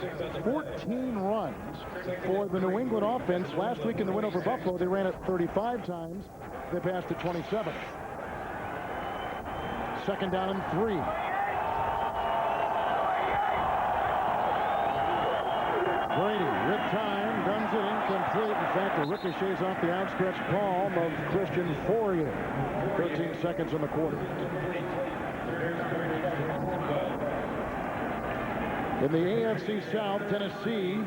14 runs for the New England offense. Last week in the win over Buffalo, they ran it 35 times. They passed it 27. 2nd down and 3. Brady, with time, guns it incomplete. In fact, it ricochets off the outstretched palm of Christian Fourier. 13 seconds in the quarter. In the AFC South, Tennessee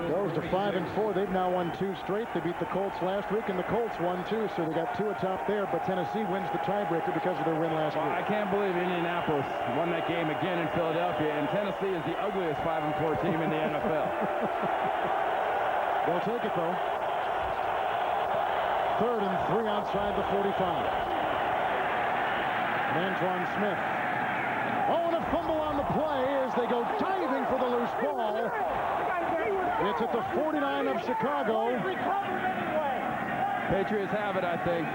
goes to 5-4. They've now won 2 straight. They beat the Colts last week, and the Colts won 2, so they got 2 atop there. But Tennessee wins the tiebreaker because of their win last week. I can't believe Indianapolis won that game again in Philadelphia, and Tennessee is the ugliest 5-4 team in the NFL. They'll take it, though. 3rd and 3 outside the 45. And Antoine Smith. Oh, and a fumble on the play as they go diving for the loose ball. It's at the 49 of Chicago. Patriots have it, I think.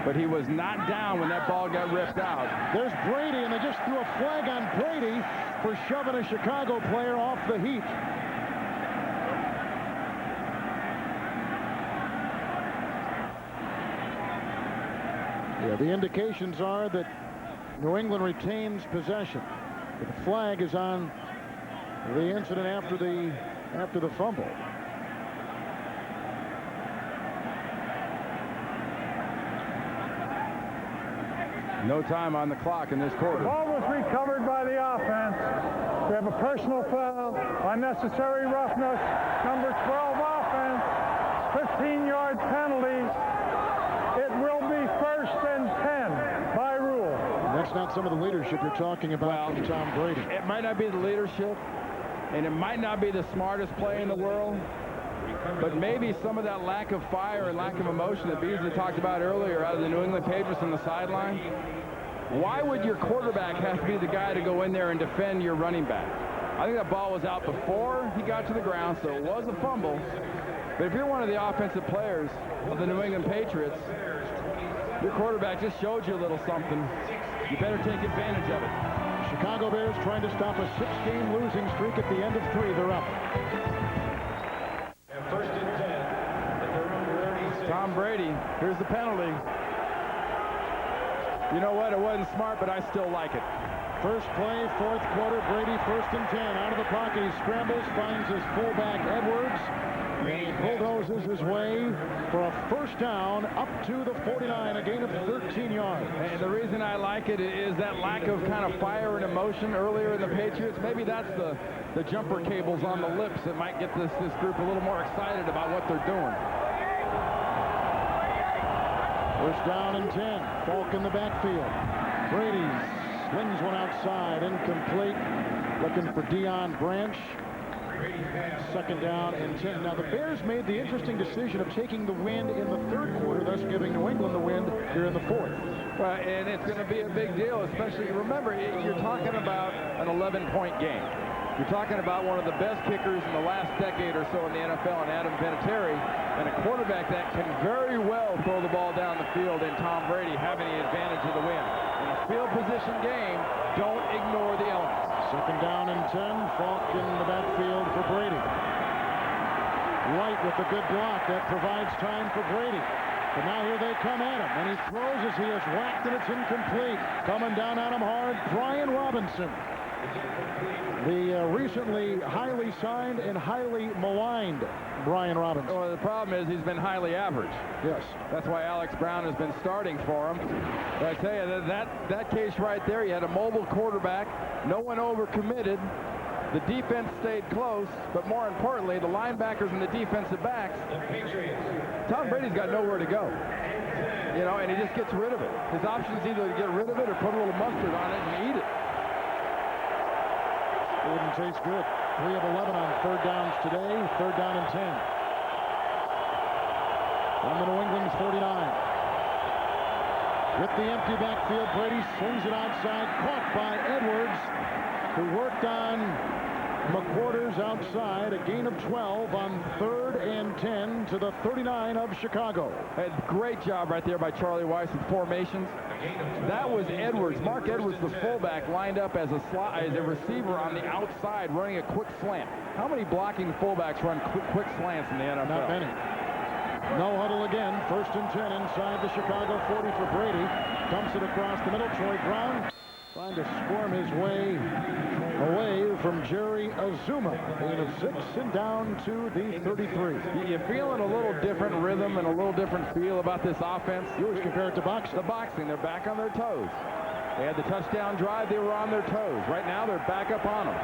But he was not down when that ball got ripped out. There's Brady, and they just threw a flag on Brady for shoving a Chicago player off the heap. Yeah, the indications are that New England retains possession. But the flag is on the incident after the fumble. No time on the clock in this quarter. The ball was recovered by the offense. We have a personal foul, unnecessary roughness, number 12 offense, 15-yard penalty, It will be 1st and 10 by rule. That's not some of the leadership you're talking about from Tom Brady. It might not be the leadership, and it might not be the smartest play in the world, but maybe some of that lack of fire and lack of emotion that Beasley talked about earlier out of the New England Patriots on the sideline. Why would your quarterback have to be the guy to go in there and defend your running back? I think that ball was out before he got to the ground, so it was a fumble. But if you're one of the offensive players of the New England Patriots, your quarterback just showed you a little something. You better take advantage of it. Chicago Bears trying to stop a 6-game losing streak at the end of 3. They're up. And 1st and 10 at the 36. Tom Brady, here's the penalty. You know what? It wasn't smart, but I still like it. First play, 4th quarter, Brady 1st and 10. Out of the pocket, he scrambles, finds his fullback Edwards, and he bulldozes his way for a 1st down up to the 49, a gain of 13 yards. And the reason I like it is that lack of kind of fire and emotion earlier in the Patriots. Maybe that's the jumper cables on the lips that might get this group a little more excited about what they're doing. 1st down and 10. Falk in the backfield. Brady slings one outside, incomplete. Looking for Deion Branch. 2nd down and 10. Now the Bears made the interesting decision of taking the wind in the 3rd quarter, thus giving New England the wind here in the 4th. Well, and it's going to be a big deal, especially, remember, you're talking about an 11-point game. You're talking about one of the best kickers in the last decade or so in the NFL, and Adam Vinatieri, and a quarterback that can very well throw the ball down the field, and Tom Brady having the advantage of the win. In a field position game, don't ignore the elements. 2nd down and 10. Falk in the backfield for Brady. White with a good block. That provides time for Brady. But now here they come at him, and he throws as he is whacked, and it's incomplete. Coming down on him hard, Brian Robinson. The recently highly signed and highly maligned Brian Robinson. Well, the problem is he's been highly average. Yes. That's why Alex Brown has been starting for him. But I tell you, that case right there, you had a mobile quarterback. No one overcommitted. The defense stayed close, but more importantly, the linebackers and the defensive backs. Tom Brady's got nowhere to go. You know, and he just gets rid of it. His option is either to get rid of it or put a little mustard on it and eat it. Wouldn't taste good. 3 of 11 on 3rd downs today. 3rd down and 10. On the New England's 49. With the empty backfield, Brady swings it outside, caught by Edwards, who worked on McQuarters outside. A gain of 12 on 3rd and 10 to the 39 of Chicago. A great job right there by Charlie Weiss with formations. That was Edwards. Mark Edwards, the fullback, lined up as a receiver on the outside, running a quick slant. How many blocking fullbacks run quick slants in the NFL? Not many. No huddle again. 1st and 10 inside the Chicago 40 for Brady. Dumps it across the middle. Troy Brown trying to squirm his way away from Jerry Azuma. Gain of 6 and down to the 33. You're feeling a little different rhythm and a little different feel about this offense. You always compare it to boxing. The boxing, they're back on their toes. They had the touchdown drive, they were on their toes. Right now, they're back up on them.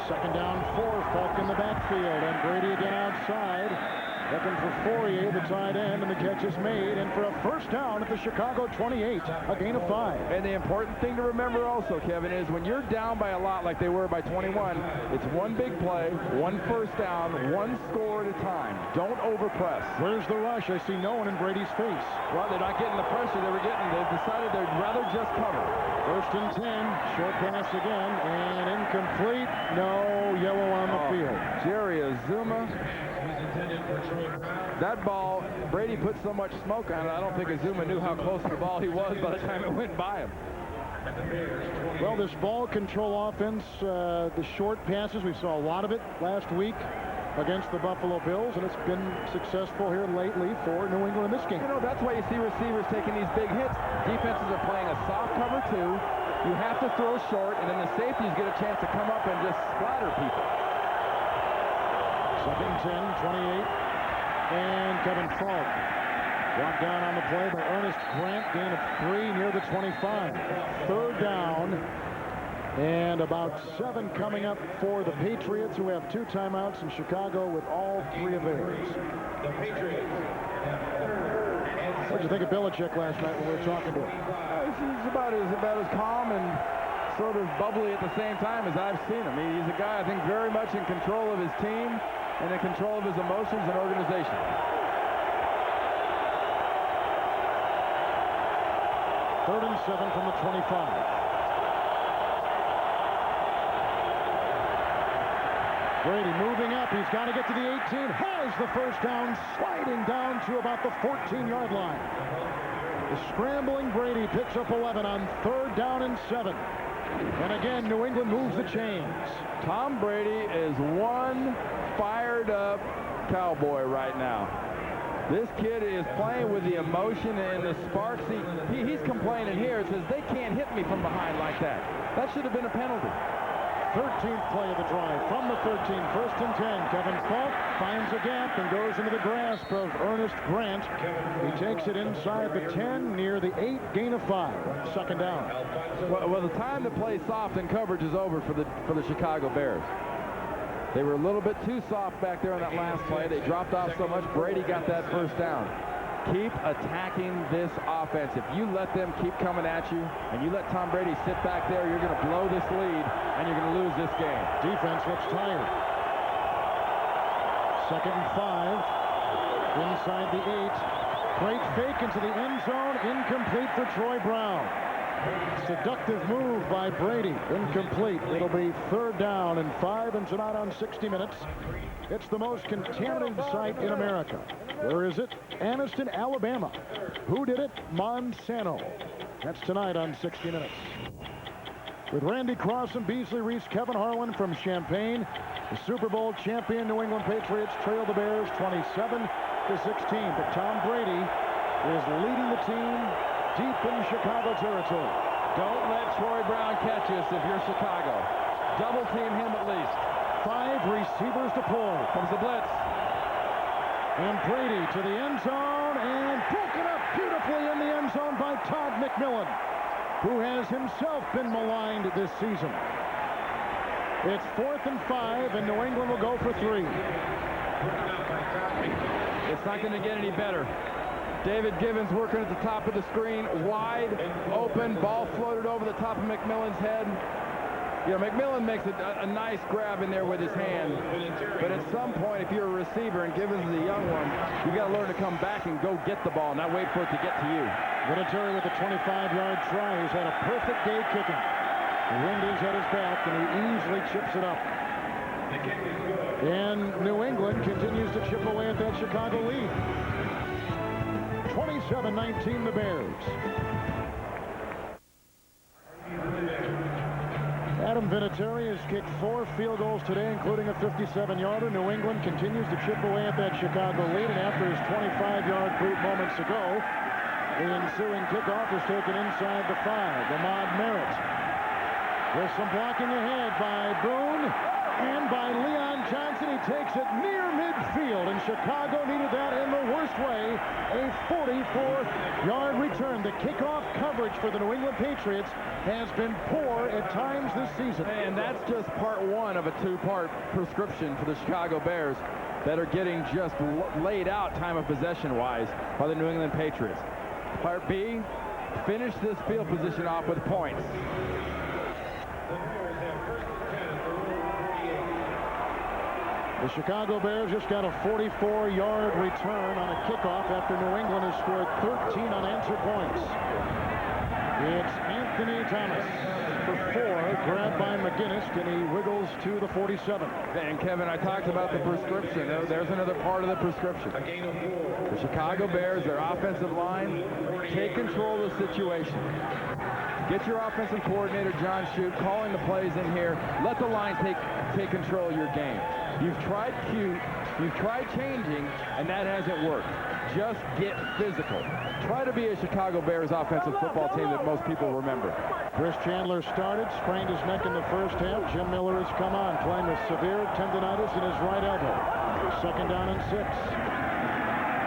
2nd down 4, Falk in the backfield, and Brady again outside. Looking for Fourier, the tight end, and the catch is made. And for a 1st down at the Chicago 28, a gain of 5. And the important thing to remember also, Kevin, is when you're down by a lot like they were by 21, it's one big play, one 1st down, one score at a time. Don't overpress. Where's the rush? I see no one in Brady's face. Well, they're not getting the pressure they've decided they'd rather just cover. 1st and 10, short pass again, and incomplete. No yellow on the field. Jerry Azuma. That ball, Brady put so much smoke on it, I don't think Azuma knew how close to the ball he was by the time it went by him. Well, this ball control offense, the short passes, we saw a lot of it last week against the Buffalo Bills, and it's been successful here lately for New England in this game. You know, that's why you see receivers taking these big hits. Defenses are playing a soft cover 2. You have to throw short, and then the safeties get a chance to come up and just splatter people. 2nd and 10, 28, and Kevin Falk. Brought down on the play by Ernest Grant, gain of 3 near the 25. 3rd down, and about 7 coming up for the Patriots, who have 2 timeouts in Chicago with all 3 of theirs. The Patriots have 3rd and What did you think of Belichick last night when we were talking to him? He's about as calm and sort of bubbly at the same time as I've seen him. He's a guy, I think, very much in control of his team and in control of his emotions and organization. Third and 7 from the 25. Brady moving up. He's got to get to the 18. Has the first down, sliding down to about the 14-yard line. The scrambling Brady picks up 11 on 3rd down and 7. And again, New England moves the chains. Tom Brady is one fired-up cowboy right now. This kid is playing with the emotion and the sparks. He's complaining here. It says, they can't hit me from behind like that. That should have been a penalty. 13th play of the drive from the 13, 1st and 10. Kevin Falk finds a gap and goes into the grasp of Ernest Grant. He takes it inside the 10, near the 8, gain of 5. 2nd down. Well, the time to play soft and coverage is over for the Chicago Bears. They were a little bit too soft back there on that last play. They dropped off so much. Brady got that first down. Keep attacking this offense. If you let them keep coming at you and you let Tom Brady sit back there, you're going to blow this lead and you're going to lose this game. Defense looks tired. 2nd and 5. Inside the 8. Great fake into the end zone. Incomplete for Troy Brown. Seductive move by Brady. Incomplete. It'll be 3rd down and 5, and tonight on 60 Minutes, it's the most contaminated site in America. Where is it? Anniston, Alabama. Who did it? Monsanto. That's tonight on 60 Minutes. With Randy Cross and Beasley Reese, Kevin Harlan from Champaign, the Super Bowl champion New England Patriots trail the Bears 27-16. But Tom Brady is leading the team deep in Chicago territory. Don't let Troy Brown catch us if you're Chicago. Double team him at least. 5 receivers deployed. Comes the blitz. And Brady to the end zone and broken up beautifully in the end zone by Todd McMillan, who has himself been maligned this season. It's 4th and 5, and New England will go for 3. It's not going to get any better. David Givens working at the top of the screen, wide open, ball floated over the top of McMillan's head. You know, McMillan makes a nice grab in there with his hand, but at some point, if you're a receiver and Givens is a young one, you got to learn to come back and go get the ball, not wait for it to get to you. Vinatieri with a 25-yard try. He's had a perfect day kicking. The wind is at his back, and he easily chips it up. And New England continues to chip away at that Chicago lead. 27-19 the Bears. Adam Vinatieri has kicked 4 field goals today, including a 57-yarder. New England continues to chip away at that Chicago lead, and after his 25-yard boot moments ago, the ensuing kickoff is taken inside the 5. Ahmad Merritt. There's some blocking ahead by Boone and by Leon Johnson. He takes it near midfield, and Chicago needed that in the worst way. A 44-yard return. The kickoff coverage for the New England Patriots has been poor at times this season. And that's just part 1 of a 2-part prescription for the Chicago Bears that are getting just laid out time of possession-wise by the New England Patriots. Part B, finish this field position off with points. The Chicago Bears just got a 44-yard return on a kickoff after New England has scored 13 unanswered points. It's Anthony Thomas for 4, grabbed by McGinnis, and he wiggles to the 47. And Kevin, I talked about the prescription. There's another part of the prescription. The Chicago Bears, their offensive line, take control of the situation. Get your offensive coordinator, John Shute, calling the plays in here. Let the line take control of your game. You've tried cute, you've tried changing, and that hasn't worked. Just get physical. Try to be a Chicago Bears offensive football team that most people remember. Chris Chandler started, sprained his neck in the first half. Jim Miller has come on, playing with severe tendonitis in his right elbow. 2nd down and 6.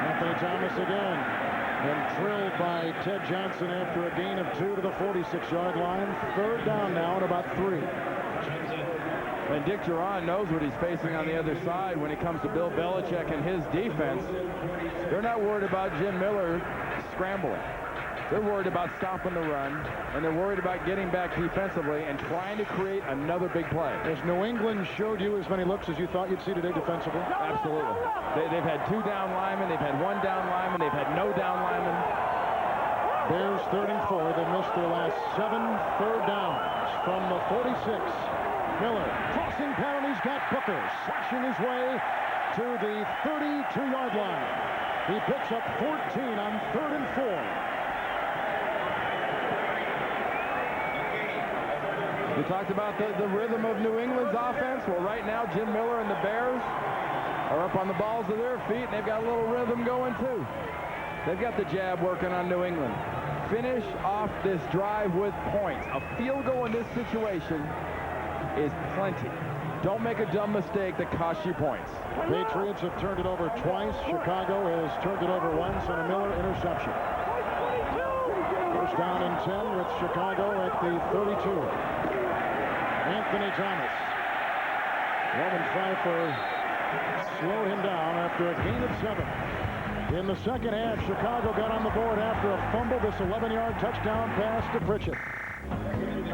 Anthony Thomas again. And drilled by Ted Johnson after a gain of 2 to the 46-yard line. 3rd down now and about 3. And Dick Duran knows what he's facing on the other side when it comes to Bill Belichick and his defense. They're not worried about Jim Miller scrambling. They're worried about stopping the run, and they're worried about getting back defensively and trying to create another big play. Has New England showed you as many looks as you thought you'd see today defensively? Absolutely. They've had 2 down linemen. They've had 1 down lineman. They've had no down linemen. Bears 3rd and 4. They missed their last 7 third downs from the 46. Miller crossing pattern. He's got Booker slashing his way to the 32-yard line. He picks up 14 on 3rd and 4. We talked about the rhythm of New England's offense. Well, right now, Jim Miller and the Bears are up on the balls of their feet, and they've got a little rhythm going, too. They've got the jab working on New England. Finish off this drive with points. A field goal in this situation is plenty. Don't make a dumb mistake that costs you points. Patriots have turned it over twice. Chicago has turned it over once on a Miller interception. First down and 10 with Chicago at the 32. Anthony Thomas. Roman Pfeiffer slowed him down after a gain of 7. In the second half, Chicago got on the board after a fumble, this 11-yard touchdown pass to Pritchett.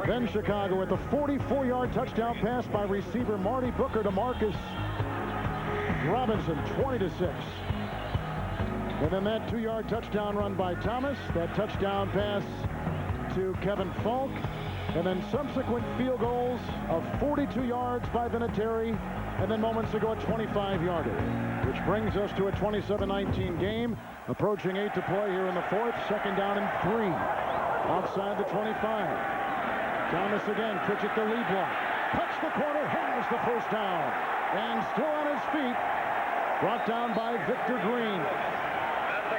Then Chicago with a 44-yard touchdown pass by receiver Marty Booker to Marcus Robinson, 20-6. And then that 2-yard touchdown run by Thomas, that touchdown pass to Kevin Falk, and then subsequent field goals of 42 yards by Vinatieri, and then moments ago a 25-yarder, which brings us to a 27-19 game, approaching 8 to play here in the 4th. Second down and 3 outside the 25. Thomas again, Pritchett the lead block, cuts the corner, has the first down, and still on his feet, brought down by Victor Green.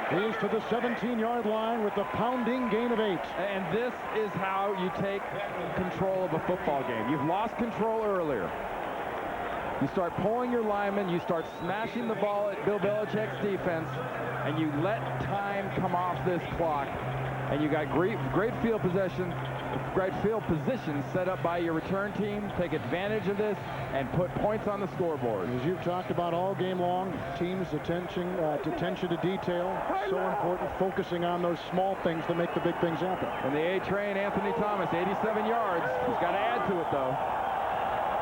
He's to the 17-yard line with the pounding gain of 8. And this is how you take control of a football game. You've lost control earlier. You start pulling your linemen, you start smashing the ball at Bill Belichick's defense, and you let time come off this clock. And you got great field position set up by your return team. Take advantage of this and put points on the scoreboard. As you've talked about all game long, teams' attention to detail, so important, focusing on those small things that make the big things happen. And the A-train, Anthony Thomas, 87 yards. He's got to add to it, though.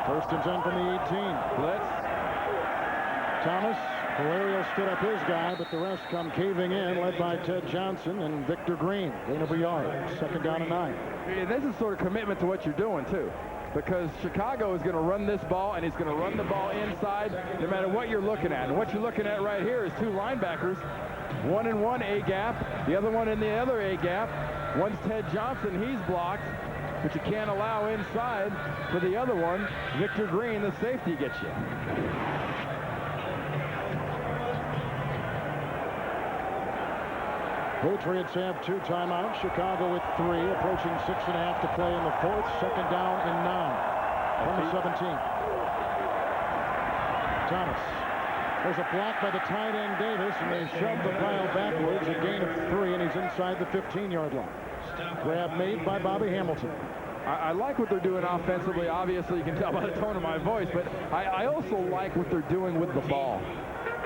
First and 10 from the 18. Blitz. Thomas, Valerio stood up his guy, but the rest come caving in, led by Ted Johnson and Victor Green. Gain of a yard. Second down and 9. And this is sort of commitment to what you're doing, too. Because Chicago is going to run this ball, and he's going to run the ball inside no matter what you're looking at. And what you're looking at right here is 2 linebackers. One in one A-gap, the other one in the other A-gap. One's Ted Johnson, he's blocked, but you can't allow inside for the other one. Victor Green, the safety, gets you. Patriots have 2 timeouts. Chicago with 3, approaching 6.5 to play in the 4th. Second down and 9 from the 17. Thomas. There's a block by the tight end Davis, and they shove the pile backwards. A gain of 3, and he's inside the 15-yard line. Grab made by Bobby Hamilton. I like what they're doing offensively. Obviously, you can tell by the tone of my voice, but I also like what they're doing with the ball.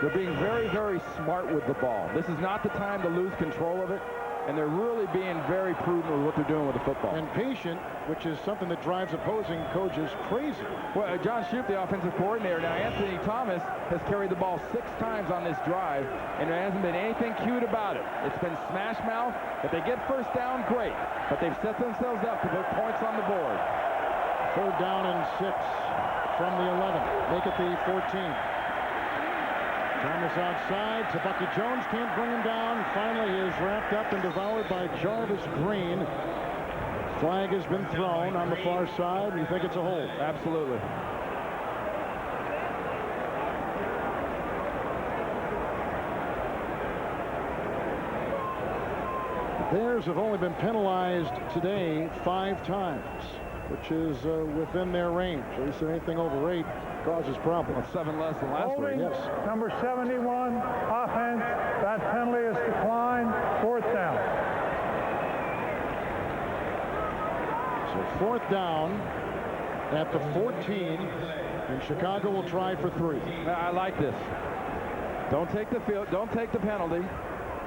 They're being very, very smart with the ball. This is not the time to lose control of it, and they're really being very prudent with what they're doing with the football. And patient, which is something that drives opposing coaches crazy. Well, John Shoup, the offensive coordinator, now Anthony Thomas has carried the ball 6 times on this drive, and there hasn't been anything cute about it. It's been smash mouth. If they get first down, great, but they've set themselves up to put points on the board. 3rd down and 6 from the 11. Make it the 14. Thomas outside to Bucky Jones, can't bring him down. Finally, he is wrapped up and devoured by Jarvis Green. Flag has been thrown on the far side. You think it's a hold? Absolutely. The Bears have only been penalized today 5 times, which is within their range. At least anything over 8 causes problems. 7 less than last week. Yes. Number 71, offense. That penalty is declined. 4th down. So 4th down at the 14, and Chicago will try for 3. I like this. Don't take the field. Don't take the penalty.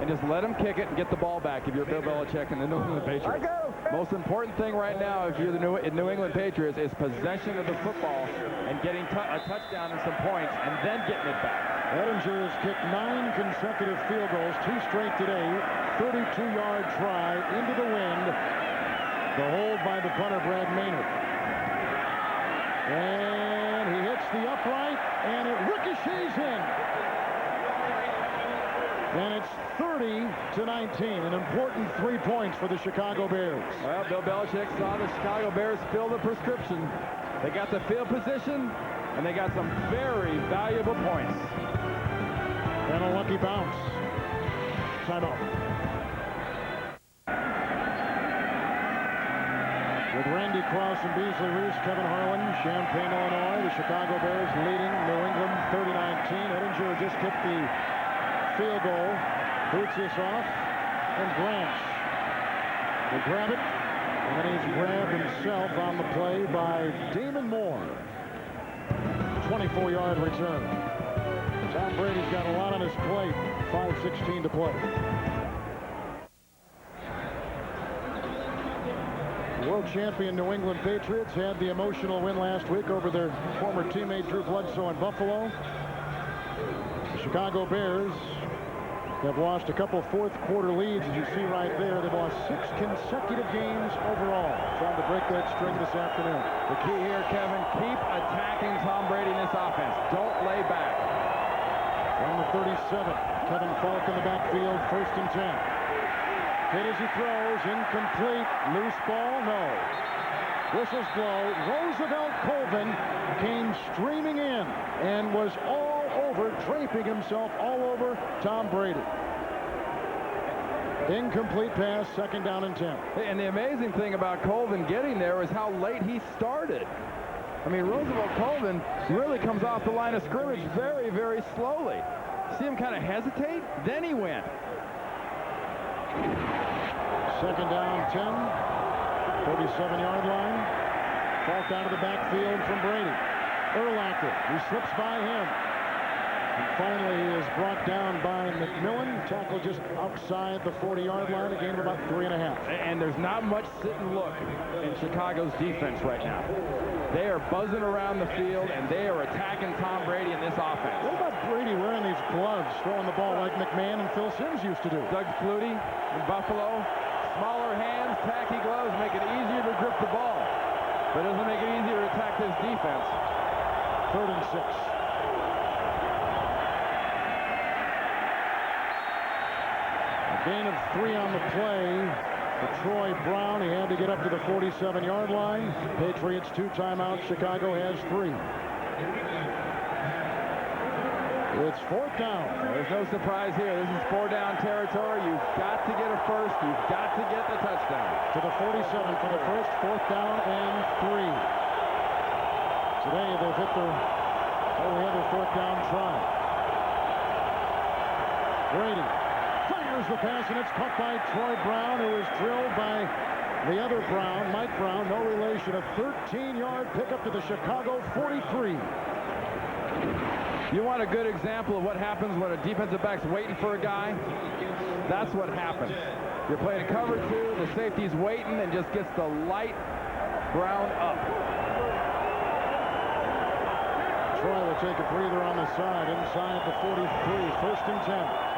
and just let them kick it and get the ball back if you're Bill Belichick and the New England Patriots. Most important thing right now if you're the New England Patriots is possession of the football and getting a touchdown and some points and then getting it back. Edinger has kicked 9 consecutive field goals, 2 straight today. 32-yard try into the wind. The hold by the punter, Brad Maynard. And he hits the upright, and it ricochets in. And it's 30-19, an important 3 points for the Chicago Bears. Well, Bill Belichick saw the Chicago Bears fill the prescription. They got the field position, and they got some very valuable points. And a lucky bounce. Timeout. With Randy Cross and Beasley Reese, Kevin Harlan, Champaign, Illinois, the Chicago Bears leading New England 30-19. Edinger just kicked the field goal. Boots this off, and Branch will grab it, and then he's grabbed himself on the play by Damon Moore. 24-yard return. Tom Brady's got a lot on his plate. 5:16 to play. The world champion New England Patriots had the emotional win last week over their former teammate Drew Bledsoe in Buffalo. The Chicago Bears have lost a couple fourth-quarter leads, as you see right there. They've lost 6 consecutive games overall. Trying to break that string this afternoon. The key here, Kevin, keep attacking Tom Brady in this offense. Don't lay back. From the 37, Kevin Falk in the backfield, 1st and 10. Hit as he throws, incomplete, loose ball, no. Whistles blow. Roosevelt Colvin came streaming in and was all over, draping himself all over Tom Brady. Incomplete pass, 2nd down and 10. And the amazing thing about Colvin getting there was how late he started. I mean, Roosevelt Colvin really comes off the line of scrimmage very, very slowly. See him kind of hesitate, then he went. 2nd down, 10. 37-yard line. Falk out of the backfield from Brady. Urlacher, he slips by him. And finally he is brought down by McMillan. Tackle just outside the 40-yard line. A gain of about 3.5. And there's not much sit and look in Chicago's defense right now. They are buzzing around the field, and they are attacking Tom Brady in this offense. What about Brady wearing these gloves, throwing the ball like McMahon and Phil Simms used to do? Doug Flutie in Buffalo. Smaller hands, tacky gloves make it easier to grip the ball. But it doesn't make it easier to attack this defense. 3rd and 6. A gain of 3 on the play for Troy Brown. He had to get up to the 47-yard line. Patriots 2 timeouts. Chicago has 3. It's 4th down. There's no surprise here. This is 4-down territory. You've got to get a first. You've got to get the touchdown. To the 47 for the first, 4th down and 3. Today they've hit the only other 4th down try. Brady fires the pass, and it's caught by Troy Brown, who is drilled by the other Brown, Mike Brown, no relation. A 13-yard pickup to the Chicago 43. You want a good example of what happens when a defensive back's waiting for a guy? That's what happens. You're playing cover 2, the safety's waiting and just gets the light Brown up. Troy will take a breather on the side inside the 43, 1st and 10.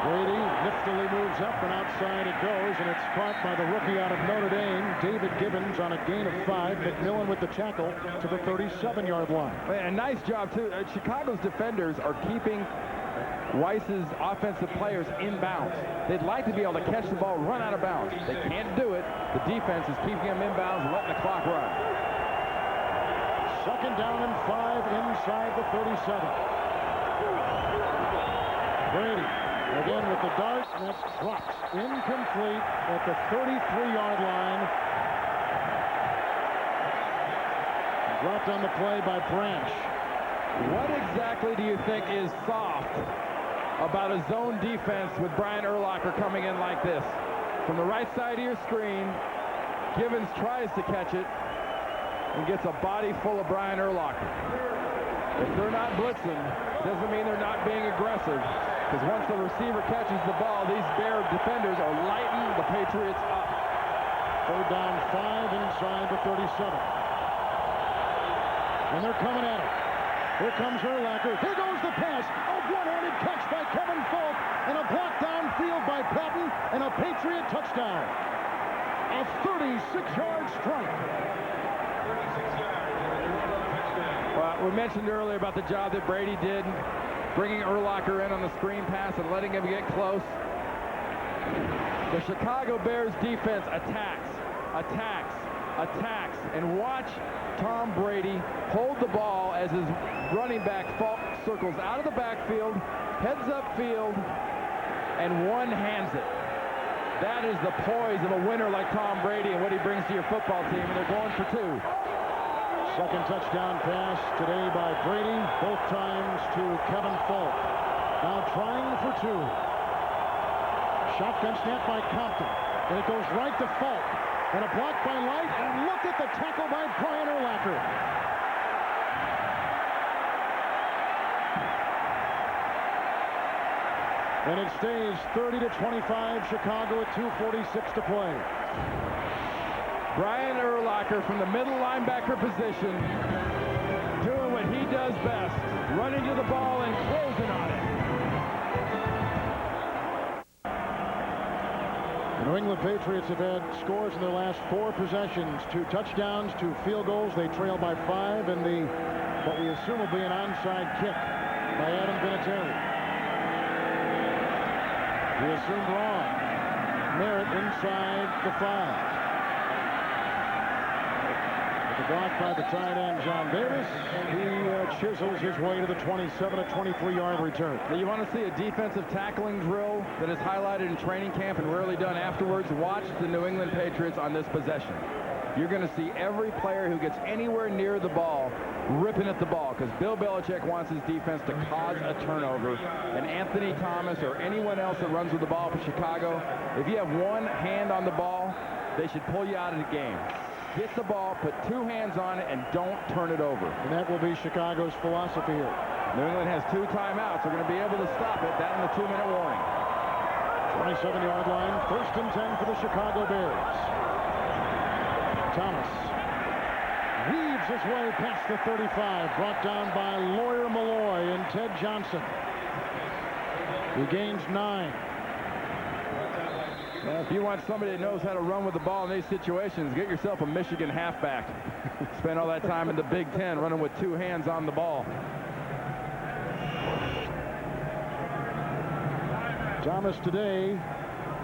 Brady niftily moves up, and outside it goes, and it's caught by the rookie out of Notre Dame, David Gibbons, on a gain of 5. McMillan with the tackle to the 37-yard line. And nice job, too. Chicago's defenders are keeping Weiss's offensive players in bounds. They'd like to be able to catch the ball, run out of bounds. They can't do it. The defense is keeping them in bounds, letting the clock run. 2nd down and 5 inside the 37. Brady again with the dart, and it drops incomplete at the 33-yard line. Dropped on the play by Branch. What exactly do you think is soft about a zone defense with Brian Urlacher coming in like this? From the right side of your screen, Gibbons tries to catch it and gets a body full of Brian Urlacher. If they're not blitzing, doesn't mean they're not being aggressive. Because once the receiver catches the ball, these Bear defenders are lighting the Patriots up. 3rd down 5 inside the 37. And they're coming at it. Here comes Urlacher. Here goes the pass. A one-handed catch by Kevin Falk. And a block downfield by Patton. And a Patriot touchdown. A 36-yard strike. Well, we mentioned earlier about the job that Brady did, bringing Urlacher in on the screen pass and letting him get close. The Chicago Bears defense attacks, and watch Tom Brady hold the ball as his running back Falk circles out of the backfield, heads upfield, and one-hands it. That is the poise of a winner like Tom Brady and what he brings to your football team, and they're going for 2. Second touchdown pass today by Brady, both times to Kevin Falk. Now trying for 2. Shotgun snap by Compton, and it goes right to Falk. And a block by Light, and look at the tackle by Brian Urlacher. And it stays 30-25, Chicago at 2:46 to play. Brian Urlacher from the middle linebacker position, doing what he does best, running to the ball and closing on it. The New England Patriots have had scores in their last 4 possessions, 2 touchdowns, 2 field goals. They trail by 5 in the what we assume will be an onside kick by Adam Vinatieri. He assumed wrong. Merritt inside the 5. With the block by the tight end, John Davis, he chisels his way to the 27, a 23-yard return. Now you want to see a defensive tackling drill that is highlighted in training camp and rarely done afterwards? Watch the New England Patriots on this possession. You're going to see every player who gets anywhere near the ball ripping at the ball, because Bill Belichick wants his defense to cause a turnover. And Anthony Thomas or anyone else that runs with the ball for Chicago, if you have one hand on the ball, they should pull you out of the game. Get the ball, put 2 hands on it, and don't turn it over. And that will be Chicago's philosophy here. New England has 2 timeouts. They're going to be able to stop it. That in the 2-minute warning. 27-yard line, 1st and 10 for the Chicago Bears. Thomas weaves his way past the 35, brought down by Lawyer Malloy and Ted Johnson. He gains 9. Well, if you want somebody that knows how to run with the ball in these situations, get yourself a Michigan halfback. Spend all that time in the Big Ten running with 2 hands on the ball. Thomas today,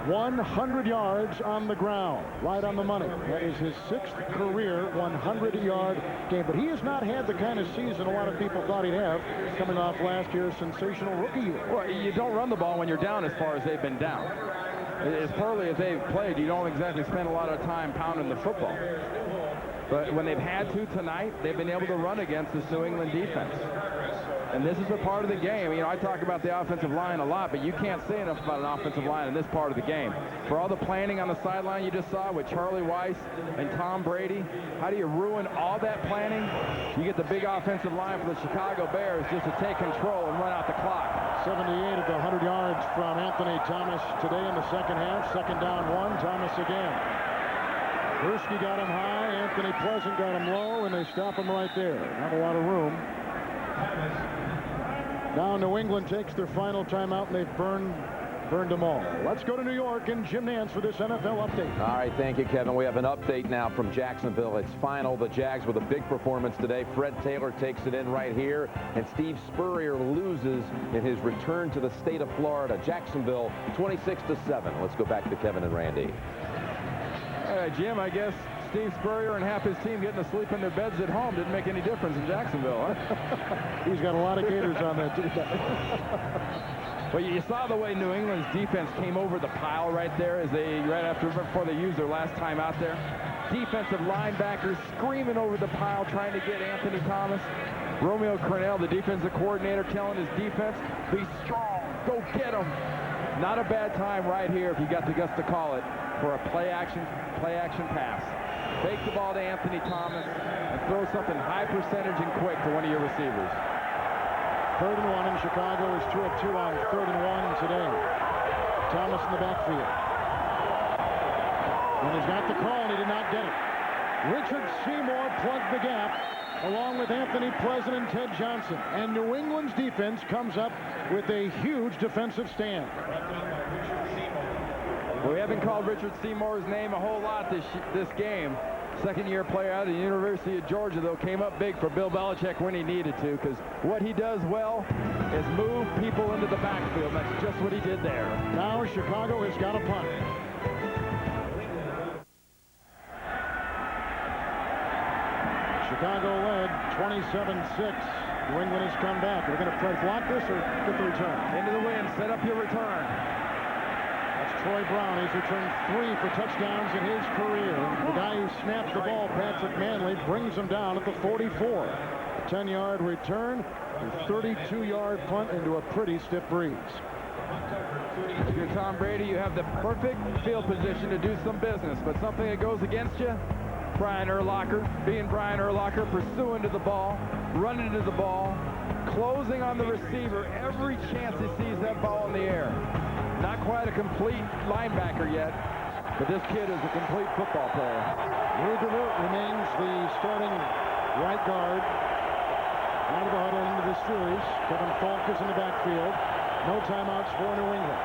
100 yards on the ground, right on the money. That is his 6th career 100-yard game. But he has not had the kind of season a lot of people thought he'd have coming off last year's sensational rookie year. Well, you don't run the ball when you're down as far as they've been down. As poorly as they've played, you don't exactly spend a lot of time pounding the football. But when they've had to tonight, they've been able to run against this New England defense. And this is a part of the game. You know, I talk about the offensive line a lot, but you can't say enough about an offensive line in this part of the game. For all the planning on the sideline you just saw with Charlie Weiss and Tom Brady, how do you ruin all that planning? You get the big offensive line for the Chicago Bears just to take control and run out the clock. 78 of the 100 yards from Anthony Thomas today in the second half. 2nd down 1, Thomas again. Gursky got him high, Anthony Pleasant got him low, and they stop him right there. Not a lot of room. Now New England takes their final timeout, and they've burned them all. Let's go to New York and Jim Nantz for this NFL update. All right, thank you, Kevin. We have an update now from Jacksonville. It's final. The Jags with a big performance today. Fred Taylor takes it in right here, and Steve Spurrier loses in his return to the state of Florida. Jacksonville 26-7. Let's go back to Kevin and Randy. Jim, I guess Steve Spurrier and half his team getting to sleep in their beds at home didn't make any difference in Jacksonville, huh? He's got a lot of Gators on that, too. Well, you saw the way New England's defense came over the pile right there before they used their last time out there. Defensive linebackers screaming over the pile trying to get Anthony Thomas. Romeo Crennel, the defensive coordinator, telling his defense, be strong, go get him. Not a bad time right here, if you got the guts to call it, for a play action pass. Fake the ball to Anthony Thomas and throw something high percentage and quick to one of your receivers. 3rd and 1, and Chicago is 2 of 2 on 3rd and 1 today. Thomas in the backfield. And he's got the call, and he did not get it. Richard Seymour plugged the gap, along with Anthony Pleasant and Ted Johnson. And New England's defense comes up with a huge defensive stand. We haven't called Richard Seymour's name a whole lot this game. Second-year player out of the University of Georgia, though, came up big for Bill Belichick when he needed to, because what he does well is move people into the backfield. That's just what he did there. Now Chicago has got a punt. Chicago led 27-6. New England has come back. Are we going to try to block this or get the return? Into the wind. Set up your return. That's Troy Brown. He's returned 3 for touchdowns in his career. The guy who snapped the ball, Patrick Manley, brings him down at the 44. A 10-yard return, a 32-yard punt into a pretty stiff breeze. If you're Tom Brady, you have the perfect field position to do some business, but something that goes against you, Brian Urlacher, pursuing to the ball, running to the ball, closing on the receiver every chance he sees that ball in the air. Not quite a complete linebacker yet, but this kid is a complete football player. Ruger remains the starting right guard. Out of the huddle into the series. Kevin Falk is in the backfield. No timeouts for New England.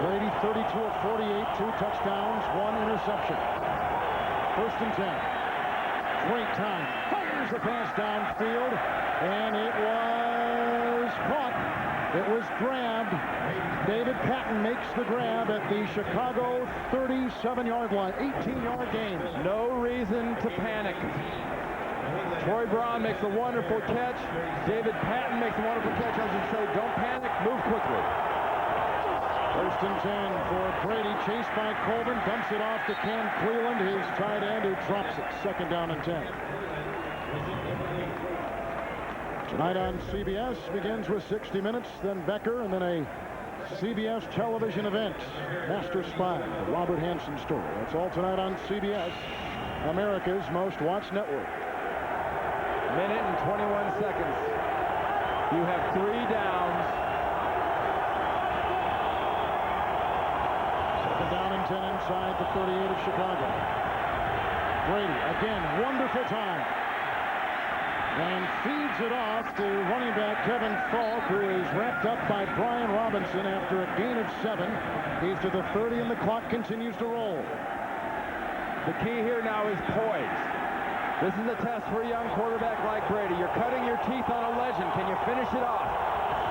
Brady 32 of 48, 2 touchdowns, 1 interception. 1st and 10. Great time. Fires the pass downfield, and it was caught. It was grabbed. David Patton makes the grab at the Chicago 37-yard line. 18-yard gain. No reason to panic. Troy Brown makes a wonderful catch. David Patton makes a wonderful catch. I should say, don't panic, move quickly. 1st and 10 for Brady, chased by Colvin, dumps it off to Ken Cleveland, his tight end, who drops it. 2nd down and 10. Tonight on CBS begins with 60 Minutes, then Becker, and then a CBS television event, Master Spy, the Robert Hansen story. That's all tonight on CBS, America's most watched network. Minute and 21 seconds. You have 3 downs. 2nd down and 10 inside the 38 of Chicago. Brady, again, wonderful time. And feeds it off to running back Kevin Falk, who is wrapped up by Brian Robinson after a gain of 7. He's to the 30, and the clock continues to roll. The key here now is poise. This is a test for a young quarterback like Brady. You're cutting your teeth on a legend. Can you finish it off?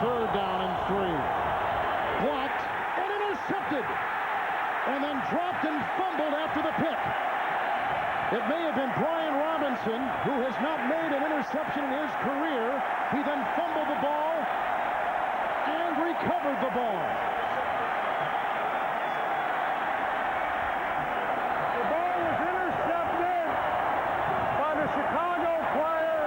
3rd down and 3. Blocked and intercepted. And then dropped and fumbled after the pick. It may have been Brian Robinson, who has not made an interception in his career. He then fumbled the ball and recovered the ball. The ball was intercepted by the Chicago player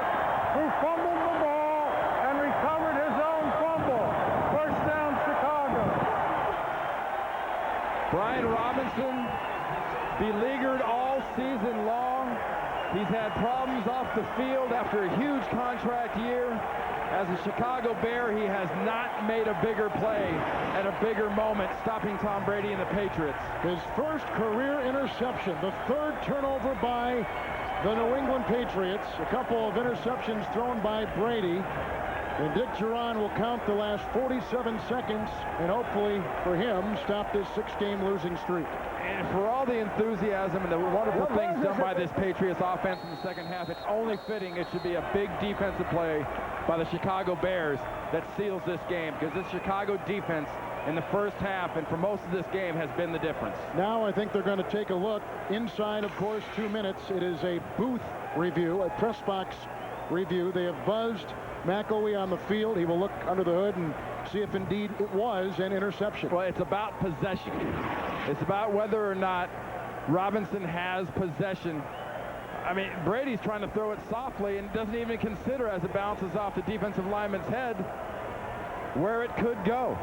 who fumbled the ball and recovered his own fumble. 1st down, Chicago. Brian Robinson, beleaguered all season long. He's had problems off the field after a huge contract year. As a Chicago Bear, he has not made a bigger play at a bigger moment, stopping Tom Brady and the Patriots. His first career interception, the 3rd turnover by the New England Patriots. A couple of interceptions thrown by Brady. And Dick Duran will count the last 47 seconds and hopefully for him stop this 6-game losing streak. And for all the enthusiasm and the wonderful things done by this Patriots offense in the second half, it's only fitting it should be a big defensive play by the Chicago Bears that seals this game, because this Chicago defense in the first half and for most of this game has been the difference. Now I think they're going to take a look inside, of course, 2 minutes. It is a booth review, a press box review. They have buzzed McElwee on the field. He will look under the hood and see if indeed it was an interception. Well, it's about possession. It's about whether or not Robinson has possession. I mean, Brady's trying to throw it softly and doesn't even consider, as it bounces off the defensive lineman's head, where it could go.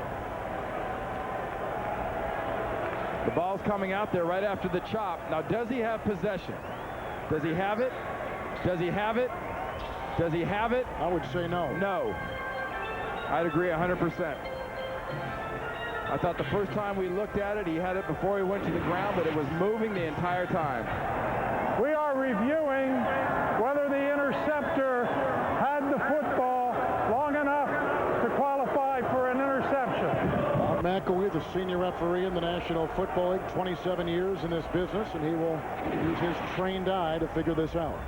The ball's coming out there right after the chop. Now, does he have possession? Does he have it? Does he have it? Does he have it? I would say no. No. I'd agree 100%. I thought the first time we looked at it, he had it before he went to the ground, but it was moving the entire time. We are reviewing whether the interceptor had the football long enough to qualify for an interception. Bob McElwee, the senior referee in the National Football League, 27 years in this business, and he will use his trained eye to figure this out.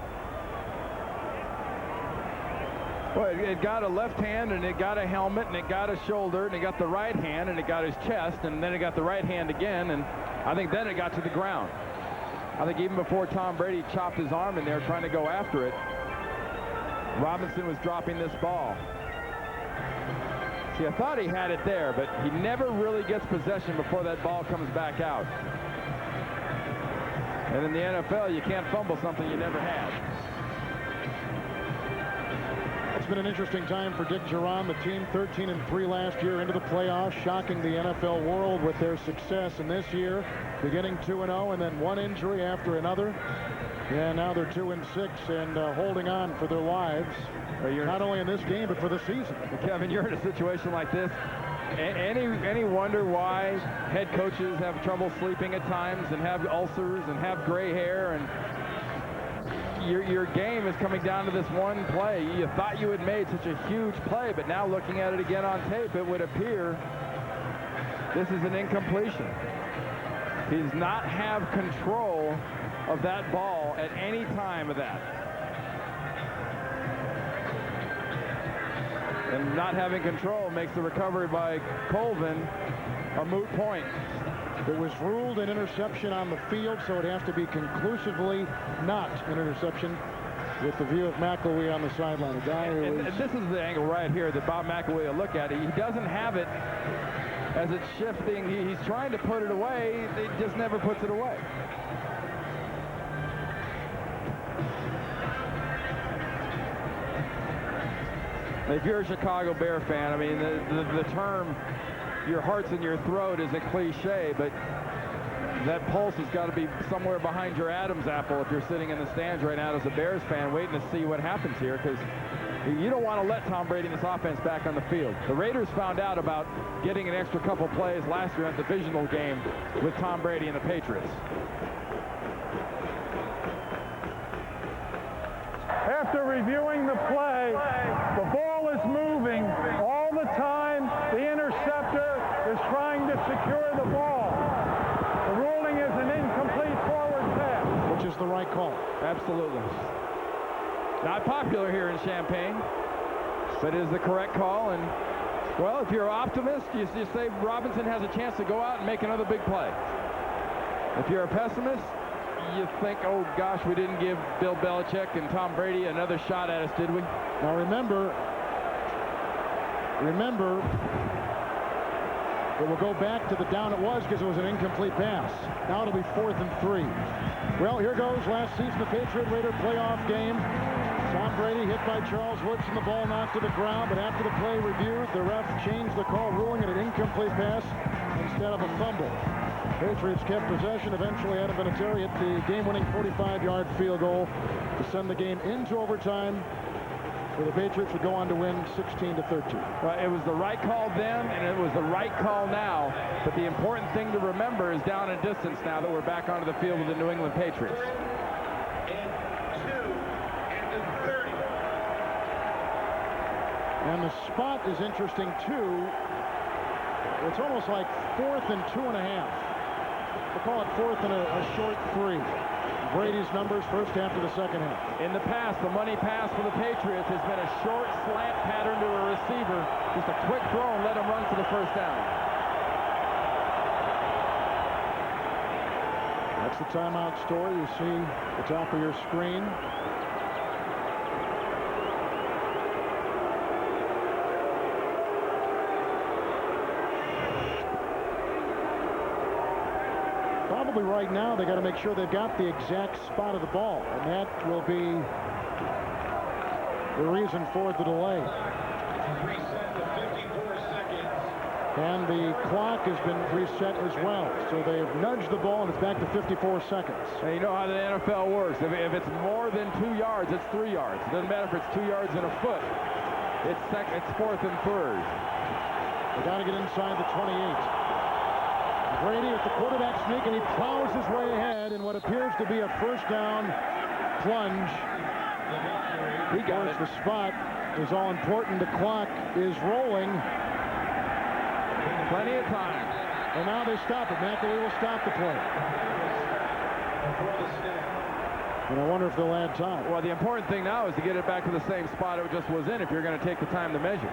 Well, it got a left hand, and it got a helmet, and it got a shoulder, and it got the right hand, and it got his chest, and then it got the right hand again, and I think then it got to the ground. I think even before Tom Brady chopped his arm in there trying to go after it, Robinson was dropping this ball. See, I thought he had it there, but he never really gets possession before that ball comes back out. And in the NFL, you can't fumble something you never had. It's been an interesting time for Dick Geron. The team 13-3 last year into the playoffs, shocking the NFL world with their success. And this year, beginning 2-0, and then one injury after another. And now they're 2-6 and holding on for their lives, not only in this game, but for the season. Kevin, you're in a situation like this. Any wonder why head coaches have trouble sleeping at times and have ulcers and have gray hair? And your game is coming down to this one play. You thought you had made such a huge play, but now looking at it again on tape, it would appear this is an incompletion. He does not have control of that ball at any time of that. And not having control makes the recovery by Colvin a moot point. It was ruled an interception on the field, so it has to be conclusively not an interception, with the view of McElwee on the sideline. A guy who and this is the angle right here that Bob McElwee will look at. He doesn't have it as it's shifting. He's trying to put it away. He just never puts it away. If you're a Chicago Bear fan, I mean, the term your heart's in your throat is a cliche, but that pulse has got to be somewhere behind your Adam's apple if you're sitting in the stands right now as a Bears fan waiting to see what happens here, because you don't want to let Tom Brady and this offense back on the field. The Raiders found out about getting an extra couple plays last year in the divisional game with Tom Brady and the Patriots. After reviewing the play, the ball is moving all the time. The interceptor is trying to secure the ball. The ruling is an incomplete forward pass. which is the right call. Absolutely. Not popular here in Champaign, but it is the correct call. And, well, if you're an optimist, you say Robinson has a chance to go out and make another big play. If you're a pessimist, you think, oh, gosh, we didn't give Bill Belichick and Tom Brady another shot at us, did we? Now, remember, it will go back to the down it was because it was an incomplete pass. Now it'll be 4th and 3. Well, here goes last season, the Patriot Raider playoff game. Tom Brady hit by Charles Woods and the ball knocked to the ground, but after the play reviewed, the ref changed the call, ruling it an incomplete pass instead of a fumble. Patriots kept possession. Eventually, Adam Vinatieri hit the game-winning 45-yard field goal to send the game into overtime, where the Patriots would go on to win 16-13. Well, it was the right call then, and it was the right call now. But the important thing to remember is down in distance now that we're back onto the field with the New England Patriots. And the spot is interesting, too. It's almost like 4th and 2.5. We'll call it 4th and a short 3. Brady's numbers first half to the second half. In the past, the money pass for the Patriots has been a short slant pattern to a receiver. Just a quick throw and let him run for the first down. That's the timeout story. You see the top of your screen. Probably right now they got to make sure they've got the exact spot of the ball, and that will be the reason for the delay. And the clock has been reset as well, so they've nudged the ball and it's back to 54 seconds. And you know how the NFL works. If it's more than 2 yards, it's 3 yards. It doesn't matter if it's 2 yards and a foot. It's 4th and 3rd. They got to get inside the 28. Brady at the quarterback sneak, and he plows his way ahead in what appears to be a first down plunge. He got it. The spot is all important. The clock is rolling. Plenty of time. And now they stop it. McAlee will stop the play. And I wonder if they'll add time. Well, the important thing now is to get it back to the same spot it just was in if you're going to take the time to measure.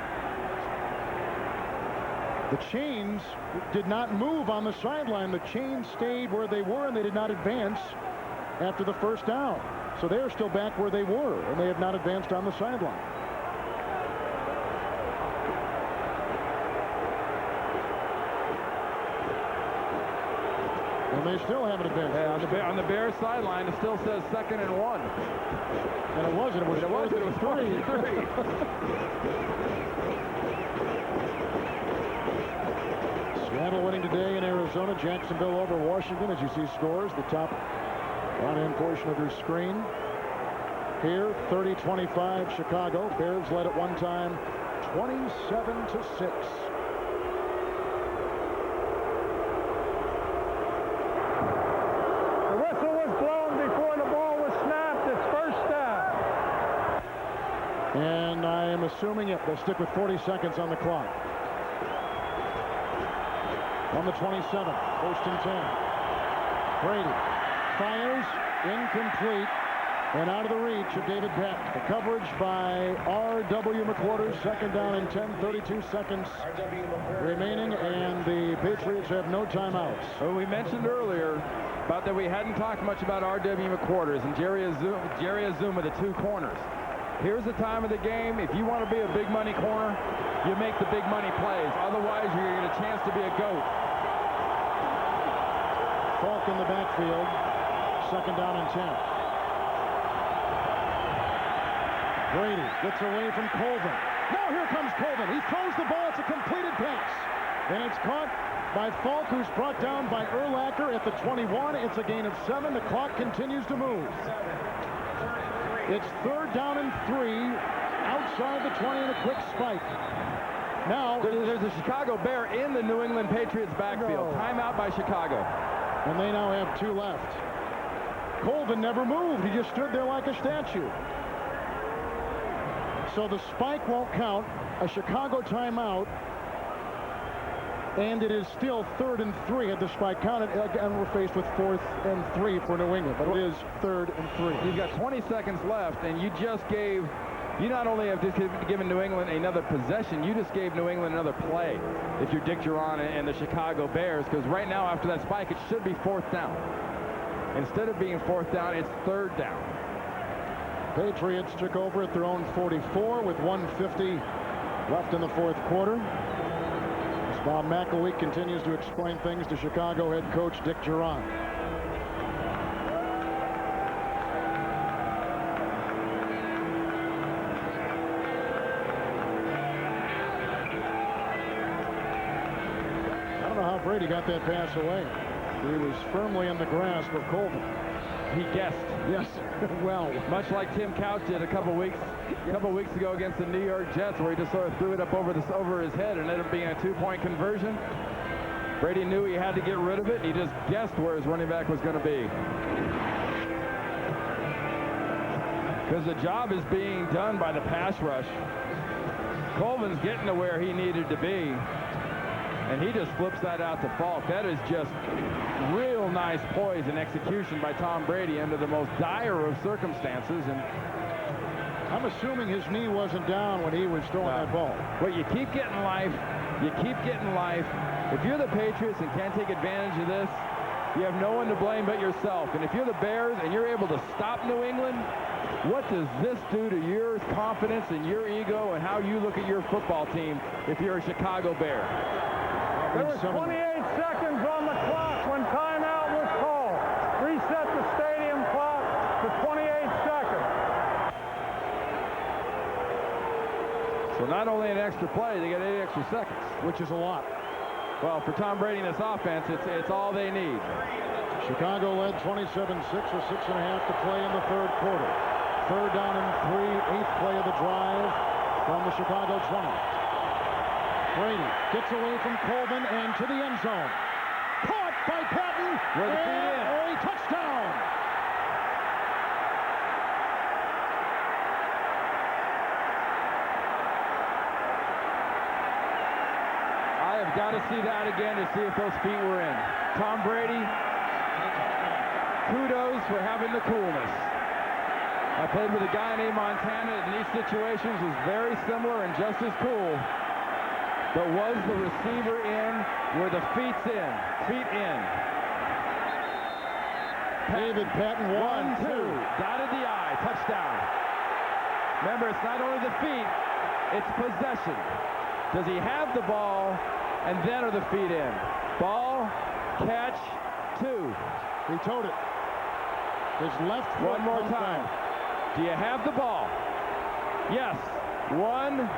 The chains did not move on the sideline. The chains stayed where they were, and they did not advance after the first down. So they are still back where they were, and they have not advanced on the sideline. And they still haven't advanced. Yeah, on the Bears sideline, it still says 2nd and 1. And it wasn't. It was 3. Seattle winning today in Arizona. Jacksonville over Washington. As you see scores, the top right-hand portion of your screen. Here, 30-25 Chicago. Bears led at one time 27-6. The whistle was blown before the ball was snapped. It's first down. And I am assuming they'll stick with 40 seconds on the clock. On the 27, 1st and 10. Brady fires, incomplete, and out of the reach of David Peck. The coverage by R.W. McQuarters. 2nd down and 10, 32 seconds remaining, and the Patriots have no timeouts. Well, we mentioned earlier about that we hadn't talked much about R.W. McQuarters and Jerry Azuma, the two corners. Here's the time of the game. If you want to be a big money corner, you make the big money plays. Otherwise, you're going to get a chance to be a goat. Falk in the backfield. 2nd down and 10. Brady gets away from Colvin. Now here comes Colvin. He throws the ball. It's a completed pass. And it's caught by Falk, who's brought down by Urlacher at the 21. It's a gain of 7. The clock continues to move. It's 3rd down and 3 outside the 20 and a quick spike. Now there's a Chicago Bear in the New England Patriots backfield. Timeout by Chicago. And they now have 2 left. Colvin never moved. He just stood there like a statue. So the spike won't count. A Chicago timeout. And it is still 3rd and 3 had the spike counted. Again, we're faced with 4th and 3 for New England, but it is 3rd and 3. You've got 20 seconds left, and you not only have just given New England another possession, you just gave New England another play if you're Dick Duran and the Chicago Bears, because right now after that spike, it should be 4th down. Instead of being 4th down, it's 3rd down. Patriots took over at their own 44 with 1:50 left in the 4th quarter. Bob McAlee continues to explain things to Chicago head coach Dick Duran. I don't know how Brady got that pass away. He was firmly in the grasp of Colvin. He guessed. Yes, well. Much like Tim Couch did a couple weeks ago against the New York Jets, where he just sort of threw it up over his head and ended up being a 2-point conversion. Brady knew he had to get rid of it, and he just guessed where his running back was going to be. Because the job is being done by the pass rush. Colvin's getting to where he needed to be, and he just flips that out to Falk. That is just real nice poise and execution by Tom Brady under the most dire of circumstances. And I'm assuming his knee wasn't down when he was throwing that ball. Well, you keep getting life. You keep getting life. If you're the Patriots and can't take advantage of this, you have no one to blame but yourself. And if you're the Bears and you're able to stop New England, what does this do to your confidence and your ego and how you look at your football team if you're a Chicago Bear? There was 28 seconds on the clock when timeout was called. Reset the stadium clock to 28 seconds. So not only an extra play, they get 8 extra seconds, which is a lot. Well, for Tom Brady and this offense, it's all they need. Chicago led 27-6 with 6.5 to play in the 3rd quarter. 3rd down and 3, 8th play of the drive. from the Chicago 20. Brady gets away from Colvin and to the end zone. Caught by Patton. Where the feet in. A touchdown. I have got to see that again to see if those feet were in. Tom Brady, kudos for having the coolness. I played with a guy named Montana in these situations, was very similar and just as cool. But was the receiver in where the feet's in? Feet in. David Patton, 1-2. Dotted the I, touchdown. Remember, it's not only the feet, it's possession. Does he have the ball, and then are the feet in? Ball, catch, 2. He towed it. His left foot. One more time. Do you have the ball? Yes. 1,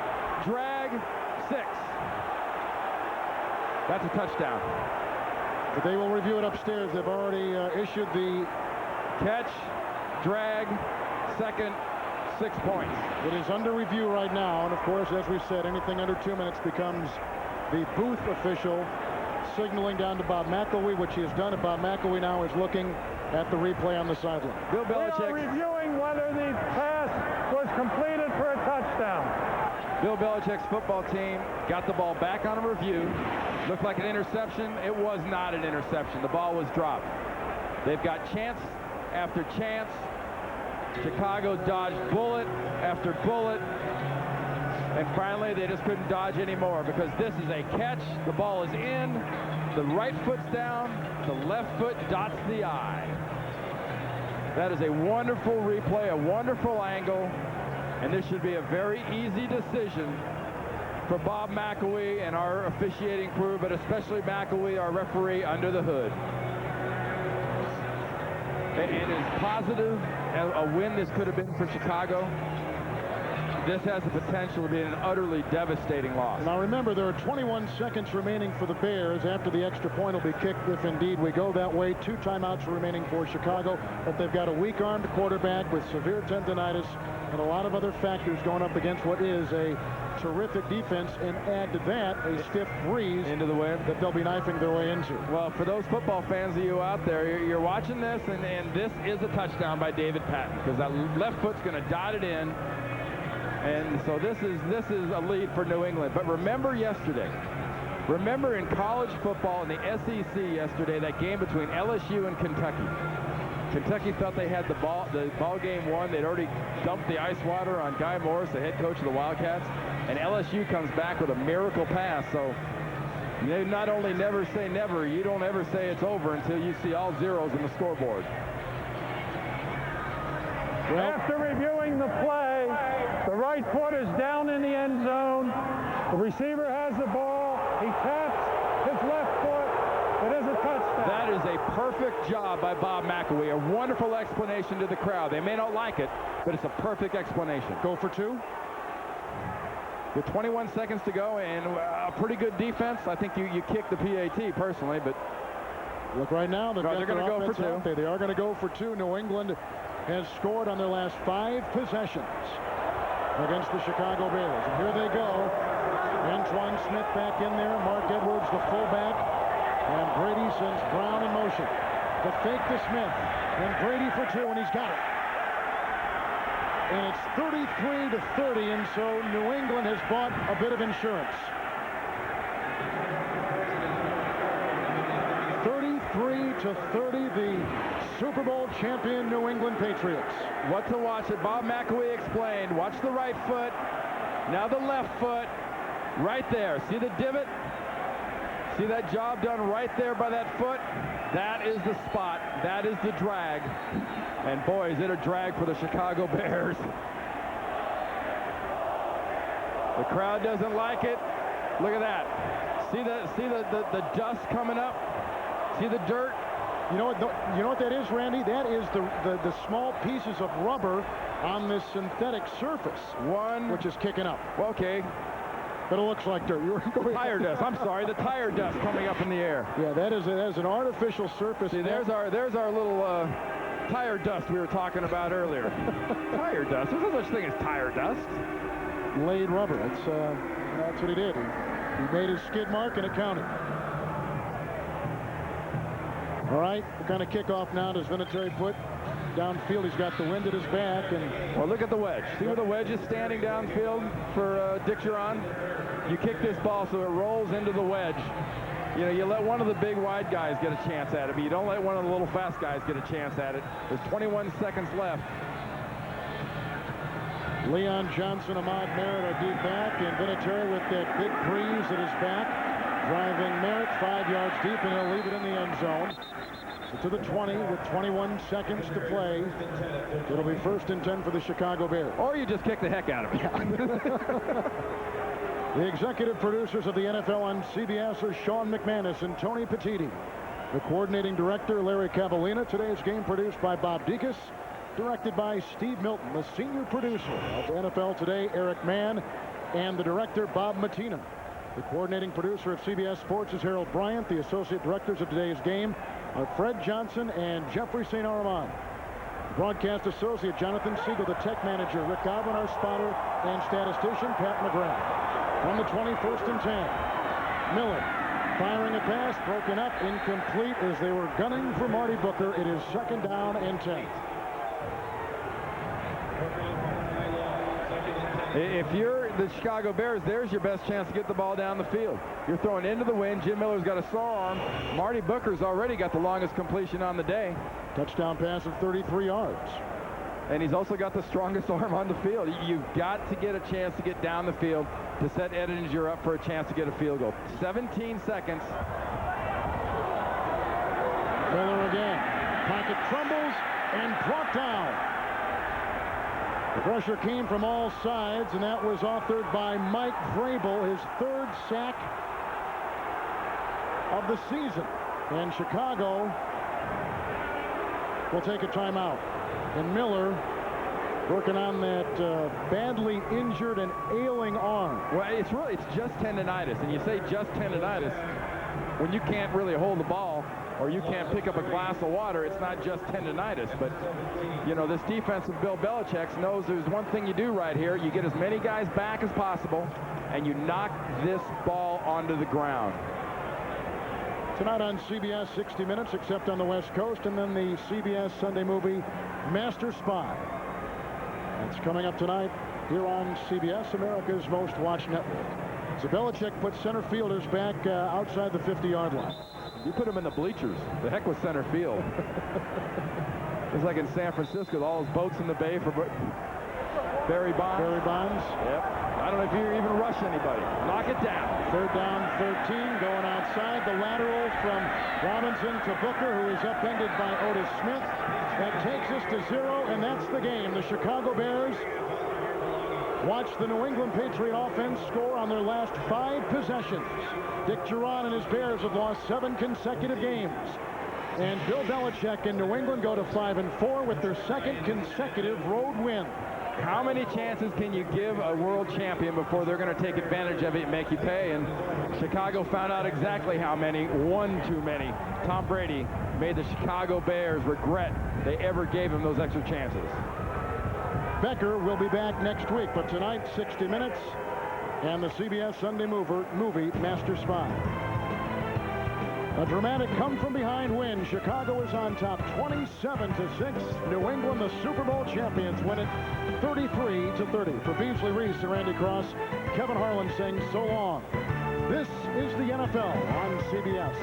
drag, 6. That's a touchdown. But they will review it upstairs. They've already issued the catch, drag, second, 6 points. It is under review right now, and of course, as we said, anything under 2 minutes becomes the booth official signaling down to Bob McElwee, which he has done. And Bob McElwee now is looking at the replay on the sideline. Bill They are Belichick reviewing whether the pass was completed for a touchdown. Bill Belichick's football team got the ball back on a review. Looked like an interception. It was not an interception. The ball was dropped. They've got chance after chance. Chicago dodged bullet after bullet. And finally, they just couldn't dodge anymore because this is a catch. The ball is in. The right foot's down. The left foot dots the I. That is a wonderful replay, a wonderful angle. And this should be a very easy decision for Bob McElwee and our officiating crew, but especially McElwee, our referee, under the hood. It is positive a win this could have been for Chicago. This has the potential to be an utterly devastating loss. Now remember, there are 21 seconds remaining for the Bears after the extra point will be kicked if indeed we go that way. 2 timeouts remaining for Chicago, but they've got a weak-armed quarterback with severe tendonitis and a lot of other factors going up against what is a terrific defense, and add to that a stiff breeze into the wind that they'll be knifing their way into. Well, for those football fans of you out there, you're watching this, and this is a touchdown by David Patton because that left foot's going to dot it in. And so this is a lead for New England. But remember yesterday. Remember in college football in the SEC yesterday, that game between LSU and Kentucky. Kentucky thought they had the ball game won. They'd already dumped the ice water on Guy Morris, the head coach of the Wildcats. And LSU comes back with a miracle pass. So they not only never say never, you don't ever say it's over until you see all zeros in the scoreboard. Well, after reviewing the play, the right foot is down in the end zone. The receiver has the ball. He taps his left foot. It is a touchdown. That is a perfect job by Bob McElwee. A wonderful explanation to the crowd. They may not like it, but it's a perfect explanation. Go for 2. With 21 seconds to go and a pretty good defense, I think you kick the PAT personally, but look right now, they're going to go for 2. They are going to go for 2. New England has scored on their last 5 possessions against the Chicago Bears. And here they go. Antoine Smith back in there. Mark Edwards, the fullback. And Brady sends Brown in motion. The fake to Smith. And Brady for 2, and he's got it. And it's 33-30, and so New England has bought a bit of insurance. 33-30, the Super Bowl champion New England Patriots. What to watch it? Bob McElwee explained. Watch the right foot. Now the left foot. Right there. See the divot? See that job done right there by that foot? That is the spot. That is the drag. And boy, is it a drag for the Chicago Bears. The crowd doesn't like it. Look at that. See the dust coming up? See the dirt? You know what that is, Randy? That is the small pieces of rubber on this synthetic surface. Which is kicking up. Well, okay. But it looks like dirt. Tire dust. I'm sorry, the tire dust coming up in the air. Yeah, that is an artificial surface. See, there's our little tire dust we were talking about earlier. Tire dust. There's no such thing as tire dust. laid rubber. That's what he did. He made his skid mark and it counted. All right, we're going to kick off now. Does Vinatieri put downfield? He's got the wind at his back. And well, look at the wedge. See where the wedge is standing downfield for Dick Geron? You kick this ball so it rolls into the wedge. You know, you let one of the big wide guys get a chance at it, but you don't let one of the little fast guys get a chance at it. There's 21 seconds left. Leon Johnson, Ahmad Merritt are deep back, and Vinatieri with that big breeze at his back, driving Merritt 5 yards deep, and he'll leave it in the end zone. So to the 20 with 21 seconds to play. It'll be 1st and 10 for the Chicago Bears. Or you just kick the heck out of it. The executive producers of the NFL on CBS are Sean McManus and Tony Petitti. The coordinating director, Larry Cavallina. Today's game produced by Bob Dekas. Directed by Steve Milton. The senior producer of NFL Today, Eric Mann. And the director, Bob Matina. The coordinating producer of CBS Sports is Harold Bryant. The associate directors of today's game are Fred Johnson and Jeffrey St. Armand. Broadcast associate Jonathan Siegel. The tech manager, Rick Godwin, our spotter, and statistician, Pat McGrath. From the 21st and 10. Miller firing a pass, broken up, incomplete as they were gunning for Marty Booker. It is 2nd down and 10. If you're the Chicago Bears, there's your best chance to get the ball down the field. You're throwing into the wind. Jim Miller's got a sore arm. Marty Booker's already got the longest completion on the day. Touchdown pass of 33 yards. And he's also got the strongest arm on the field. You've got to get a chance to get down the field to set Edinger up for a chance to get a field goal. 17 seconds. Miller again. Pocket crumbles and brought down. The pressure came from all sides, and that was authored by Mike Vrabel, his 3rd sack of the season. And Chicago will take a timeout. And Miller working on that badly injured and ailing arm. Well, it's just tendonitis, and you say just tendonitis when you can't really hold the ball or you can't pick up a glass of water. It's not just tendonitis, but you know, this defense of Bill Belichick knows there's one thing you do right here. You get as many guys back as possible, and you knock this ball onto the ground. Tonight on CBS 60 Minutes, except on the West Coast, and then the CBS Sunday movie Master Spy. It's coming up tonight here on CBS, America's most watched network. So Belichick puts center fielders back outside the 50-yard line. You put them in the bleachers. The heck with center field. Just like in San Francisco, all those boats in the bay for Barry Bonds. Barry Bonds. Yep. I don't know if you even rush anybody. Knock it down. 3rd down, 13, going outside. The lateral from Robinson to Booker, who is upended by Otis Smith. That takes us to 0, and that's the game. The Chicago Bears watch the New England Patriot offense score on their last 5 possessions. Dick Geron and his Bears have lost 7 consecutive games. And Bill Belichick and New England go to 5-4 with their 2nd consecutive road win. How many chances can you give a world champion before they're going to take advantage of it and make you pay? And Chicago found out exactly how many. One too many. Tom Brady made the Chicago Bears regret they ever gave him those extra chances. Becker will be back next week, but tonight 60 Minutes and the CBS Sunday movie Master Spy. A dramatic come-from-behind win. Chicago is on top 27-6. New England, the Super Bowl champions, win it 33-30. For Beasley Reese and Randy Cross, Kevin Harlan saying so long. This is the NFL on CBS.